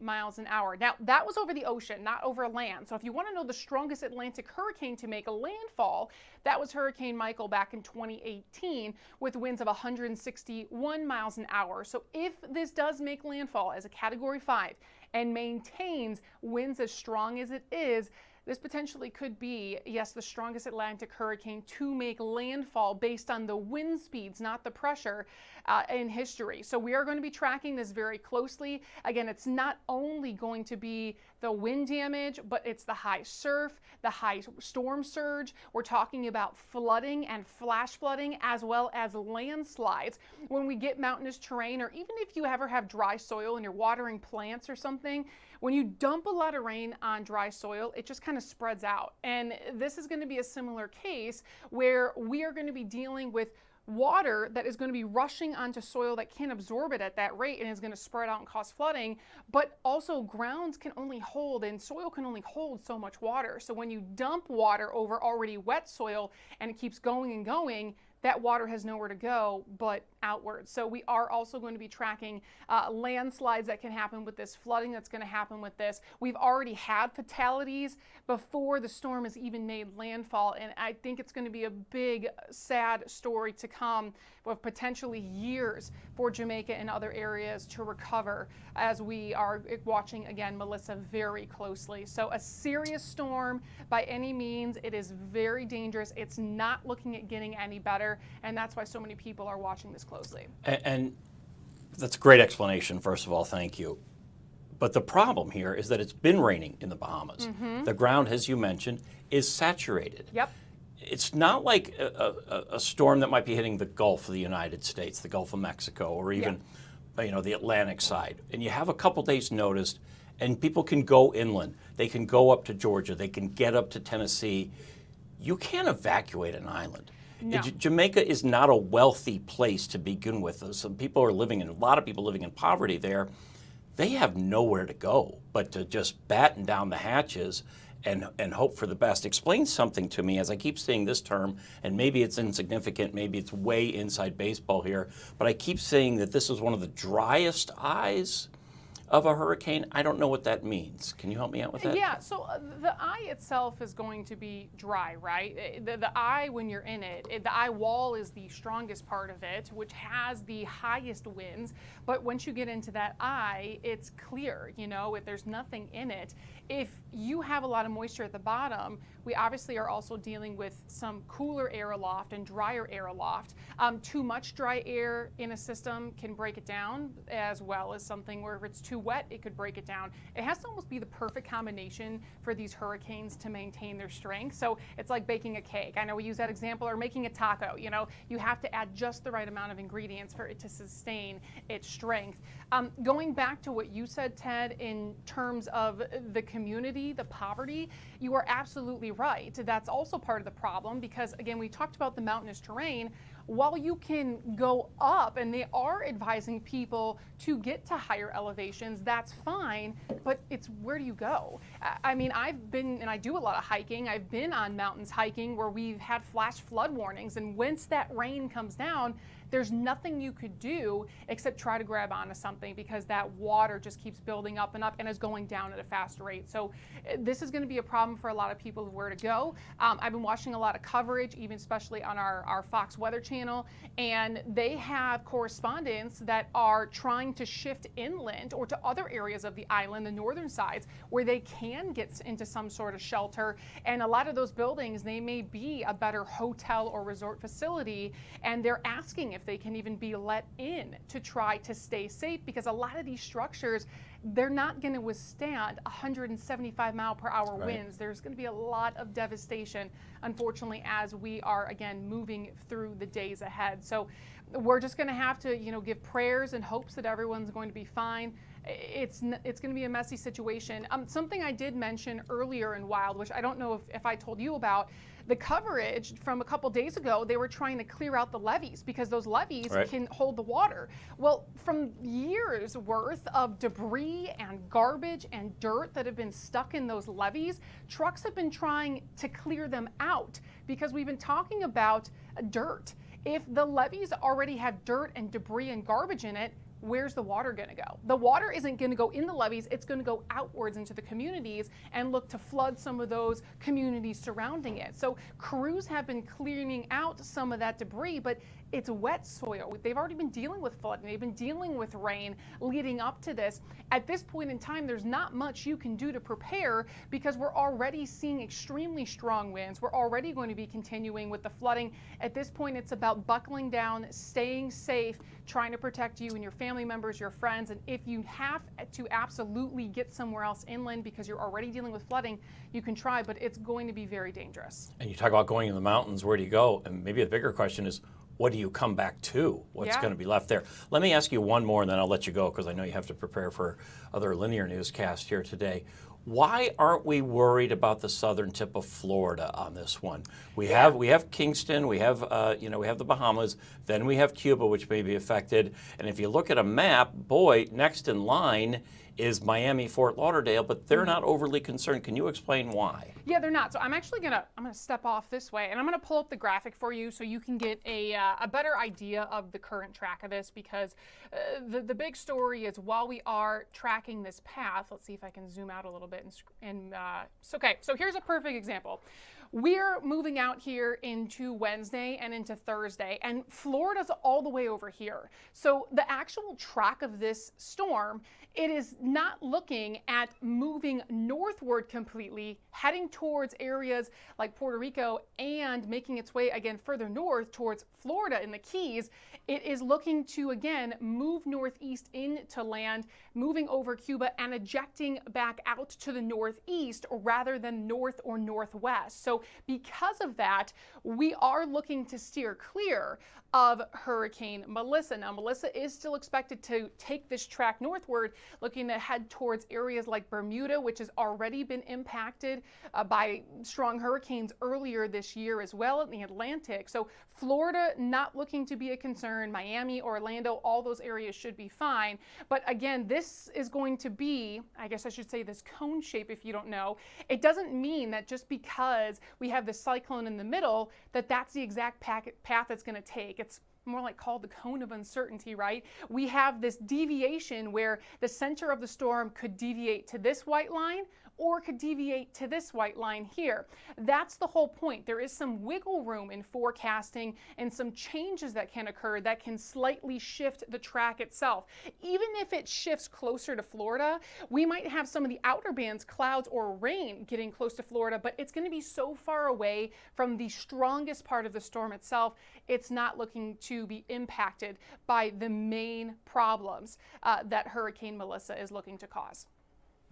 miles an hour. Now, that was over the ocean, not over land. So if you want to know the strongest Atlantic hurricane to make a landfall, that was Hurricane Michael back in 2018 with winds of 161 miles an hour. So if this does make landfall as a Category 5 and maintains winds as strong as it is, this potentially could be, yes, the strongest Atlantic hurricane to make landfall based on the wind speeds, not the pressure, in history. So we are going to be tracking this very closely. Again, it's not only going to be the wind damage, but it's the high surf, the high storm surge. We're talking about flooding and flash flooding, as well as landslides. When we get mountainous terrain, or even if you ever have dry soil and you're watering plants or something, when you dump a lot of rain on dry soil, it just kind of spreads out. And this is going to be a similar case where we are going to be dealing with water that is going to be rushing onto soil that can't absorb it at that rate and is going to spread out and cause flooding. But also grounds can only hold, and soil can only hold so much water. So when you dump water over already wet soil and it keeps going and going, that water has nowhere to go but outwards. So we are also going to be tracking landslides that can happen with this, flooding that's going to happen with this. We've already had fatalities before the storm has even made landfall, and I think it's going to be a big, sad story to come with potentially years for Jamaica and other areas to recover, as we are watching, again, Melissa, very closely. So a serious storm by any means. It is very dangerous. It's not looking at getting any better, and that's why so many people are watching this closely. And that's a great explanation, first of all, thank you. But the problem here is that it's been raining in the Bahamas. The ground, as you mentioned, is saturated. Yep. It's not like a storm that might be hitting the Gulf of the United States, the Gulf of Mexico, or even the Atlantic side. And you have a couple days notice, and people can go inland. They can go up to Georgia. They can get up to Tennessee. You can't evacuate an island. No. Jamaica is not a wealthy place to begin with. Some people are living in, a lot of people living in poverty there. They have nowhere to go but to just batten down the hatches and hope for the best. Explain something to me, as I keep saying this term, and maybe it's insignificant, maybe it's way inside baseball here, but I keep saying that this is one of the driest eyes of a hurricane. I don't know what that means. Can you help me out with that? Yeah, so the eye itself is going to be dry, right? The eye, when you're in it, the eye wall is the strongest part of it, which has the highest winds. But once you get into that eye, it's clear, there's nothing in it. If you have a lot of moisture at the bottom, we obviously are also dealing with some cooler air aloft and drier air aloft. Too much dry air in a system can break it down, as well as something where if it's too wet, it could break it down. It has to almost be the perfect combination for these hurricanes to maintain their strength. So it's like baking a cake. I know we use that example, or making a taco. You have to add just the right amount of ingredients for it to sustain its strength. Going back to what you said, Ted, in terms of the community, the poverty, you are absolutely right. That's also part of the problem because, again, we talked about the mountainous terrain. While you can go up, and they are advising people to get to higher elevations, that's fine, but it's where do you go? I mean, I've been, and I do a lot of hiking, I've been on mountains hiking where we've had flash flood warnings, and once that rain comes down, there's nothing you could do except try to grab onto something because that water just keeps building up and is going down at a fast rate. So this is going to be a problem for a lot of people of where to go. I've been watching a lot of coverage, even especially on our Fox Weather channel, and they have correspondents that are trying to shift inland or to other areas of the island, the northern sides, where they can get into some sort of shelter. And a lot of those buildings, they may be a better hotel or resort facility, and they're asking if they can even be let in to try to stay safe, because a lot of these structures, they're not going to withstand 175 mile per hour winds. There's going to be a lot of devastation, unfortunately, as we are, again, moving through the days ahead. So we're just going to have to, give prayers and hopes that everyone's going to be fine. It's going to be a messy situation. Something I did mention earlier in Wild, which I don't know if I told you about, the coverage from a couple days ago, they were trying to clear out the levees because those levees can hold the water. Well, from years worth of debris and garbage and dirt that have been stuck in those levees, trucks have been trying to clear them out because we've been talking about dirt. If the levees already have dirt and debris and garbage in it, where's the water going to go? The water isn't going to go in the levees, it's going to go outwards into the communities and look to flood some of those communities surrounding it. So crews have been clearing out some of that debris, but it's wet soil. They've already been dealing with flooding. They've been dealing with rain leading up to this. At this point in time, there's not much you can do to prepare because we're already seeing extremely strong winds. We're already going to be continuing with the flooding. At this point, it's about buckling down, staying safe, trying to protect you and your family members, your friends. And if you have to absolutely get somewhere else inland because you're already dealing with flooding, you can try, but it's going to be very dangerous. And you talk about going in the mountains, where do you go? And maybe the bigger question is, what do you come back to? What's going to be left there? Let me ask you one more, and then I'll let you go because I know you have to prepare for other linear newscasts here today. Why aren't we worried about the southern tip of Florida on this one? We have Kingston, we have we have the Bahamas, then we have Cuba, which may be affected. And if you look at a map, boy, next in line is Miami, Fort Lauderdale, but they're not overly concerned. Can you explain why? Yeah, they're not. So I'm actually gonna step off this way, and I'm gonna pull up the graphic for you so you can get a better idea of the current track of this, because the big story is while we are tracking this path, let's see if I can zoom out a little bit. Okay, so here's a perfect example. we're moving out here into Wednesday and into Thursday, and Florida's all the way over here. So the actual track of this storm, it is not looking at moving northward completely, heading towards areas like Puerto Rico and making its way again further north towards Florida in the Keys. It is looking to again move northeast into land, moving over Cuba and ejecting back out to the northeast rather than north or northwest. So because of that, we are looking to steer clear of Hurricane Melissa. Now, Melissa is still expected to take this track northward, looking to head towards areas like Bermuda, which has already been impacted by strong hurricanes earlier this year as well in the Atlantic. So Florida not looking to be a concern. Miami, Orlando, all those areas should be fine. But again, this is going to be, I guess I should say, this cone shape if you don't know. It doesn't mean that just because we have the cyclone in the middle that that's the exact path it's going to take. It's more like called the cone of uncertainty, right? We have this deviation where the center of the storm could deviate to this white line or could deviate to this white line here. That's the whole point. There is some wiggle room in forecasting and some changes that can occur that can slightly shift the track itself. Even if it shifts closer to Florida, we might have some of the outer bands, clouds or rain getting close to Florida, but it's going to be so far away from the strongest part of the storm itself, it's not looking to be impacted by the main problems that Hurricane Melissa is looking to cause.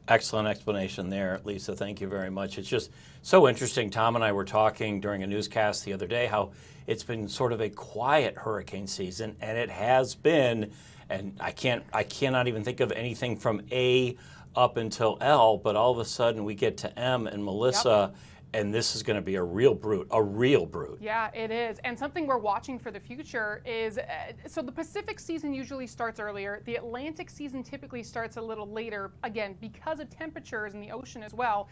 Excellent explanation there, Lisa. Thank you very much. It's just so interesting. Tom and I were talking during a newscast the other day how it's been sort of a quiet hurricane season, and it has been. And I cannot even think of anything from A up until L, but all of a sudden we get to M and Melissa. Yep. And this is going to be a real brute, a real brute. Yeah, it is. And something we're watching for the future is, so the Pacific season usually starts earlier. The Atlantic season typically starts a little later, again, because of temperatures in the ocean as well.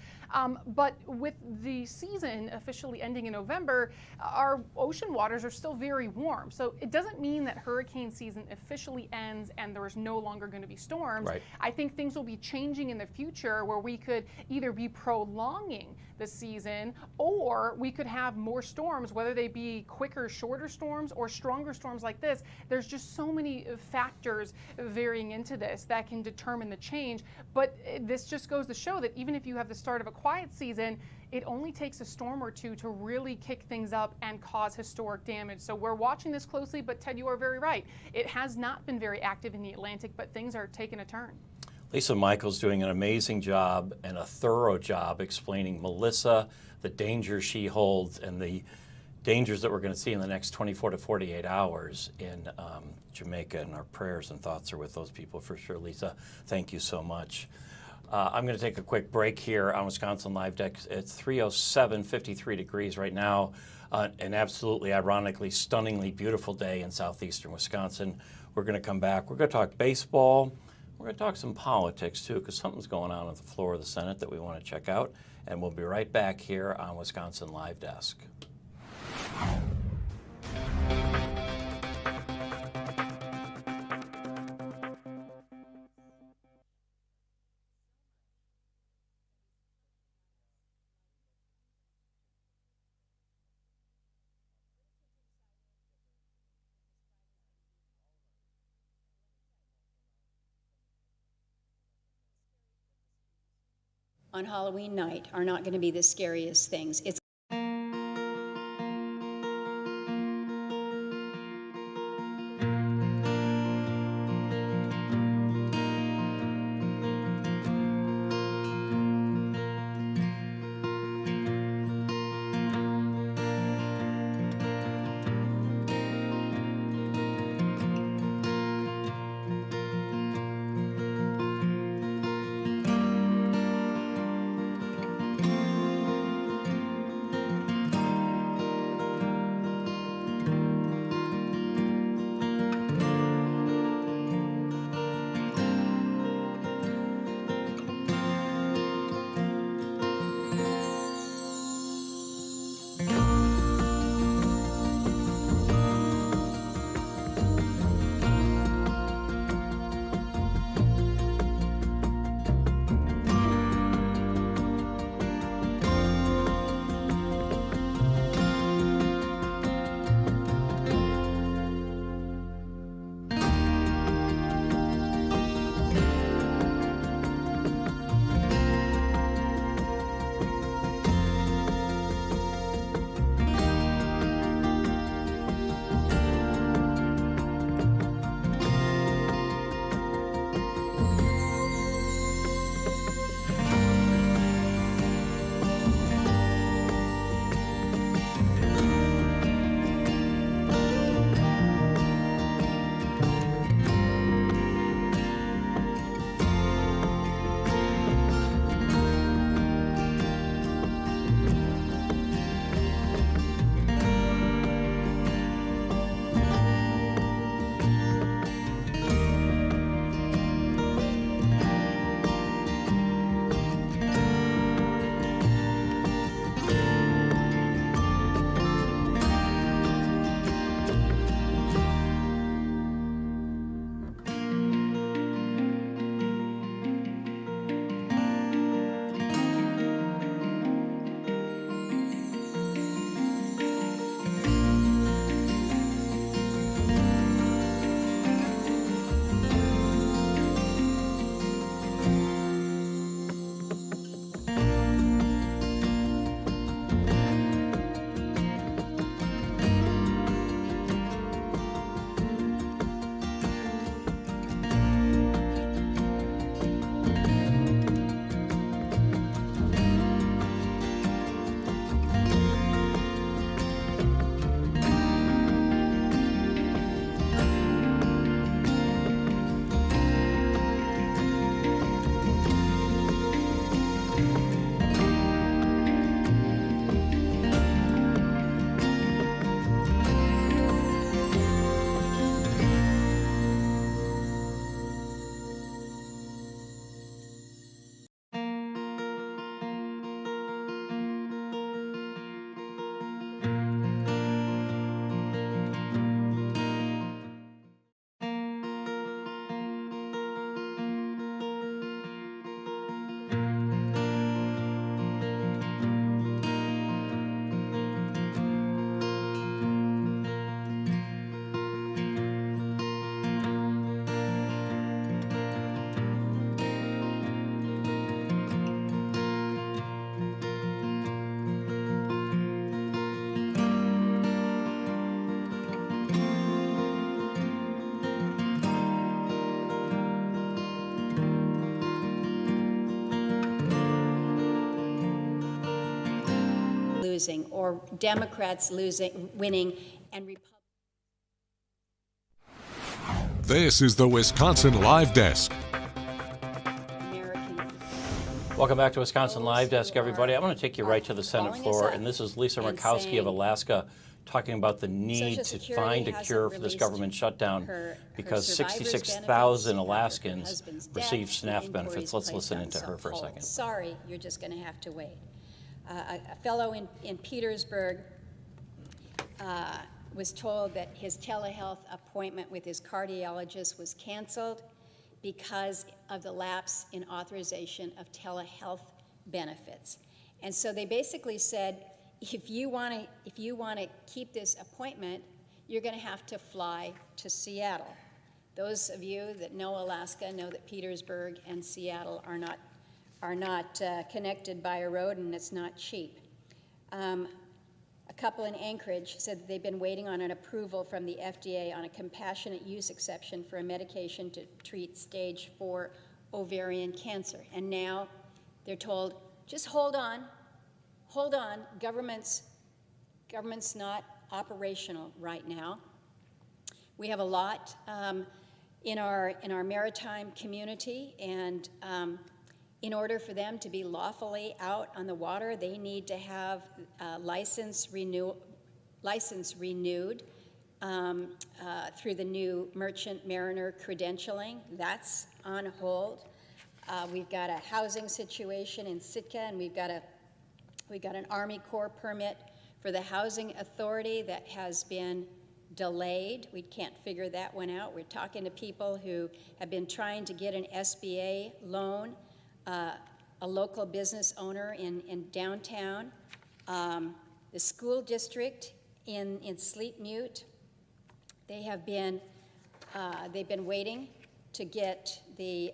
But with the season officially ending in November, our ocean waters are still very warm. So it doesn't mean that hurricane season officially ends and there is no longer going to be storms. Right. I think things will be changing in the future where we could either be prolonging the season, or we could have more storms, whether they be quicker, shorter storms or stronger storms like this. There's just so many factors varying into this that can determine the change. But this just goes to show that even if you have the start of a quiet season, it only takes a storm or two to really kick things up and cause historic damage. So we're watching this closely, but Ted, you are very right. It has not been very active in the Atlantic, but things are taking a turn. Lisa Michael's doing an amazing job and a thorough job explaining Melissa, the dangers she holds, and the dangers that we're going to see in the next 24 to 48 hours in Jamaica. And our prayers and thoughts are with those people for sure. Lisa, thank you so much. I'm going to take a quick break here on Wisconsin Live Deck. It's 307, 53 degrees right now. An absolutely, ironically, stunningly beautiful day in southeastern Wisconsin. We're going to come back. We're going to talk baseball. We're going to talk some politics, too, because something's going on the floor of the Senate that we want to check out. And we'll be right back here on Wisconsin Live Desk. On Halloween night are not going to be the scariest things. It's losing, or Democrats winning, and Republicans. This is the Wisconsin Live Desk. Welcome back to Wisconsin Live Desk, everybody. I'm going to take you right to the Senate floor, and this is Lisa Murkowski of Alaska talking about the need to find a cure for this government shutdown because 66,000 Alaskans receive SNAP benefits. Let's listen into her for a second. Sorry, you're just going to have to wait. A fellow in Petersburg was told that his telehealth appointment with his cardiologist was canceled because of the lapse in authorization of telehealth benefits. And so they basically said, if you want to keep this appointment, you're going to have to fly to Seattle. Those of you that know Alaska know that Petersburg and Seattle are not connected by a road, and it's not cheap. A couple in Anchorage said that they've been waiting on an approval from the FDA on a compassionate use exception for a medication to treat stage 4 ovarian cancer. And now they're told, just hold on, government's not operational right now. We have a lot in our maritime community, and in order for them to be lawfully out on the water, they need to have license renewed through the new merchant mariner credentialing. That's on hold. We've got a housing situation in Sitka, and we've got an Army Corps permit for the Housing Authority that has been delayed. We can't figure that one out. We're talking to people who have been trying to get an SBA loan. A local business owner in downtown, the school district in Sleep Mute. They've been waiting to get the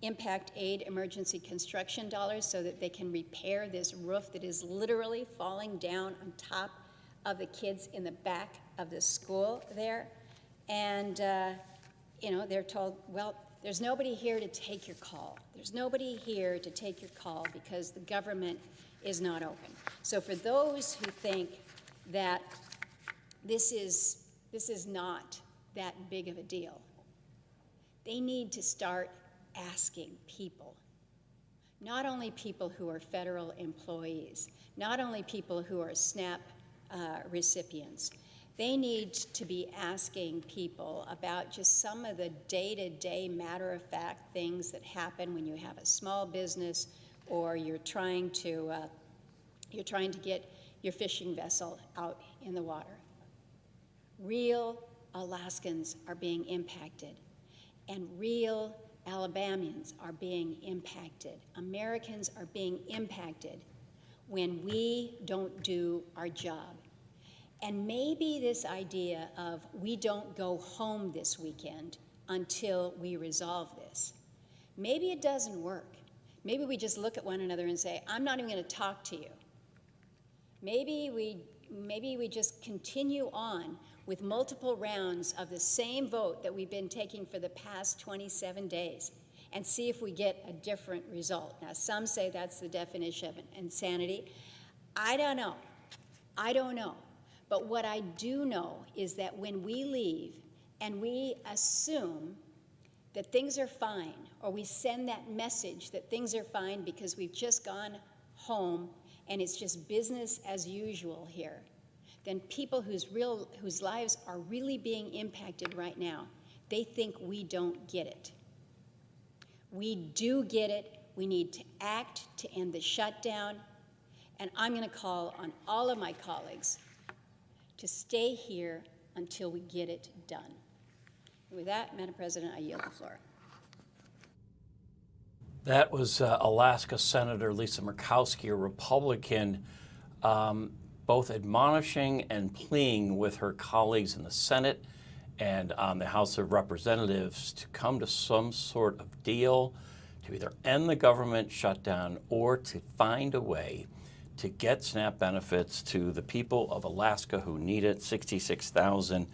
impact aid emergency construction dollars so that they can repair this roof that is literally falling down on top of the kids in the back of the school there. And they're told, well, there's nobody here to take your call. There's nobody here to take your call because the government is not open. So for those who think that this is not that big of a deal, they need to start asking people, not only people who are federal employees, not only people who are SNAP recipients. They need to be asking people about just some of the day-to-day matter-of-fact things that happen when you have a small business or you're trying to get your fishing vessel out in the water. Real Alaskans are being impacted, and real Alabamians are being impacted. Americans are being impacted when we don't do our job. And maybe this idea of we don't go home this weekend until we resolve this, maybe it doesn't work. Maybe we just look at one another and say, I'm not even going to talk to you. Maybe we just continue on with multiple rounds of the same vote that we've been taking for the past 27 days and see if we get a different result. Now, some say that's the definition of insanity. I don't know. But what I do know is that when we leave and we assume that things are fine, or we send that message that things are fine because we've just gone home and it's just business as usual here, then people whose lives are really being impacted right now, they think we don't get it. We do get it. We need to act to end the shutdown. And I'm going to call on all of my colleagues to stay here until we get it done. And with that, Madam President, I yield the floor. That was Alaska Senator Lisa Murkowski, a Republican, both admonishing and pleading with her colleagues in the Senate and on the House of Representatives to come to some sort of deal to either end the government shutdown or to find a way to get SNAP benefits to the people of Alaska who need it, 66,000.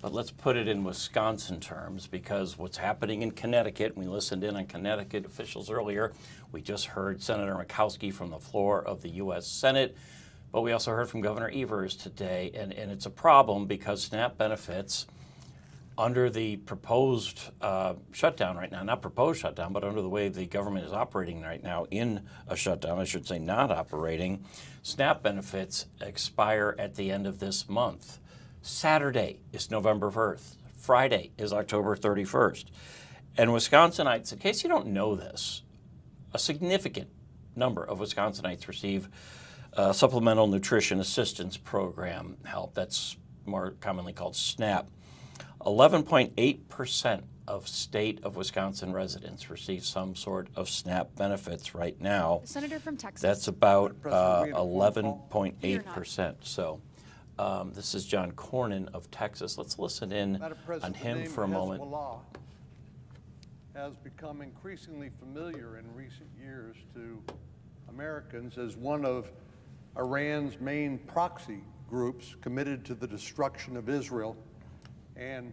But let's put it in Wisconsin terms, because what's happening in Connecticut, we listened in on Connecticut officials earlier. We just heard Senator Murkowski from the floor of the U.S. Senate But we also heard from Governor Evers today, and it's a problem because SNAP benefits under the proposed shutdown right now, not proposed shutdown, but under the way the government is operating right now in a shutdown, I should say not operating, SNAP benefits expire at the end of this month. Saturday is November 1st. Friday is October 31st. And Wisconsinites, in case you don't know this, a significant number of Wisconsinites receive Supplemental Nutrition Assistance Program help. That's more commonly called SNAP. 11.8% of state of Wisconsin residents receive some sort of SNAP benefits right now. Senator from Texas. That's about 11.8%. So this is John Cornyn of Texas. Let's listen in on him for a moment. Has become increasingly familiar in recent years to Americans as one of Iran's main proxy groups committed to the destruction of Israel. And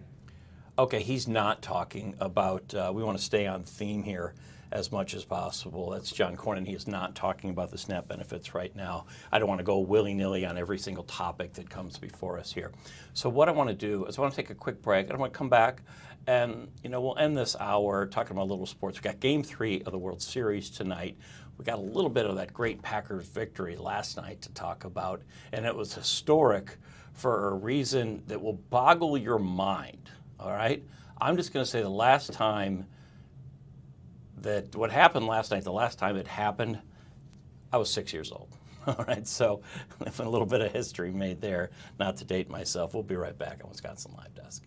okay, he's not talking about, we want to stay on theme here as much as possible. That's John Cornyn. He is not talking about the SNAP benefits right now. I don't want to go willy-nilly on every single topic that comes before us here. So what I want to do is I want to take a quick break, and I want to come back, and we'll end this hour talking about a little sports. We got Game 3 of the World Series tonight. We got a little bit of that great Packers victory last night to talk about, and it was historic for a reason that will boggle your mind, all right? I'm just going to say the last time that what happened last night, the last time it happened, I was 6 years old, all right? So a little bit of history made there, not to date myself. We'll be right back on Wisconsin Live Desk.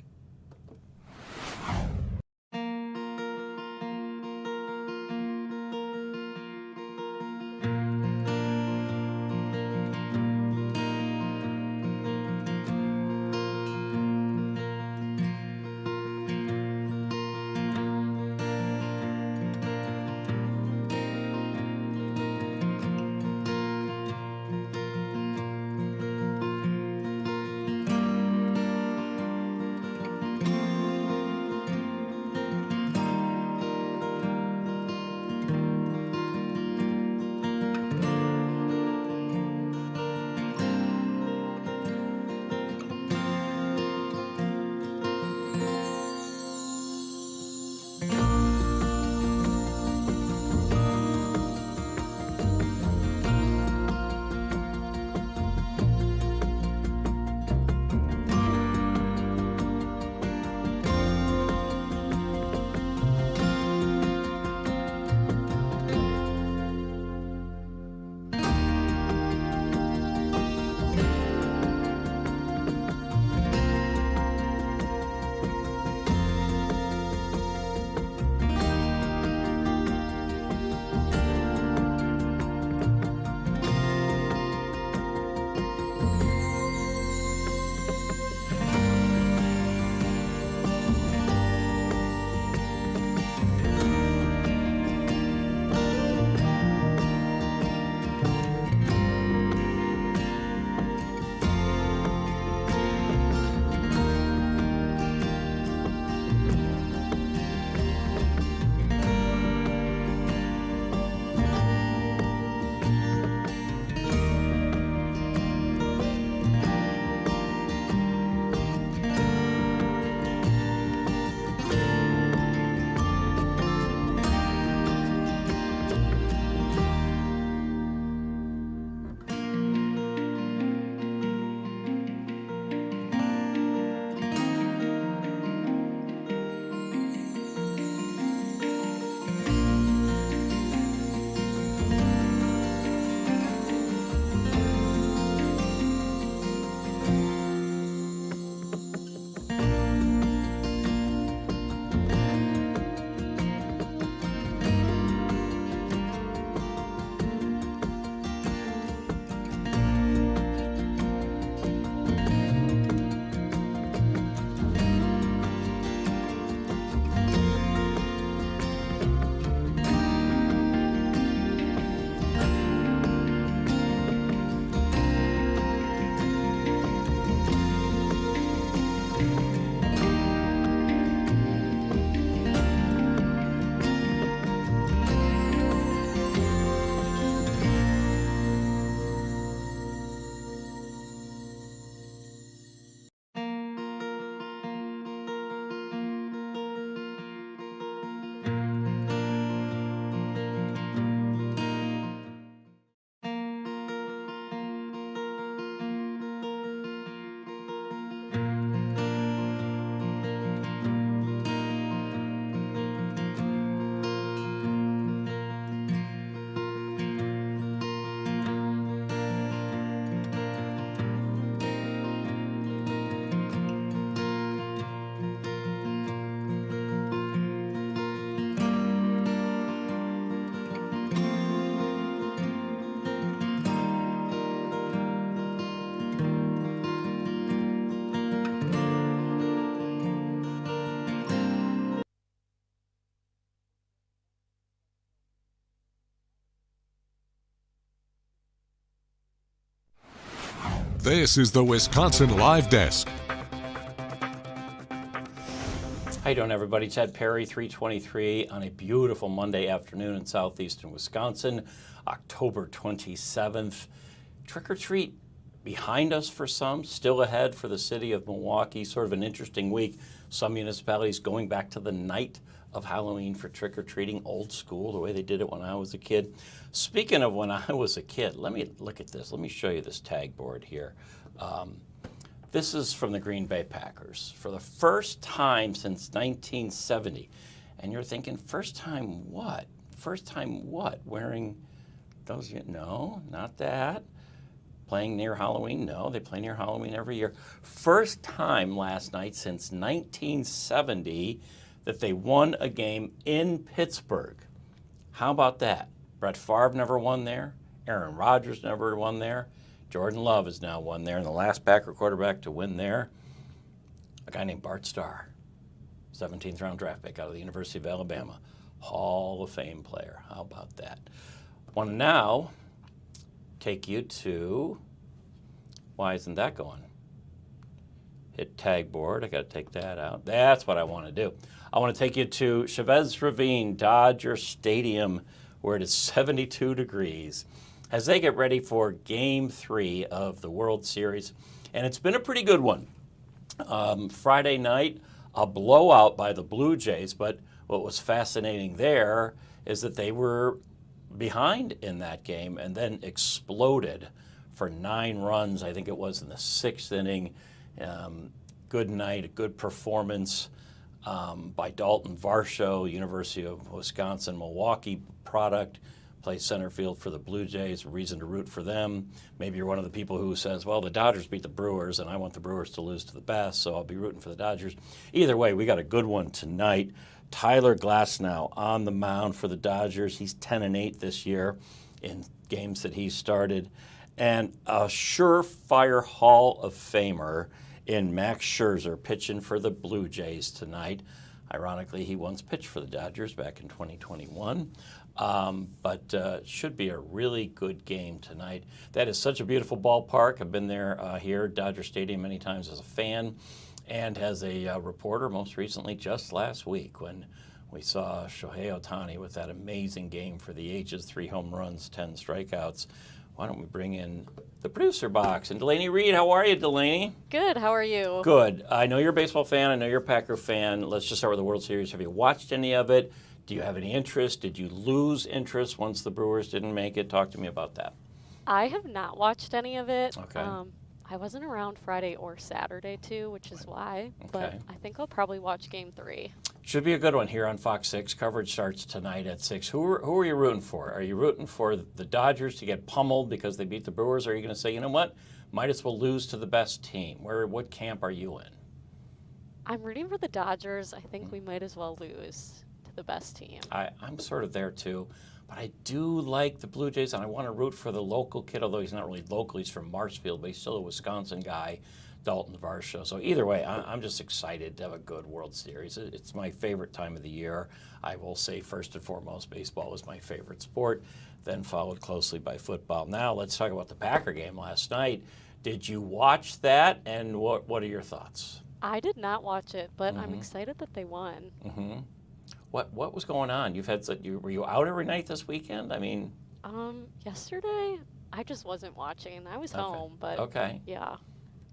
This is the Wisconsin Live Desk. How you doing, everybody? Ted Perry, 323 on a beautiful Monday afternoon in southeastern Wisconsin, October 27th. Trick or treat behind us for some, still ahead for the city of Milwaukee. Sort of an interesting week. Some municipalities going back to the night of Halloween for trick or treating, old school, the way they did it when I was a kid. Speaking of when I was a kid, let me look at this. Let me show you this tag board here. This is from the Green Bay Packers. For the first time since 1970. And you're thinking, first time what? First time what? Wearing those? No, not that. Playing near Halloween? No, they play near Halloween every year. First time last night since 1970 that they won a game in Pittsburgh. How about that? Brett Favre never won there. Aaron Rodgers never won there. Jordan Love has now won there, and the last Packer quarterback to win there, a guy named Bart Starr, 17th round draft pick out of the University of Alabama, Hall of Fame player. How about that? I want to now take you to, why isn't that going? Hit tag board. I got to take that out. That's what I want to do. I want to take you to Chavez Ravine Dodger Stadium, where it is 72 degrees. As they get ready for Game 3 of the World Series. And it's been a pretty good one. Friday night, a blowout by the Blue Jays, but what was fascinating there is that they were behind in that game and then exploded for 9 runs, I think it was in the 6th inning. Good night, a good performance by Dalton Varsho, University of Wisconsin, Milwaukee product. Plays center field for the Blue Jays, a reason to root for them. Maybe you're one of the people who says, well, the Dodgers beat the Brewers, and I want the Brewers to lose to the best, so I'll be rooting for the Dodgers. Either way, we got a good one tonight. Tyler Glasnow on the mound for the Dodgers. He's 10-8 this year in games that he started. And a surefire Hall of Famer in Max Scherzer pitching for the Blue Jays tonight. Ironically, he once pitched for the Dodgers back in 2021. But should be a really good game tonight. That is such a beautiful ballpark. I've been there here, Dodger Stadium, many times as a fan and as a reporter, most recently just last week when we saw Shohei Ohtani with that amazing game for the ages, 3 home runs, 10 strikeouts. Why don't we bring in the producer box? And Delaney Reed, how are you, Delaney? Good, how are you? Good. I know you're a baseball fan. I know you're a Packer fan. Let's just start with the World Series. Have you watched any of it? Do you have any interest? Did you lose interest once the Brewers didn't make it? Talk to me about that. I have not watched any of it. Okay. I wasn't around Friday or Saturday too, which is why. Okay. But I think I'll probably watch Game 3. Should be a good one here on Fox 6. Coverage starts tonight at 6. Who are you rooting for? Are you rooting for the Dodgers to get pummeled because they beat the Brewers? Or are you going to say, you know what, might as well lose to the best team? What camp are you in? I'm rooting for the Dodgers. I think we might as well lose to the best team. I'm sort of there too. But I do like the Blue Jays, and I want to root for the local kid, although he's not really local. He's from Marshfield, but he's still a Wisconsin guy, Dalton Varsho. So either way, I'm just excited to have a good World Series. It's my favorite time of the year. I will say first and foremost, baseball is my favorite sport, then followed closely by football. Now let's talk about the Packer game last night. Did you watch that, and what are your thoughts? I did not watch it, but I'm excited that they won. Mm-hmm. What was going on? Were you out every night this weekend? I mean, yesterday I just wasn't watching. I was home, but yeah.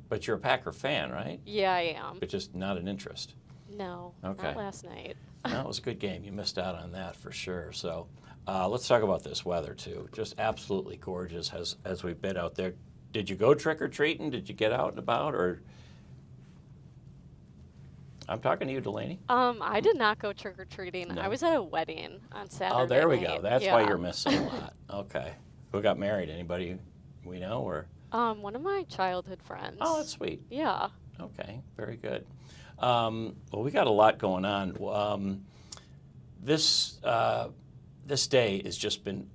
But you're a Packer fan, right? Yeah, I am. But just not an interest. No, not last night. No, it was a good game. You missed out on that for sure. So let's talk about this weather too. Just absolutely gorgeous as we've been out there. Did you go trick or treating? Did you get out and about, or? I'm talking to you, Delaney. I did not go trick-or-treating. No. I was at a wedding on Saturday. Oh, there we night. go. That's why you're missing a lot. Okay. Who got married? Anybody we know, or? One of my childhood friends. Oh, that's sweet. Yeah. Okay, very good. Well, we got a lot going on. This day has just been,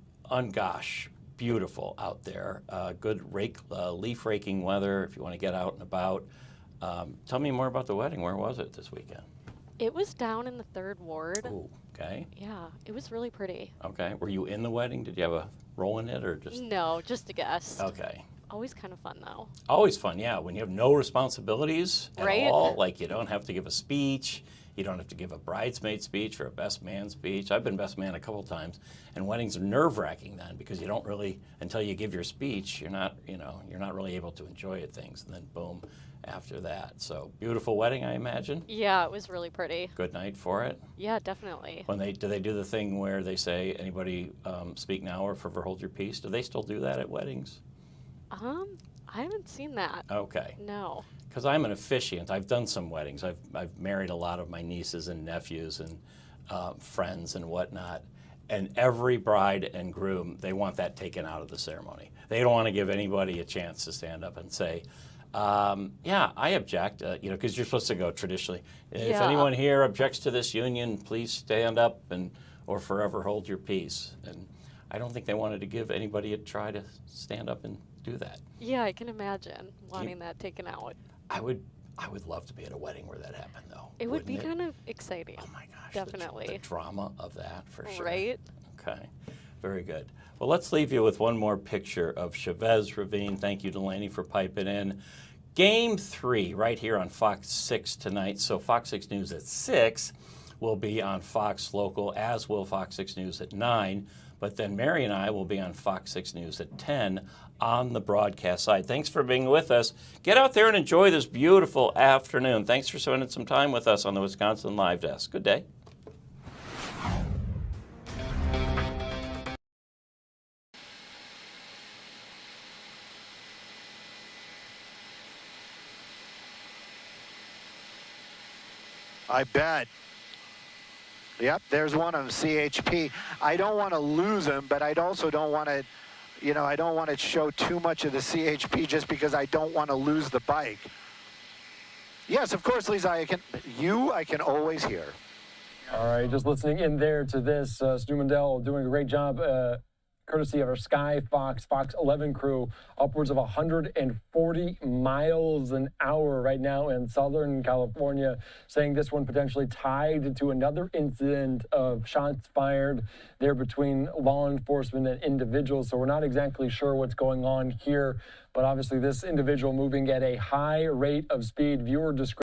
beautiful out there. Good leaf raking weather if you want to get out and about. Tell me more about the wedding. Where was it this weekend? It was down in the 3rd Ward. Oh, okay. Yeah, it was really pretty. Okay. Were you in the wedding? Did you have a role in it, or just? No, just a guest. Okay. Always kind of fun, though. Always fun, yeah. When you have no responsibilities at Right? all, like you don't have to give a speech, you don't have to give a bridesmaid speech or a best man speech. I've been best man a couple times, and weddings are nerve-wracking then because you don't really, until you give your speech, you're not really able to enjoy it, things, and then boom, after that. So beautiful wedding, I imagine. Yeah, it was really pretty. Good night for it. Yeah, definitely. Do they do the thing where they say anybody speak now or forever hold your peace? Do they still do that at weddings? I haven't seen that. Okay. No. Because I'm an officiant. I've done some weddings. I've married a lot of my nieces and nephews and friends and whatnot. And every bride and groom, they want that taken out of the ceremony. They don't want to give anybody a chance to stand up and say, yeah, I object, because you're supposed to go traditionally. If anyone here objects to this union, please stand up or forever hold your peace. And I don't think they wanted to give anybody a try to stand up and do that. Yeah, I can imagine wanting that taken out. I would love to be at a wedding where that happened, though. It would be kind of exciting. Oh my gosh. Definitely. The drama of that, for sure. Right? Okay. Very good. Well, let's leave you with one more picture of Chavez Ravine. Thank you, Delaney, for piping in. Game 3 right here on Fox 6 tonight. So Fox 6 News at 6 will be on Fox Local, as will Fox 6 News at 9. But then Mary and I will be on Fox 6 News at 10 on the broadcast side. Thanks for being with us. Get out there and enjoy this beautiful afternoon. Thanks for spending some time with us on the Wisconsin Live Desk. Good day. I bet. Yep, there's one of them, CHP. I don't want to lose him, but I also don't want to, I don't want to show too much of the CHP just because I don't want to lose the bike. Yes, of course, Lisa, I can always hear. All right, just listening in there to this, Stu Mundell doing a great job, courtesy of our Sky Fox 11 crew, upwards of 140 miles an hour right now in Southern California, saying this one potentially tied to another incident of shots fired there between law enforcement and individuals. So we're not exactly sure what's going on here, but obviously this individual moving at a high rate of speed. Viewer discretion